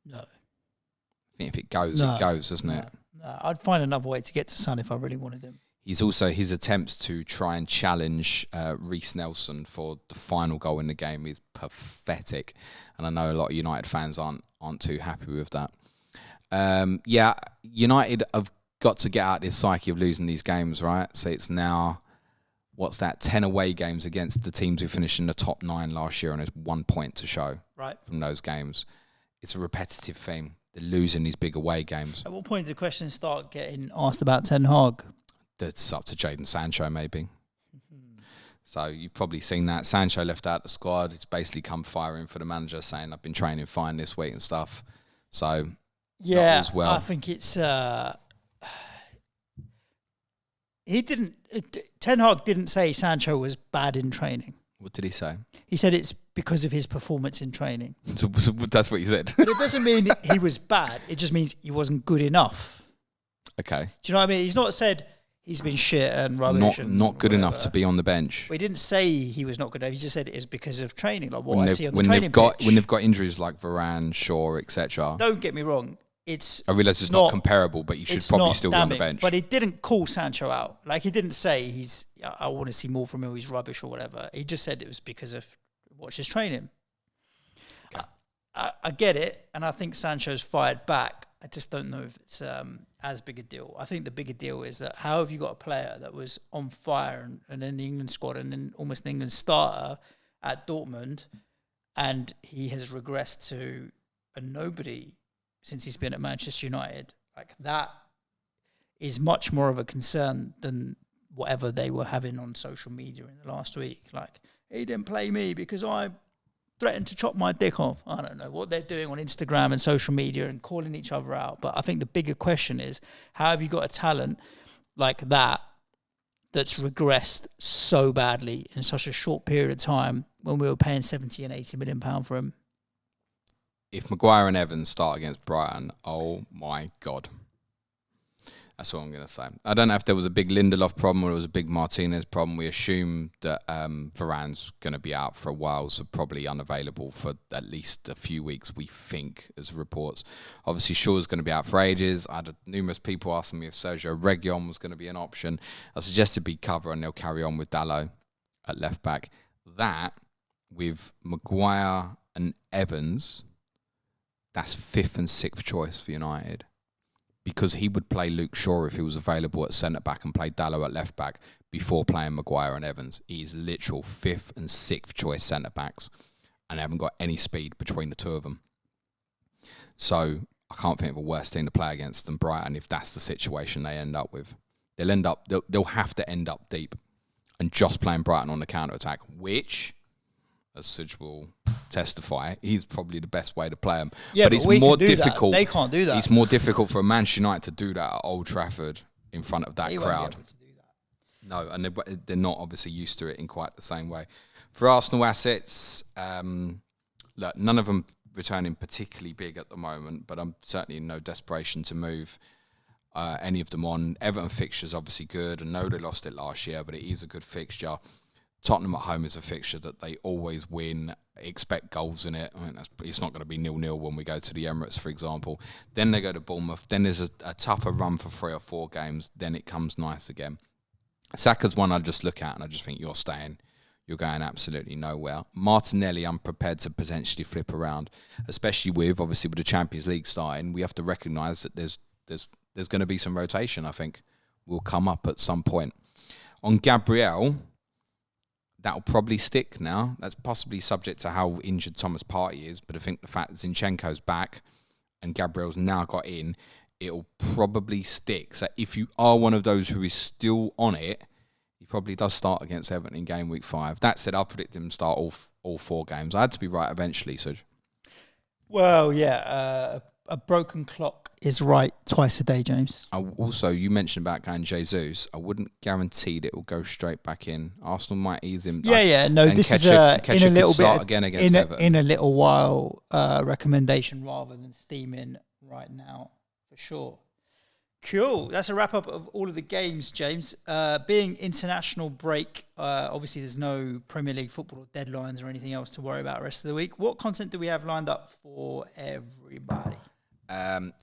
Speaker 1: No.
Speaker 2: I think if it goes, it goes, doesn't it?
Speaker 1: No. I'd find another way to get to Son if I really wanted him.
Speaker 2: He's also, his attempts to try and challenge Reece Nelson for the final goal in the game is pathetic. And I know a lot of United fans aren't too happy with that. United have got to get out this psyche of losing these games, right? So it's now, 10 away games against the teams who finished in the top 9 last year, and there's 1 point to show from those games. It's a repetitive theme. They're losing these big away games. At
Speaker 1: what point did the questions start getting asked about Ten Hag?
Speaker 2: That's up to Jadon Sancho, maybe. So you've probably seen that. Sancho left out the squad. It's basically come firing for the manager, saying, I've been training fine this week and stuff. So,
Speaker 1: yeah,
Speaker 2: well.
Speaker 1: I think it's... Ten Hag didn't say Sancho was bad in training.
Speaker 2: What did he say?
Speaker 1: He said it's because of his performance in training.
Speaker 2: That's what he said.
Speaker 1: But it doesn't mean he was bad. It just means he wasn't good enough.
Speaker 2: Okay.
Speaker 1: Do you know what I mean? He's not said he's been shit and rubbish.
Speaker 2: Not good enough to be on the bench.
Speaker 1: But he didn't say he was not good enough. He just said it was because of training. Like what I see on the training pitch.
Speaker 2: When they've got injuries like Varane, Shaw, etc.
Speaker 1: Don't get me wrong.
Speaker 2: I realise it's not comparable, but you should probably still be on the bench.
Speaker 1: But he didn't call Sancho out. Like, he didn't say I want to see more from him, he's rubbish or whatever. He just said it was because of watch his training. Okay. I get it, and I think Sancho's fired back. I just don't know if it's as big a deal. I think the bigger deal is that how have you got a player that was on fire and in the England squad and then almost an England starter at Dortmund, and he has regressed to a nobody since he's been at Manchester United? Like, that is much more of a concern than whatever they were having on social media in the last week. Like, he didn't play me because I threatened to chop my dick off. I don't know what they're doing on Instagram and social media and calling each other out. But I think the bigger question is, how have you got a talent like that that's regressed so badly in such a short period of time when we were paying 70 and 80 million pound for him?
Speaker 2: If Maguire and Evans start against Brighton, oh my God. That's what I'm going to say. I don't know if there was a big Lindelof problem or there was a big Martinez problem. We assume that Varane's going to be out for a while, so probably unavailable for at least a few weeks, we think, as reports. Obviously, Shaw's going to be out for ages. I had numerous people asking me if Sergio Reguilon was going to be an option. I suggested be cover and they'll carry on with Dalot at left back. That, with Maguire and Evans, that's 5th and 6th choice for United, because he would play Luke Shaw if he was available at centre-back and play Dalot at left-back before playing Maguire and Evans. He's literal 5th and 6th choice centre-backs, and they haven't got any speed between the two of them. So I can't think of a worse team to play against than Brighton if that's the situation they end up with. They'll have to end up deep and just playing Brighton on the counter-attack, which, as Suj will testify, he's probably the best way to play them.
Speaker 1: Yeah, but
Speaker 2: it's more difficult.
Speaker 1: They can't do that.
Speaker 2: It's more difficult for Manchester United to do that at Old Trafford in front of that crowd.
Speaker 1: Won't be able to do that.
Speaker 2: No, and they're not obviously used to it in quite the same way. For Arsenal assets, look, none of them returning particularly big at the moment, but I'm certainly in no desperation to move any of them on. Everton fixture's obviously good. I know they lost it last year, but it is a good fixture. Tottenham at home is a fixture that they always win. Expect goals in it. I mean, it's not going to be 0-0 when we go to the Emirates, for example. Then they go to Bournemouth. Then there's a tougher run for 3 or 4 games. Then it comes nice again. Saka's one I just look at and I just think you're staying. You're going absolutely nowhere. Martinelli, I'm prepared to potentially flip around, especially with the Champions League starting. We have to recognise that there's going to be some rotation. I think will come up at some point. On Gabriel, that'll probably stick now. That's possibly subject to how injured Thomas Partey is, but I think the fact that Zinchenko's back and Gabriel's now got in, it'll probably stick. So if you are one of those who is still on it, he probably does start against Everton in game week 5. That said, I'll predict him to start all 4 games. I had to be right eventually, Suj.
Speaker 1: Well, yeah, a broken clock is right twice a day, James.
Speaker 2: Also, you mentioned about going Jesus. I wouldn't guarantee that it will go straight back in. Arsenal might ease him.
Speaker 1: No, this is in a little bit
Speaker 2: again against Everton.
Speaker 1: In a little while recommendation rather than steaming right now for sure. Cool. That's a wrap up of all of the games, James. Being international break, obviously there's no Premier League football or deadlines or anything else to worry about the rest of the week. What content do we have lined up for everybody?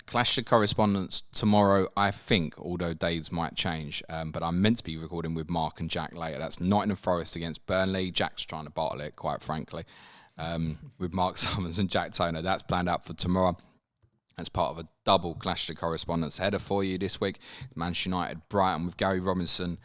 Speaker 2: Clash of Correspondence tomorrow, I think, although days might change. But I'm meant to be recording with Mark and Jack later. That's Nottingham Forest against Burnley. Jack's trying to bottle it, quite frankly, with Mark Summers and Jack Toney. That's planned out for tomorrow. That's part of a double Clash of Correspondence header for you this week. Manchester United, Brighton with Gary Robinson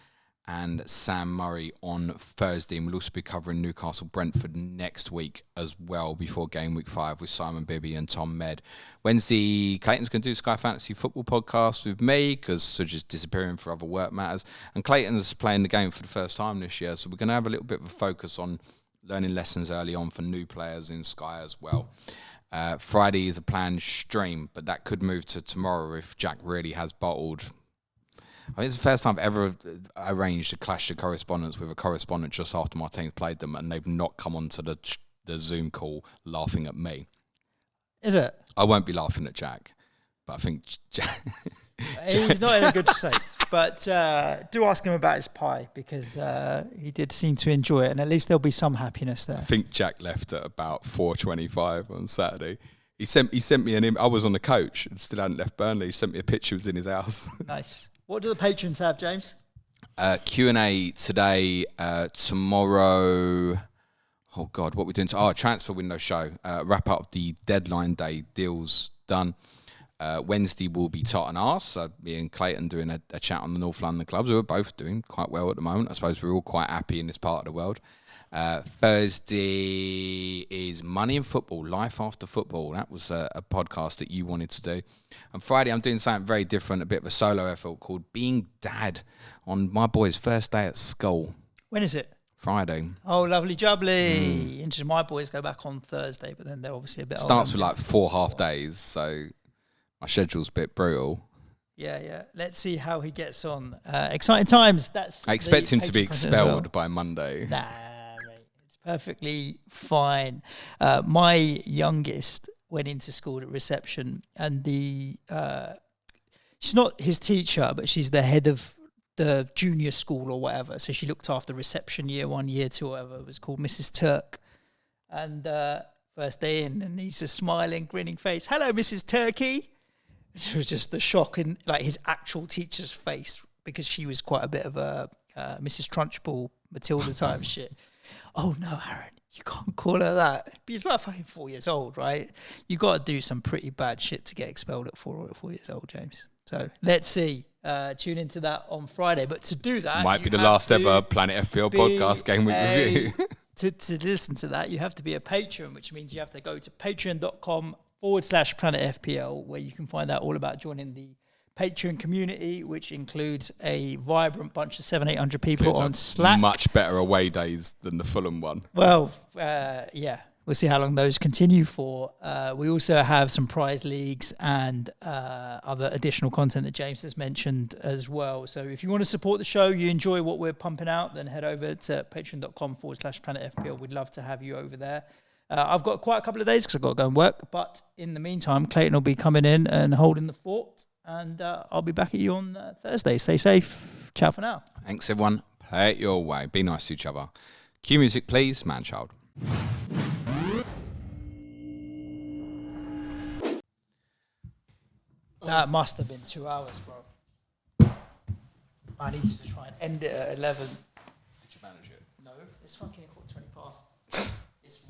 Speaker 2: and Sam Murray on Thursday. And we'll also be covering Newcastle Brentford next week as well before game week 5 with Simon Bibby and Tom Med. Wednesday, Clayton's going to do Sky Fantasy Football podcast with me because Suj is disappearing for other work matters. And Clayton's playing the game for the first time this year. So we're going to have a little bit of a focus on learning lessons early on for new players in Sky as well. Friday is a planned stream, but that could move to tomorrow if Jack really has bottled. I think it's the first time I've ever arranged a Clash of Correspondence with a correspondent just after my team's played them, and they've not come onto the Zoom call laughing at me.
Speaker 1: Is it?
Speaker 2: I won't be laughing at Jack, but I think
Speaker 1: he's not in a good state. But do ask him about his pie because he did seem to enjoy it, and at least there'll be some happiness there.
Speaker 2: I think Jack left at about 4:25 on Saturday. He sent me an email. I was on the coach and still hadn't left Burnley. He sent me a picture. He was in his house.
Speaker 1: Nice. What do the patrons have, James?
Speaker 2: Q&A today, tomorrow. Oh, God, what are we doing? Transfer window show. Wrap up the deadline day deals done. Wednesday will be Tottenham. So me and Clayton doing a chat on the North London clubs. We're both doing quite well at the moment. I suppose we're all quite happy in this part of the world. Thursday is Money in Football, Life After Football. That was a podcast that you wanted to do. And Friday, I'm doing something very different, a bit of a solo effort called Being Dad on my boy's first day at school.
Speaker 1: When is it?
Speaker 2: Friday.
Speaker 1: Oh, lovely jubbly. Interesting. My boys go back on Thursday, but then they're obviously a bit
Speaker 2: Starts with like 4 half days, so my schedule's a bit brutal.
Speaker 1: Yeah. Let's see how he gets on. Exciting times.
Speaker 2: I expect him to be expelled by Monday.
Speaker 1: Nah, mate. It's perfectly fine. My youngest went into school at reception, and she's not his teacher, but she's the head of the junior school or whatever. So she looked after reception year 1, year 2, whatever it was called, Mrs. Turk. And first day in, and he's just smiling, grinning face. Hello, Mrs. Turkey. It was just the shock in like his actual teacher's face because she was quite a bit of a Mrs. Trunchbull, Matilda type shit. Oh no, Aaron, you can't call her that. He's like fucking 4 years old, right? You got to do some pretty bad shit to get expelled at 4 years old, James. So let's see. Tune into that on Friday. But to do that,
Speaker 2: might be the last ever Planet FPL podcast game week review.
Speaker 1: To listen to that, you have to be a patron, which means you have to go to patreon.com/Planet FPL, where you can find out all about joining the Patreon community, which includes a vibrant bunch of 700-800 people on Slack.
Speaker 2: Much better away days than the Fulham one.
Speaker 1: Well, yeah. We'll see how long those continue for. We also have some prize leagues and other additional content that James has mentioned as well. So if you want to support the show, you enjoy what we're pumping out, then head over to patreon.com/Planet FPL. We'd love to have you over there. I've got quite a couple of days because I've got to go and work. But in the meantime, Clayton will be coming in and holding the fort. And I'll be back at you on Thursday. Stay safe. Ciao for now.
Speaker 2: Thanks, everyone. Play it your way. Be nice to each other. Cue music, please, man-child.
Speaker 1: That must have been 2 hours, bro. I needed to try and end it at 11.
Speaker 2: Did you manage it?
Speaker 1: No, it's fucking 20 past.